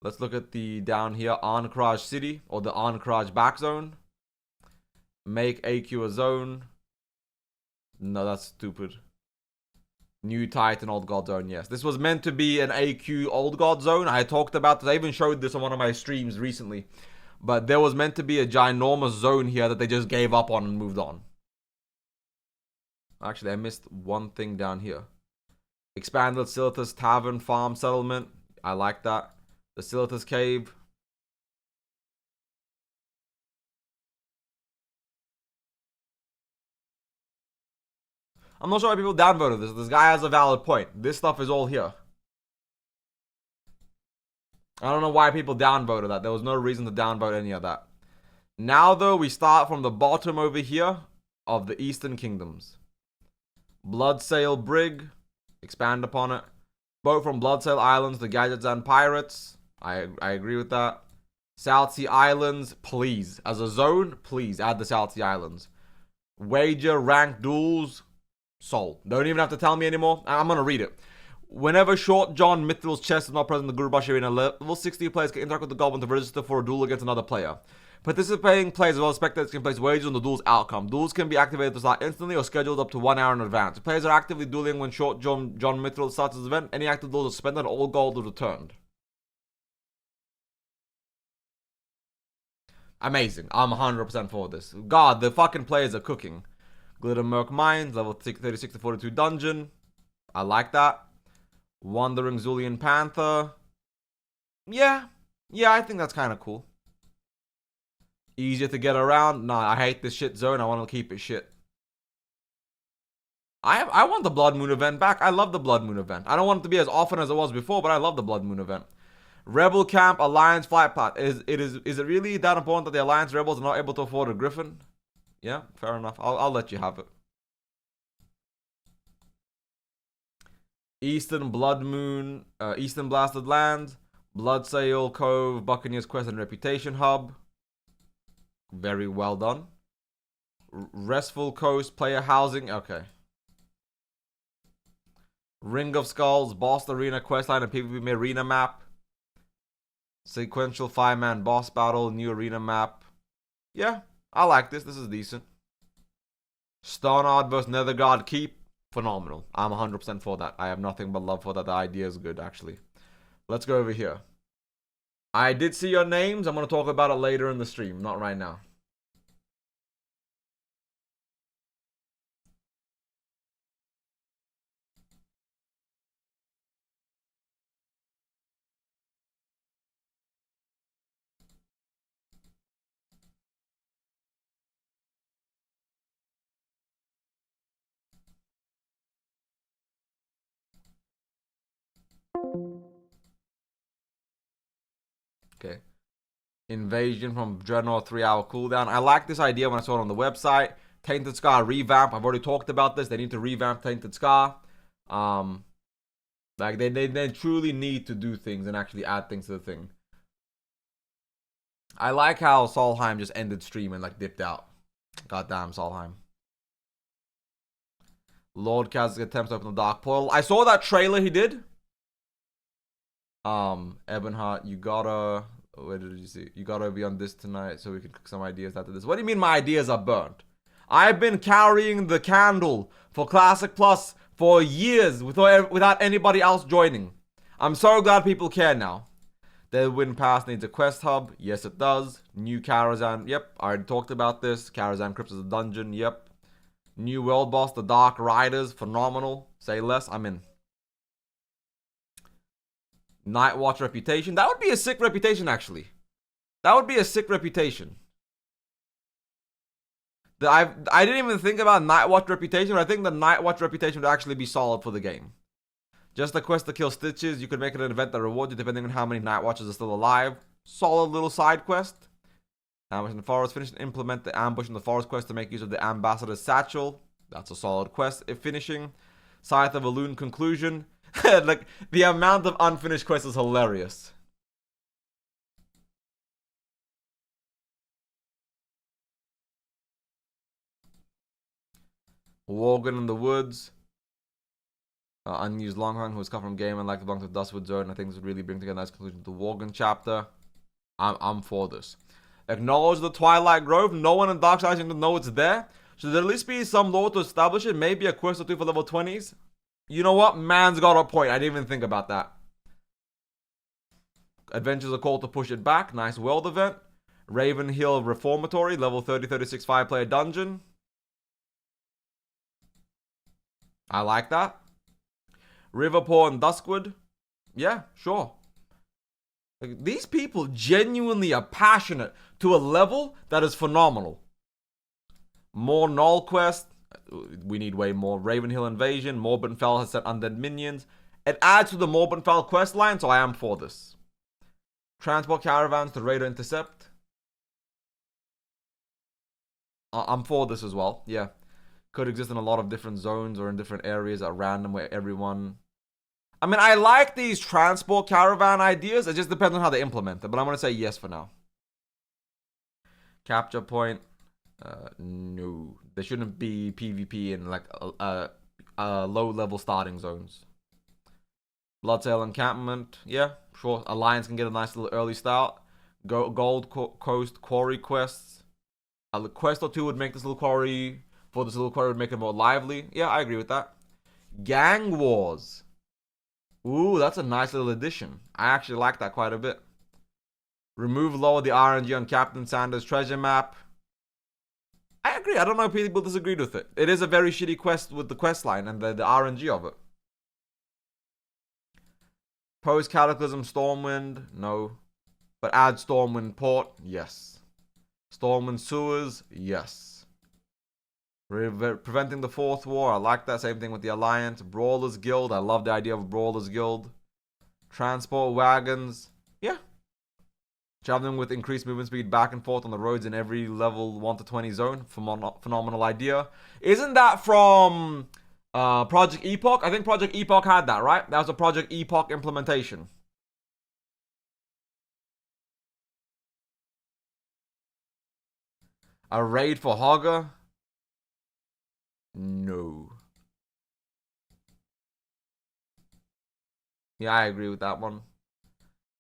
Let's look at the down here, Ahn'Qiraj City, or the Ahn'Qiraj back zone. Make AQ a zone. No, that's stupid. New Titan Old God Zone, yes. This was meant to be an AQ Old God Zone. I talked about this. I even showed this on one of my streams recently. But there was meant to be a ginormous zone here that they just gave up on and moved on. Actually, I missed one thing down here. Expanded Silithus Tavern Farm Settlement. I like that. The Silithus Cave. I'm not sure why people downvoted this. This guy has a valid point. This stuff is all here. I don't know why people downvoted that. There was no reason to downvote any of that. Now, though, we start from the bottom over here of the Eastern Kingdoms. Bloodsail Brig. Expand upon it. Boat from Bloodsail Islands to Gadgets and Pirates. I agree with that. South Sea Islands, please. As a zone, please add the South Sea Islands. Wager rank duels. Sold. Don't even have to tell me anymore. I'm going to read it. Whenever Short John Mithril's chest is not present in the Gurubashi Arena, level 60 players can interact with the goblin to register for a duel against another player. Participating players as well as spectators can place wagers on the duel's outcome. Duels can be activated to start instantly or scheduled up to 1 hour in advance. If players are actively dueling when Short John Mithril starts his event, any active duels are suspended and all gold is returned. Amazing. I'm 100% for this. God, the fucking players are cooking. Glittermurk Mines, level 36 to 42 dungeon. I like that. Wandering Zulian Panther. Yeah, I think that's kind of cool. Easier to get around. Nah, I hate this shit zone. I want to keep it shit. I want the Blood Moon event back. I love the Blood Moon event. I don't want it to be as often as it was before, but I love the Blood Moon event. Rebel Camp Alliance Flight Path. Is it really that important that the Alliance Rebels are not able to afford a Griffin? Yeah, fair enough. I'll let you have it. Eastern Blood Moon, Eastern Blasted Lands, Bloodsail Cove, Buccaneers Quest and Reputation Hub. Very well done. Restful Coast, Player Housing. Okay. Ring of Skulls, Boss Arena Questline and PvP Arena Map. Sequential 5-man boss battle, new arena map. Yeah, I like this. This is decent. Stonard vs Netherguard Keep. Phenomenal. I'm 100% for that. I have nothing but love for that. The idea is good, actually. Let's go over here. I did see your names. I'm going to talk about it later in the stream. Not right now. Okay. Invasion from Dreadnought 3-hour cooldown. I like this idea when I saw it on the website. Tainted Scar revamp. I've already talked about this. They need to revamp Tainted Scar. Like they truly need to do things and actually add things to the thing. I like how Solheim just ended stream and like dipped out. Goddamn Solheim. Lord Kaz attempts to open the dark portal. I saw that trailer he did. Ebonheart, you gotta. Where did you see? You gotta be on this tonight so we can cook some ideas after this. What do you mean my ideas are burnt? I've been carrying the candle for Classic Plus for years without anybody else joining. I'm so glad people care now. The Wind Pass needs a quest hub. Yes, it does. New Karazhan. Yep, I already talked about this. Karazhan Crypt is a dungeon. Yep. New world boss, the Dark Riders. Phenomenal. Say less. I'm in. Night Watch reputation. That would be a sick reputation, actually. That would be a sick reputation. I didn't even think about Night Watch reputation, but I think the Night Watch reputation would actually be solid for the game. Just a quest to kill Stitches. You could make it an event that rewards you depending on how many Night Watchers are still alive. Solid little side quest. Ambush in the forest. Finish and implement the ambush in the forest quest to make use of the Ambassador's Satchel. That's a solid quest. If finishing. Scythe of Elune conclusion. Like, the amount of unfinished quests is hilarious. Worgen in the Woods. Unused Longhorn, who was cut from game and like to belong to the Dustwood Zone. I think this would really bring together a nice conclusion to the Worgen chapter. I'm for this. Acknowledge the Twilight Grove. No one in Dark Side seems to know it's there. Should there at least be some lore to establish it? Maybe a quest or two for level 20s? You know what? Man's got a point. I didn't even think about that. Adventures are called to push it back. Nice world event. Raven Hill Reformatory. Level 30-36 5-player dungeon. I like that. Riverpaw and Duskwood. Yeah, sure. Like, these people genuinely are passionate to a level that is phenomenal. More Null Quest. We need way more. Ravenhill Invasion. Morbenfell has set undead minions. It adds to the Morbenfell quest line, so I am for this. Transport caravans to raid or intercept. I'm for this as well, yeah. Could exist in a lot of different zones or in different areas at random where everyone... I mean, I like these transport caravan ideas. It just depends on how they implement them. But I'm going to say yes for now. Capture point. No. There shouldn't be PvP in like low-level starting zones. Bloodsail encampment. Yeah, sure. Alliance can get a nice little early start. Gold Coast quarry quests. A quest or two would make this little quarry... For this little quarry would make it more lively. Yeah, I agree with that. Gang Wars. Ooh, that's a nice little addition. I actually like that quite a bit. Lower the RNG on Captain Sanders' treasure map. I agree. I don't know if people disagreed with it. It is a very shitty quest with the quest line and the RNG of it. Post Cataclysm Stormwind. No. But add Stormwind Port. Yes. Stormwind Sewers. Yes. Preventing the Fourth War. I like that. Same thing with the Alliance. Brawlers Guild. I love the idea of Brawlers Guild. Transport wagons. Yeah. Traveling with increased movement speed back and forth on the roads in every level 1 to 20 zone. Phenomenal idea. Isn't that from Project Epoch? I think Project Epoch had that, right? That was a Project Epoch implementation. A raid for Hogger? No. Yeah, I agree with that one.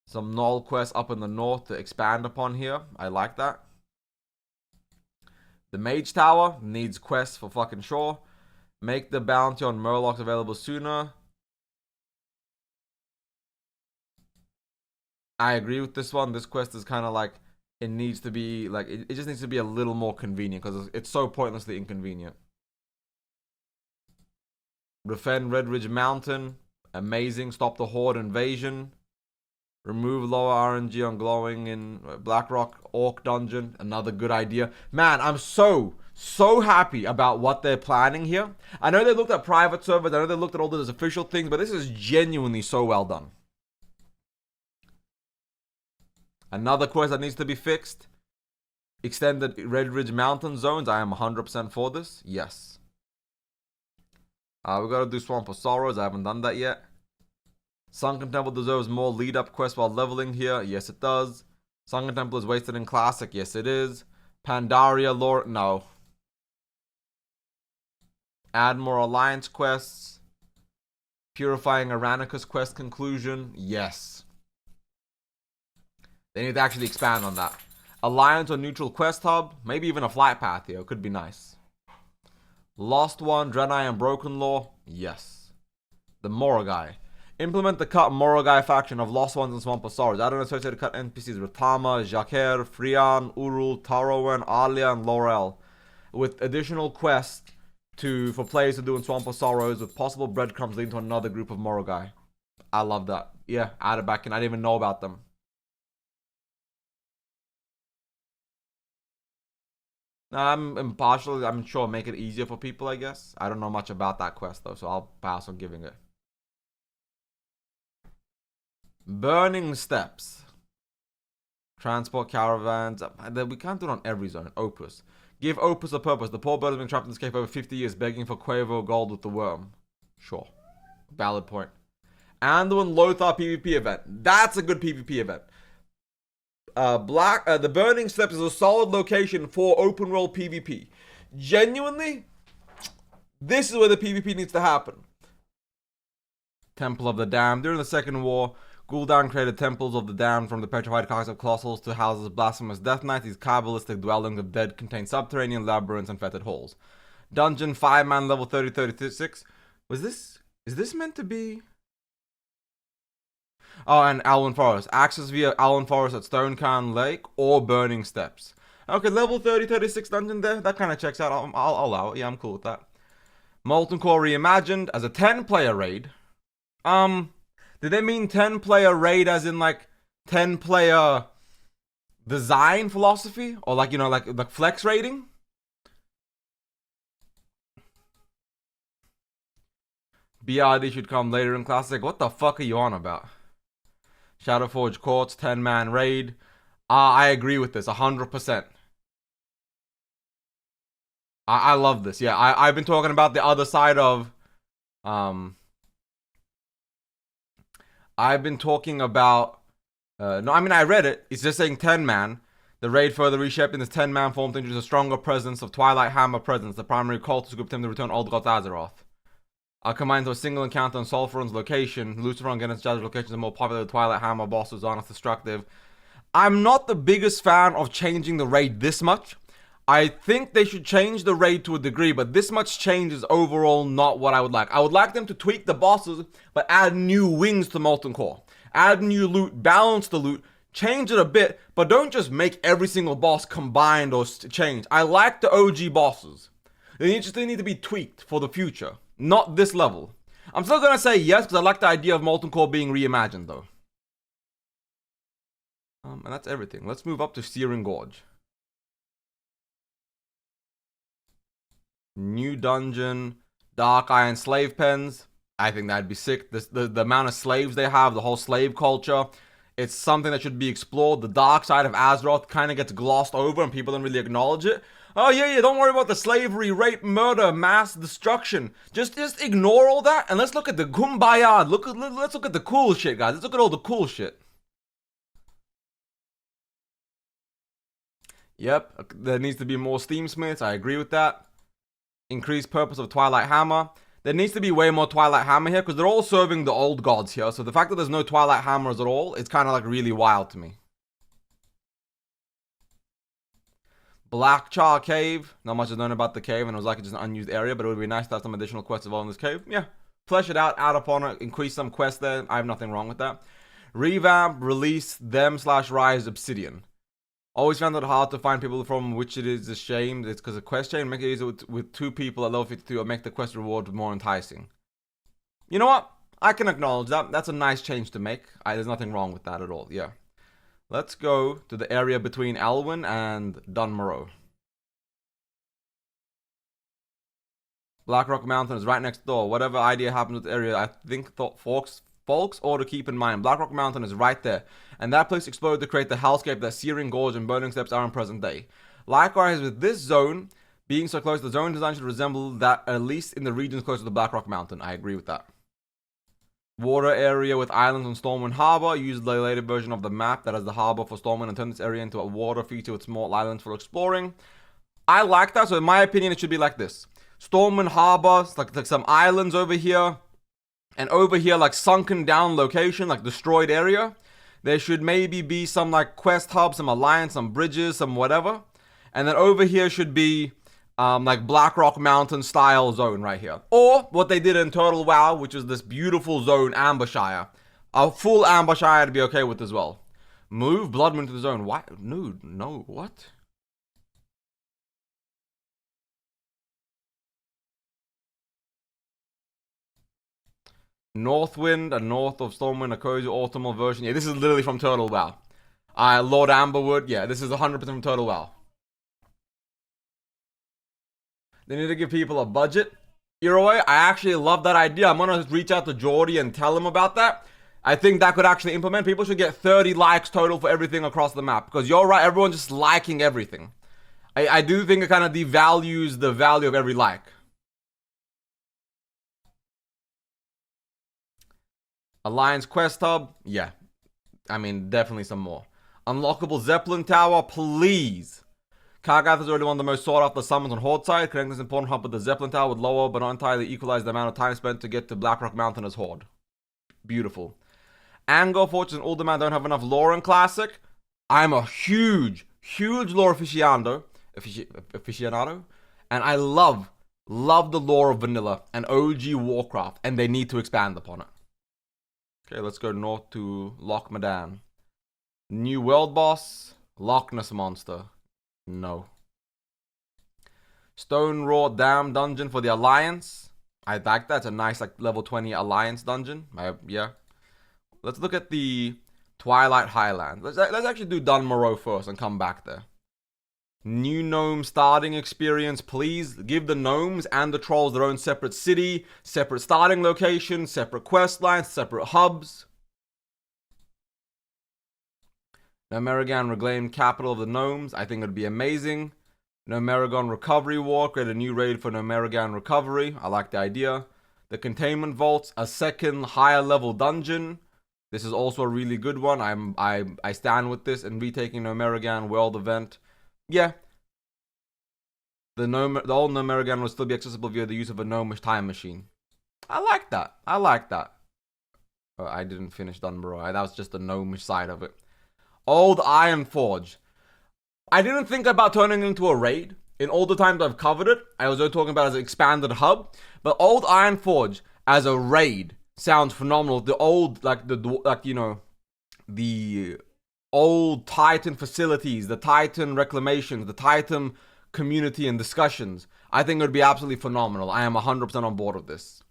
Some null quests up in the north to expand upon here. I like that. The Mage Tower needs quests for fucking sure. Make the bounty on Murlocs available sooner. I agree with this one. This quest is kind of like, it needs to be, like, it just needs to be a little more convenient because it's so pointlessly inconvenient. Defend Red Ridge Mountain. Amazing. Stop the Horde invasion. Remove lower RNG on glowing in Blackrock Orc Dungeon. Another good idea. Man, I'm so happy about what they're planning here. I know they looked at private servers. I know they looked at all those official things, but this is genuinely so well done. Another quest that needs to be fixed. Extended Red Ridge Mountain zones. I am 100% for this. Yes. We gotta do Swamp of Sorrows. I haven't done that yet. Sunken Temple deserves more lead-up quests while leveling here. Yes, it does. Sunken Temple is wasted in Classic. Yes, it is. Pandaria lore. No. Add more Alliance quests. Purifying Aranicus quest conclusion. Yes. They need to actually expand on that. Alliance or neutral quest hub. Maybe even a flight path here. Could be nice. Lost One, Draenei, and Broken Law. Yes. The Morogai. Implement the cut Morogai faction of Lost Ones and Swamp of Sorrows. Add an associated cut NPCs with Tama, Jaquer, Frian, Urul, Tarowen, Alia, and Laurel. With additional quests for players to do in Swamp of Sorrows with possible breadcrumbs leading to another group of Morogai. I love that. Yeah, add it back in. I didn't even know about them. I'm impartial. I'm sure make it easier for people, I guess. I don't know much about that quest though, so I'll pass on giving it. Burning Steps. Transport caravans. We can't do it on every zone. Opus. Give Opus a purpose. The poor bird has been trapped in this cave for over 50 years, begging for Quavo gold with the worm. Sure. Valid point. Anduin Lothar PvP event. That's a good PvP event. The Burning Steps is a solid location for open world PvP. Genuinely, this is where the PvP needs to happen. Temple of the Damned. During the Second War, Gul'dan created temples of the damned from the petrified carcass of colossals to house blasphemous death knights. These kabbalistic dwellings of dead contain subterranean labyrinths and fetid halls. Dungeon 5-man level 30-36. Is this meant to be? Oh, and Alwyn Forest. Access via Alwyn Forest at Stonecairn Lake or Burning Steps. Okay, level 30-36 dungeon there. That kind of checks out. I'll allow it. Yeah, I'm cool with that. Molten Core Reimagined as a 10-player raid. Did they mean 10-player raid as in like 10-player design philosophy? Or like, you know, like flex raiding? BRD should come later in Classic. What the fuck are you on about? Shadowforge Courts, 10-man raid. I agree with this, 100%. I love this. Yeah, I've been talking about the other side of... I've been talking about... no, I mean, I read it. It's just saying 10-man. The raid further reshaped in this 10-man form to introduce a stronger presence of Twilight Hammer presence. The primary cultist group him to return Old God Azeroth. Combined to a single encounter on Sulfuron's location. Lucifer and Geneth's judge locations are more popular. The Twilight Hammer boss was honest destructive. I'm not the biggest fan of changing the raid this much. I think they should change the raid to a degree, but this much change is overall not what I would like. I would like them to tweak the bosses, but add new wings to Molten Core. Add new loot, balance the loot, change it a bit, but don't just make every single boss combined or change. I like the OG bosses. They just need to be tweaked for the future. Not this level. I'm still gonna say yes, because I like the idea of Molten Core being reimagined, though. And that's everything. Let's move up to Searing Gorge. New dungeon. Dark Iron Slave Pens. I think that'd be sick. The amount of slaves they have, the whole slave culture. It's something that should be explored. The dark side of Azeroth kind of gets glossed over and people don't really acknowledge it. Oh yeah, don't worry about the slavery, rape, murder, mass destruction. Just ignore all that and let's look at the kumbaya. Let's look at the cool shit, guys. Let's look at all the cool shit. Yep, there needs to be more Steam Smiths. I agree with that. Increased purpose of Twilight Hammer. There needs to be way more Twilight Hammer here because they're all serving the old gods here. So the fact that there's no Twilight Hammers at all, it's kind of like really wild to me. Black Char Cave. Not much is known about the cave, and it was like just an unused area, but it would be nice to have some additional quests involved in this cave. Yeah, flesh it out, add upon it, increase some quests there. I have nothing wrong with that. Revamp, release them/rise Obsidian. Always found it hard to find people from which it is a shame. It's because of quest chain. Make it easier with 2 people at level 52 or make the quest reward more enticing. You know what? I can acknowledge that. That's a nice change to make. There's nothing wrong with that at all. Yeah. Let's go to the area between Alwyn and Dunmorrow. Blackrock Mountain is right next door. Whatever idea happens with the area, I think Fox folks, or to keep in mind, Blackrock Mountain is right there, and that place exploded to create the hellscape that Searing Gorge and Burning Steps are in present day. Likewise, with this zone being so close, the zone design should resemble that, at least in the regions close to the Blackrock Mountain. I agree with that. Water area with islands on Stormwind Harbor. Use the later version of the map that has the harbor for Stormwind and turn this area into a water feature with small islands for exploring. I like that, so in my opinion, it should be like this. Stormwind Harbor, like some islands over here, and over here, like sunken down location, like destroyed area. There should maybe be some like quest hub, some alliance, some bridges, some whatever. And then over here should be like Blackrock Mountain style zone right here. Or what they did in Turtle WoW, which is this beautiful zone, Ambershire. A full Ambershire to be okay with as well. Move Bloodmoon to the zone. Why? No, what? Northwind, a north of Stormwind, a cozy autumnal version. Yeah, this is literally from Turtle WoW. Lord Amberwood, yeah, this is 100% from Turtle WoW. They need to give people a budget. Yoroi, I actually love that idea. I'm gonna reach out to Jordy and tell him about that. I think that could actually implement. People should get 30 likes total for everything across the map. Because you're right, everyone's just liking everything. I do think it kind of devalues the value of every like. Alliance Quest Hub, yeah. I mean, definitely some more. Unlockable Zeppelin Tower, please. Kargath is already one of the most sought after summons on Horde side. Connecting this important hub with the Zeppelin Tower would lower but not entirely equalize the amount of time spent to get to Blackrock Mountain as Horde. Beautiful. Angor Fortress and Uldaman don't have enough lore in Classic. I'm a huge lore aficionado. And I love the lore of Vanilla and OG Warcraft. And they need to expand upon it. Okay, let's go north to Loch Madan. New world boss, Loch Ness monster. No. Stone Raw Dam dungeon for the Alliance. I like that. It's a nice like level 20 Alliance dungeon. Yeah. Let's look at the Twilight Highlands. Let's actually do Dunmoreau first and come back there. New gnome starting experience, please. Give the gnomes and the trolls their own separate city, separate starting location, separate quest lines, separate hubs. Nomerigan reclaimed capital of the gnomes. I think it would be amazing. Nomerigan Recovery War. Create a new raid for Nomerigan Recovery. I like the idea. The Containment Vaults. A second higher level dungeon. This is also a really good one. I stand with this. And retaking Nomerigan World Event. Yeah. The old Nomerigan will still be accessible via the use of a gnomish time machine. I like that. I didn't finish Dunborough. That was just the gnomish side of it. Old Iron Forge. I didn't think about turning it into a raid. In all the times I've covered it, I was only talking about it as an expanded hub. But Old Iron Forge as a raid sounds phenomenal. The old, the old Titan facilities, the Titan reclamations, the Titan community and discussions. I think it would be absolutely phenomenal. I am 100% on board with this.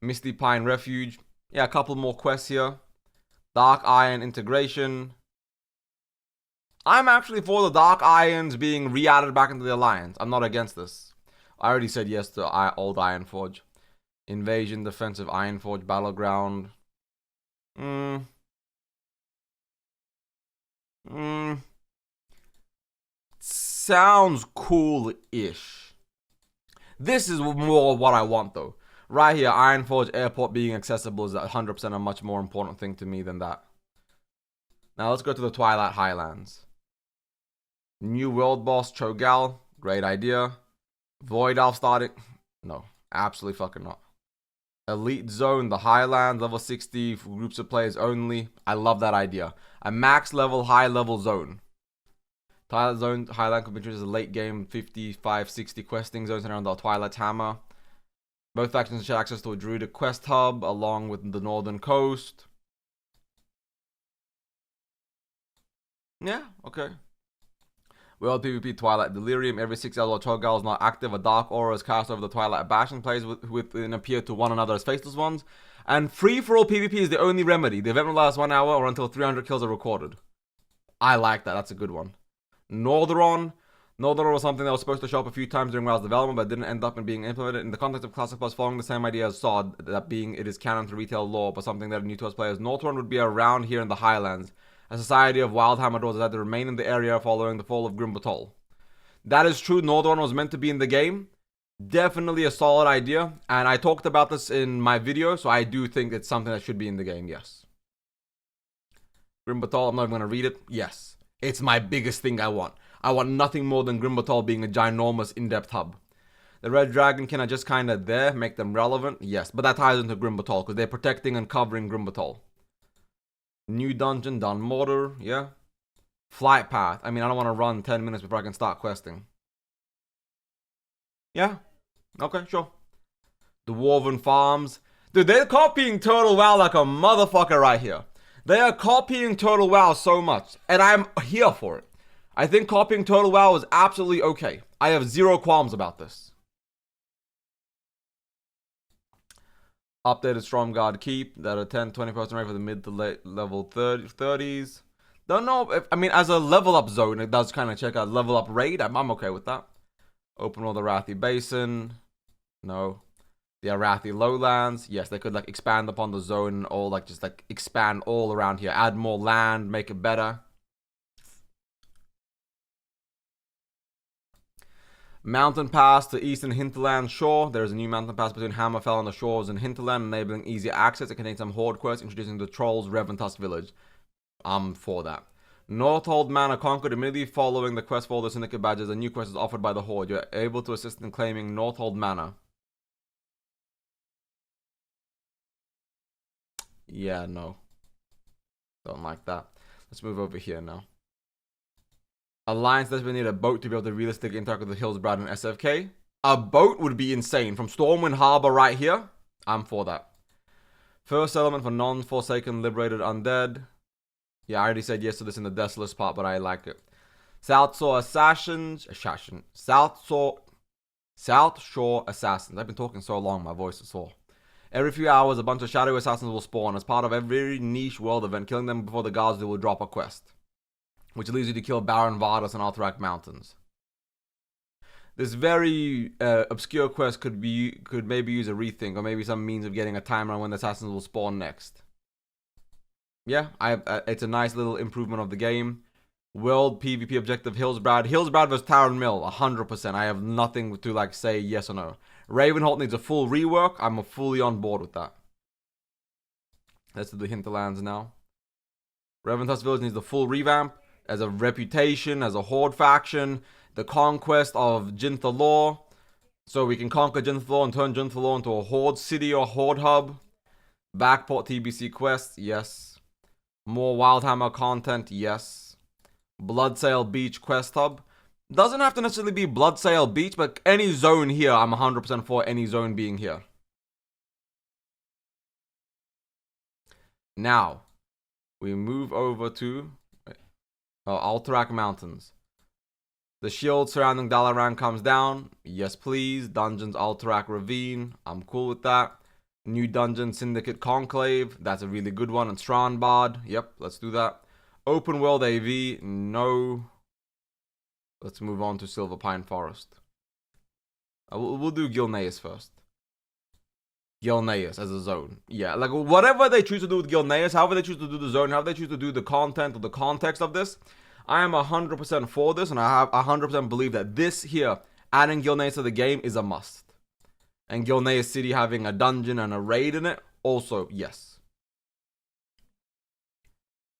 Misty Pine Refuge. Yeah, a couple more quests here. Dark Iron integration. I'm actually for the Dark Irons being re-added back into the Alliance. I'm not against this. I already said yes to Old Iron Forge. Invasion, Defensive Iron Forge, Battleground. Sounds cool-ish. This is more what I want though. Right here, Iron Forge Airport being accessible is 100% a much more important thing to me than that. Now let's go to the Twilight Highlands. New world boss, Cho'Gall. Great idea. Void Elf starting. No, absolutely fucking not. Elite Zone, the Highlands, level 60 for groups of players only. I love that idea. A max level, high level zone. Twilight Zone, Highland could be treated as a late game 55-60 questing zones around the Twilight Hammer. Both factions share access to a Druidic quest hub along with the northern coast. Yeah, okay. World PvP Twilight Delirium. Every 6 hours while Cho'Gall is not active, a dark aura is cast over the Twilight Bastion. Players within appear to one another as faceless ones. And free-for-all PvP is the only remedy. The event will last 1 hour or until 300 kills are recorded. I like that. That's a good one. Northeron. Northern was something that was supposed to show up a few times during WoW's development, but didn't end up in being implemented. In the context of Classic Plus, following the same idea as SOD, that being it is canon to retail lore, but something that are new to us players, Northrend would be around here in the Highlands. A society of Wildhammer dwarves that had to remain in the area following the fall of Grimbatol. That is true, Northrend was meant to be in the game. Definitely a solid idea, and I talked about this in my video, so I do think it's something that should be in the game, yes. Grimbatol, I'm not even going to read it. Yes. It's my biggest thing I want. I want nothing more than Grimbatol being a ginormous in-depth hub. The Red Dragonkin are just kind of there, make them relevant. Yes, but that ties into Grimbatol because they're protecting and covering Grimbatol. New dungeon, done mortar, yeah. Flight path. I mean, I don't want to run 10 minutes before I can start questing. Yeah. Okay, sure. Dwarven farms. Dude, they're copying Total WoW like a motherfucker right here. They are copying Total WoW so much, and I'm here for it. I think copying Total WoW is absolutely okay. I have zero qualms about this. Updated Stromguard Keep that are 10-20% rate for the mid to late level 30s. Don't know if, I mean, as a level up zone, it does kind of check out level up raid. I'm okay with that. Open world Arathi Basin. No. The Arathi Lowlands. Yes, they could like expand upon the zone or like just like expand all around here. Add more land, make it better. Mountain Pass to Eastern Hinterland Shore. There is a new mountain pass between Hammerfell and the shores in Hinterland, enabling easier access. It contains some horde quests introducing the Trolls Reventus village. I'm for that. Northold Manor conquered immediately following the quest for all the Syndicate badges. A new quest is offered by the Horde. You're able to assist in claiming Northold Manor. Yeah, no. Don't like that. Let's move over here now. Alliance does need a boat to be able to realistically interact with the Hillsbrad and SFK. A boat would be insane. From Stormwind Harbor right here. I'm for that. First settlement for non-Forsaken Liberated Undead. Yeah, I already said yes to this in the Desolate part, but I like it. South Shore Assassins. South Shore Assassins. I've been talking so long, my voice is sore. Every few hours, a bunch of Shadow Assassins will spawn as part of every niche world event. Killing them before the gods will drop a quest, which leads you to kill Baron Vardas and Alterac Mountains. This very obscure quest could maybe use a rethink or maybe some means of getting a timer on when the assassins will spawn next. Yeah, it's a nice little improvement of the game. World PvP objective Hillsbrad. Hillsbrad vs Taran Mill, 100%. I have nothing to like say yes or no. Ravenholt needs a full rework. I'm fully on board with that. Let's do the Hinterlands now. Reventus Village needs the full revamp. As a reputation, as a horde faction, the conquest of Jinthalor, so we can conquer Jinthalor and turn Jinthalor into a horde city or horde hub. Backport TBC quests, yes. More Wildhammer content, yes. Bloodsail Beach quest hub. Doesn't have to necessarily be Bloodsail Beach, but any zone here, I'm 100% for any zone being here. Now, we move over to Alterac Mountains. The shield surrounding Dalaran comes down. Yes, please. Dungeons Alterac Ravine. I'm cool with that. New dungeon Syndicate Conclave. That's a really good one. And Strandbad. Yep, let's do that. Open World AV. No. Let's move on to Silver Pine Forest. We'll do Gilneas first. Gilneas as a zone. Yeah, like whatever they choose to do with Gilneas, however they choose to do the zone, however they choose to do the content or the context of this, I am 100% for this, and I have 100% believe that this here, adding Gilneas to the game, is a must. And Gilneas City having a dungeon and a raid in it, also, yes.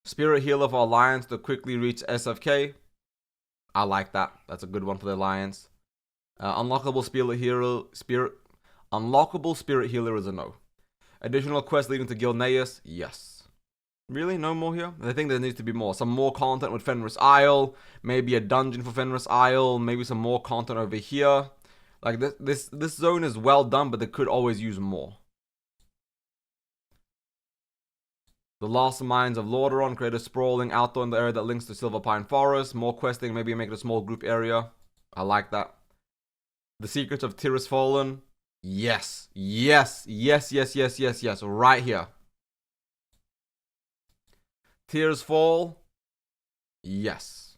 Spirit Healer for Alliance to quickly reach SFK. I like that. That's a good one for the Alliance. Unlockable Spirit Healer is a no. Additional quest leading to Gilneas, yes. Really? No more here? I think there needs to be more. Some more content with Fenris Isle. Maybe a dungeon for Fenris Isle. Maybe some more content over here. Like this zone is well done, but they could always use more. The Lost Mines of Lordaeron create a sprawling outdoor in the area that links to Silver Pine Forest. More questing, maybe make it a small group area. I like that. The Secrets of Tiris Fallen. Yes. Yes. Yes, yes, yes, yes, yes. Right here. Tears Fall. Yes.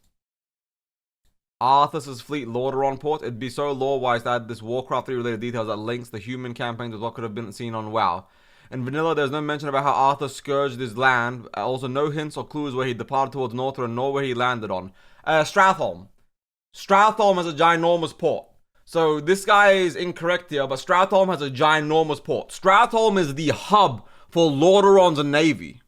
Arthas's fleet Lordaeron port. It'd be so lore-wise to add this Warcraft 3 related details that links the human campaigns with what could have been seen on WoW. In Vanilla, there's no mention about how Arthur scourged his land. Also, no hints or clues where he departed towards Northrend, nor where he landed on. Stratholme. Stratholme has a ginormous port. So this guy is incorrect here, but Stratholme has a ginormous port. Stratholme is the hub for Lordaeron's navy.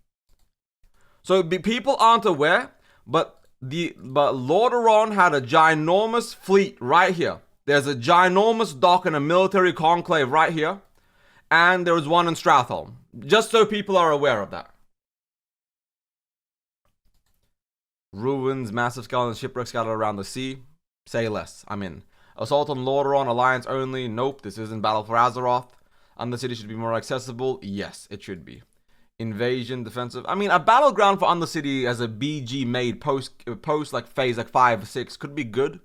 So people aren't aware, but Lordaeron had a ginormous fleet right here. There's a ginormous dock and a military conclave right here. And there was one in Stratholme. Just so people are aware of that. Ruins, massive skeleton shipwrecks scattered around the sea. Say less. I'm in. Assault on Lordaeron, alliance only. Nope, this isn't Battle for Azeroth. Undercity should be more accessible. Yes, it should be. Invasion, defensive. I mean, a battleground for Undercity as a BG made post like phase like 5 or 6 could be good.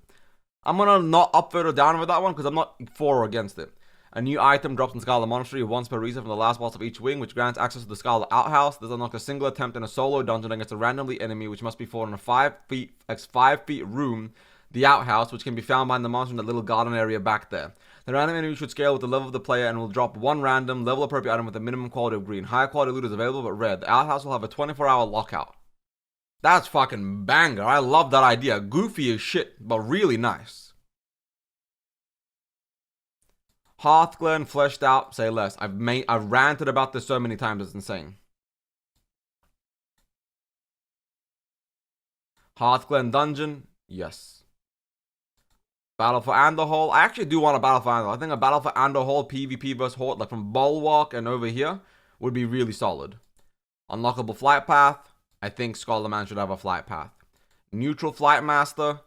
I'm gonna not upvote or down with that one because I'm not for or against it. A new item drops in Scarlet Monastery once per reset from the last boss of each wing, which grants access to the Scarlet Outhouse. This unlocks a single attempt in a solo dungeon against a randomly enemy, which must be fought in a 5 feet room. The outhouse, which can be found behind the monster in the little garden area back there. The random enemy should scale with the level of the player and will drop one random, level appropriate item with a minimum quality of green. Higher quality loot is available but rare. The outhouse will have a 24-hour lockout. That's fucking banger. I love that idea. Goofy as shit, but really nice. Hearthglen fleshed out, say less. I've ranted about this so many times, it's insane. Hearthglen dungeon, yes. Battle for Anderhall. I actually do want a Battle for Anderhall. I think a Battle for Anderhall PvP vs Horde, like from Bulwark and over here, would be really solid. Unlockable flight path. I think Scholar Man should have a flight path. Neutral Flight Master.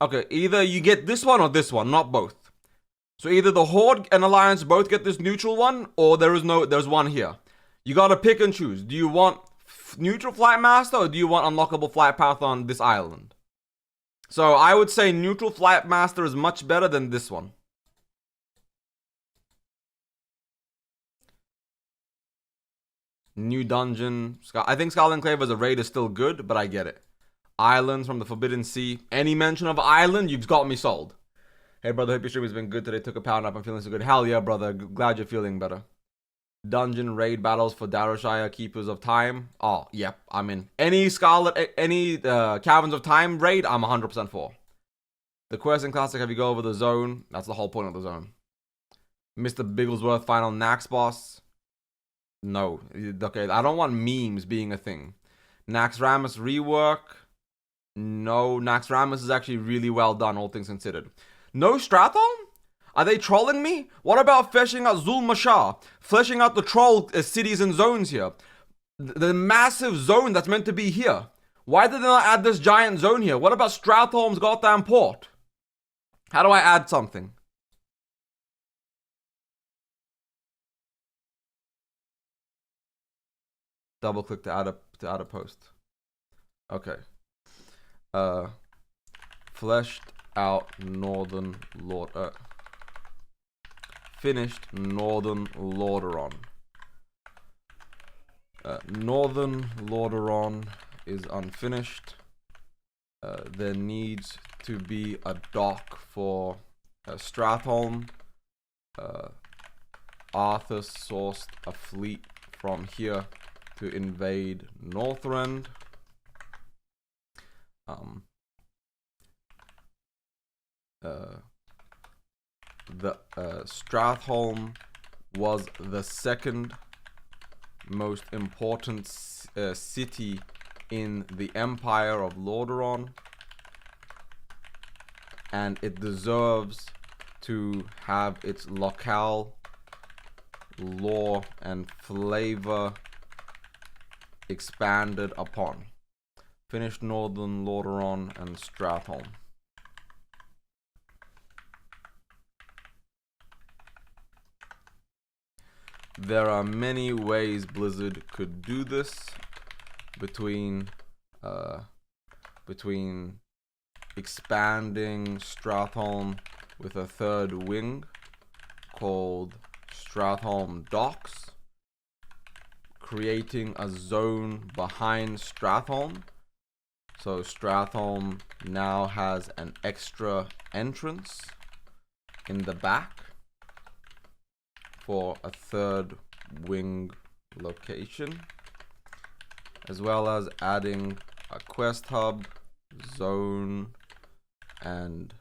Okay, either you get this one or this one, not both. So either the Horde and Alliance both get this neutral one, or there's one here. You gotta pick and choose. Do you want Neutral Flight Master, or do you want Unlockable Flight Path on this island? So I would say Neutral Flight Master is much better than this one. New dungeon. I think Skull Enclave as a raid is still good, but I get it. Islands from the Forbidden Sea. Any mention of island, you've got me sold. Hey brother, hope your stream has been good today. Took a pound up. I'm feeling so good. Hell yeah, brother. Glad you're feeling better. Dungeon raid battles for Darrowshire Keepers of Time. Oh, yep, I'm in. Any Scarlet, any Caverns of Time raid, I'm 100% for. The quest in Classic, have you go over the zone? That's the whole point of the zone. Mr. Bigglesworth final Nax boss. No. Okay, I don't want memes being a thing. Naxxramas rework. No, Naxxramas is actually really well done, all things considered. No Stratholme? Are they trolling me? What about fleshing out Zul'Mashar? Fleshing out the troll cities and zones here. The massive zone that's meant to be here. Why did they not add this giant zone here? What about Stratholme's goddamn port? How do I add something? Double click to add a post. Okay. Fleshed out Northern Lord. Finished Northern Lordaeron. Northern Lordaeron is unfinished. There needs to be a dock for Stratholme. Arthur sourced a fleet from here to invade Northrend. Stratholme was the second most important city in the Empire of Lordaeron, and it deserves to have its locale, lore, and flavor expanded upon. Finished Northern Lordaeron and Stratholme. There are many ways Blizzard could do this, between expanding Stratholme with a third wing called Stratholme Docks, creating a zone behind Stratholme So Stratholme now has an extra entrance in the back for a third wing location, as well as adding a quest hub, zone, and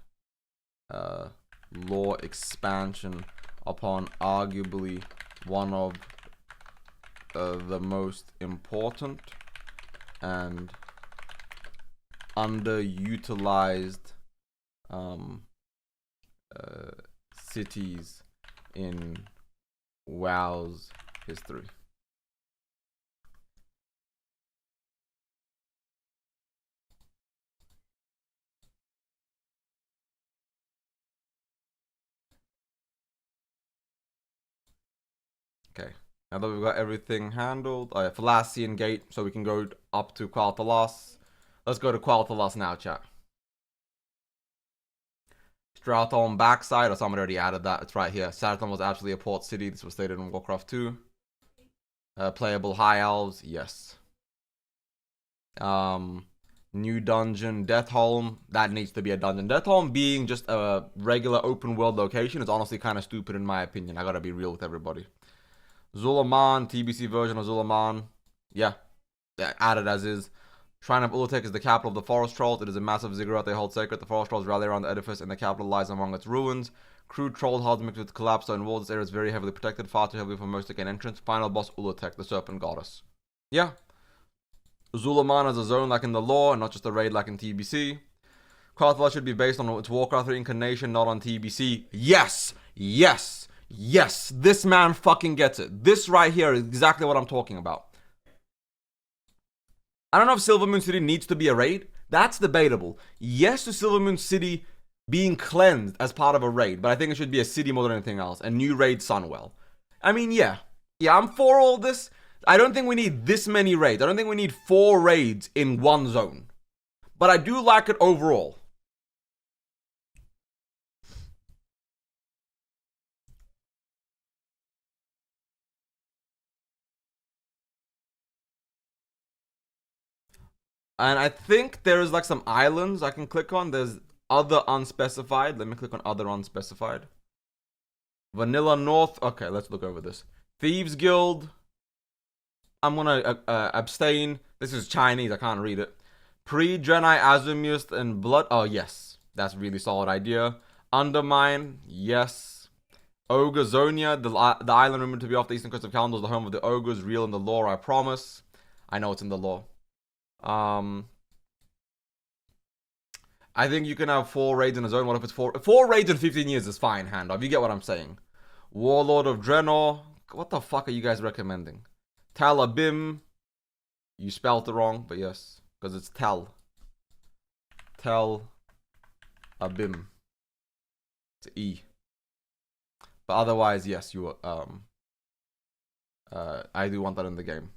lore expansion upon arguably one of the most important and underutilized cities in WoW's history. Okay, now that we've got everything handled, Fallacian Gate, so we can go up to Quel'Thalas. Let's go to Quel'Thalas now, chat. Stratholme backside, or someone already added that. It's right here. Stratholme was actually a port city. This was stated in Warcraft 2. Playable High Elves, yes. New dungeon, Deathholme. That needs to be a dungeon. Deathholme being just a regular open world location is honestly kind of stupid in my opinion. I gotta be real with everybody. Zulaman, TBC version of Zulaman. Yeah, added as is. Shrine of Ulutek is the capital of the Forest Trolls. It is a massive ziggurat they hold sacred. The Forest Trolls rally around the edifice, and the capital lies among its ruins. Crude troll hulls mixed with collapsed stone walls. This area is very heavily protected, far too heavily for most to gain entrance. Final boss Ulutek, the Serpent Goddess. Yeah. Zulaman is a zone like in the lore, and not just a raid like in TBC. Quel'Thalas should be based on its Warcraft 3 incarnation, not on TBC. Yes! Yes! Yes! This man fucking gets it. This right here is exactly what I'm talking about. I don't know if Silvermoon City needs to be a raid. That's debatable. Yes to Silvermoon City being cleansed as part of a raid, but I think it should be a city more than anything else. A new raid Sunwell. I mean, yeah. Yeah, I'm for all this. I don't think we need this many raids. I don't think we need 4 raids in one zone. But I do like it overall. And I think there is like some islands I can click on. There's other unspecified. Let me click on other unspecified. Vanilla North. Okay, let's look over this. Thieves Guild. I'm gonna abstain. This is Chinese. I can't read it. Pre-Drenai Azumus and Blood. Oh, yes. That's a really solid idea. Undermine. Yes. Ogre Zonia. The island rumored to be off the eastern coast of Kalimdor is the home of the ogres. Real in the lore, I promise. I know it's in the lore. I think you can have 4 raids in a zone. What if it's 4 raids in 15 years is fine, handoff. You get what I'm saying. Warlord of Draenor. What the fuck are you guys recommending? Talabim. You spelled it wrong, but yes. Because it's Tal. Talabim. It's E. But otherwise, yes, you I do want that in the game.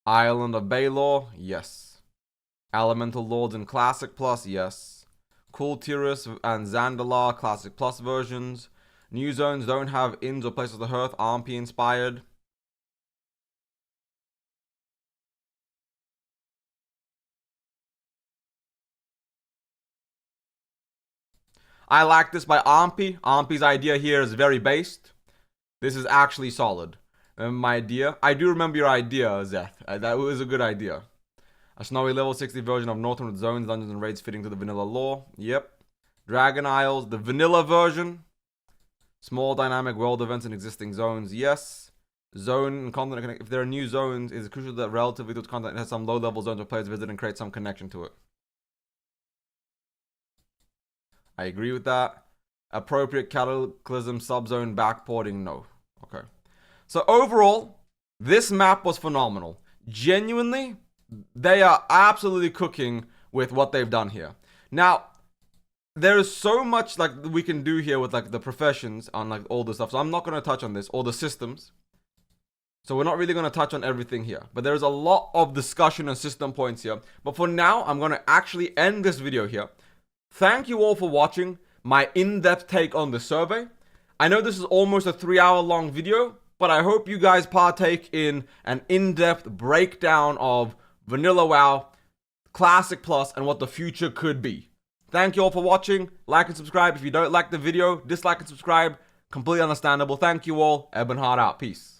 Island of Baelor, yes. Elemental Lords in Classic Plus, yes. Kultiris and Zandalar, Classic Plus versions. New zones don't have inns or places of the hearth, RP inspired. I like this by Armpy. Armpy's idea here is very based. This is actually solid. My idea. I do remember your idea, Zeth. That was a good idea. A snowy level 60 version of Northern with zones, dungeons, and raids fitting to the vanilla lore. Yep. Dragon Isles, the vanilla version. Small dynamic world events in existing zones. Yes. Zone and content. If there are new zones, it is crucial that relatively to its content it has some low level zones where players visit and create some connection to it. I agree with that. Appropriate Cataclysm subzone backporting, no. Okay. So overall, this map was phenomenal. Genuinely, they are absolutely cooking with what they've done here. Now, there is so much like we can do here with like the professions on like all the stuff. So I'm not going to touch on this, or the systems. So we're not really going to touch on everything here. But there's a lot of discussion and system points here. But for now, I'm going to actually end this video here. Thank you all for watching my in-depth take on the survey. I know this is almost a 3-hour long video, but I hope you guys partake in an in-depth breakdown of Vanilla WoW, Classic Plus, and what the future could be. Thank you all for watching. Like and subscribe. If you don't like the video, dislike and subscribe. Completely understandable. Thank you all. Ebonheart out. Peace.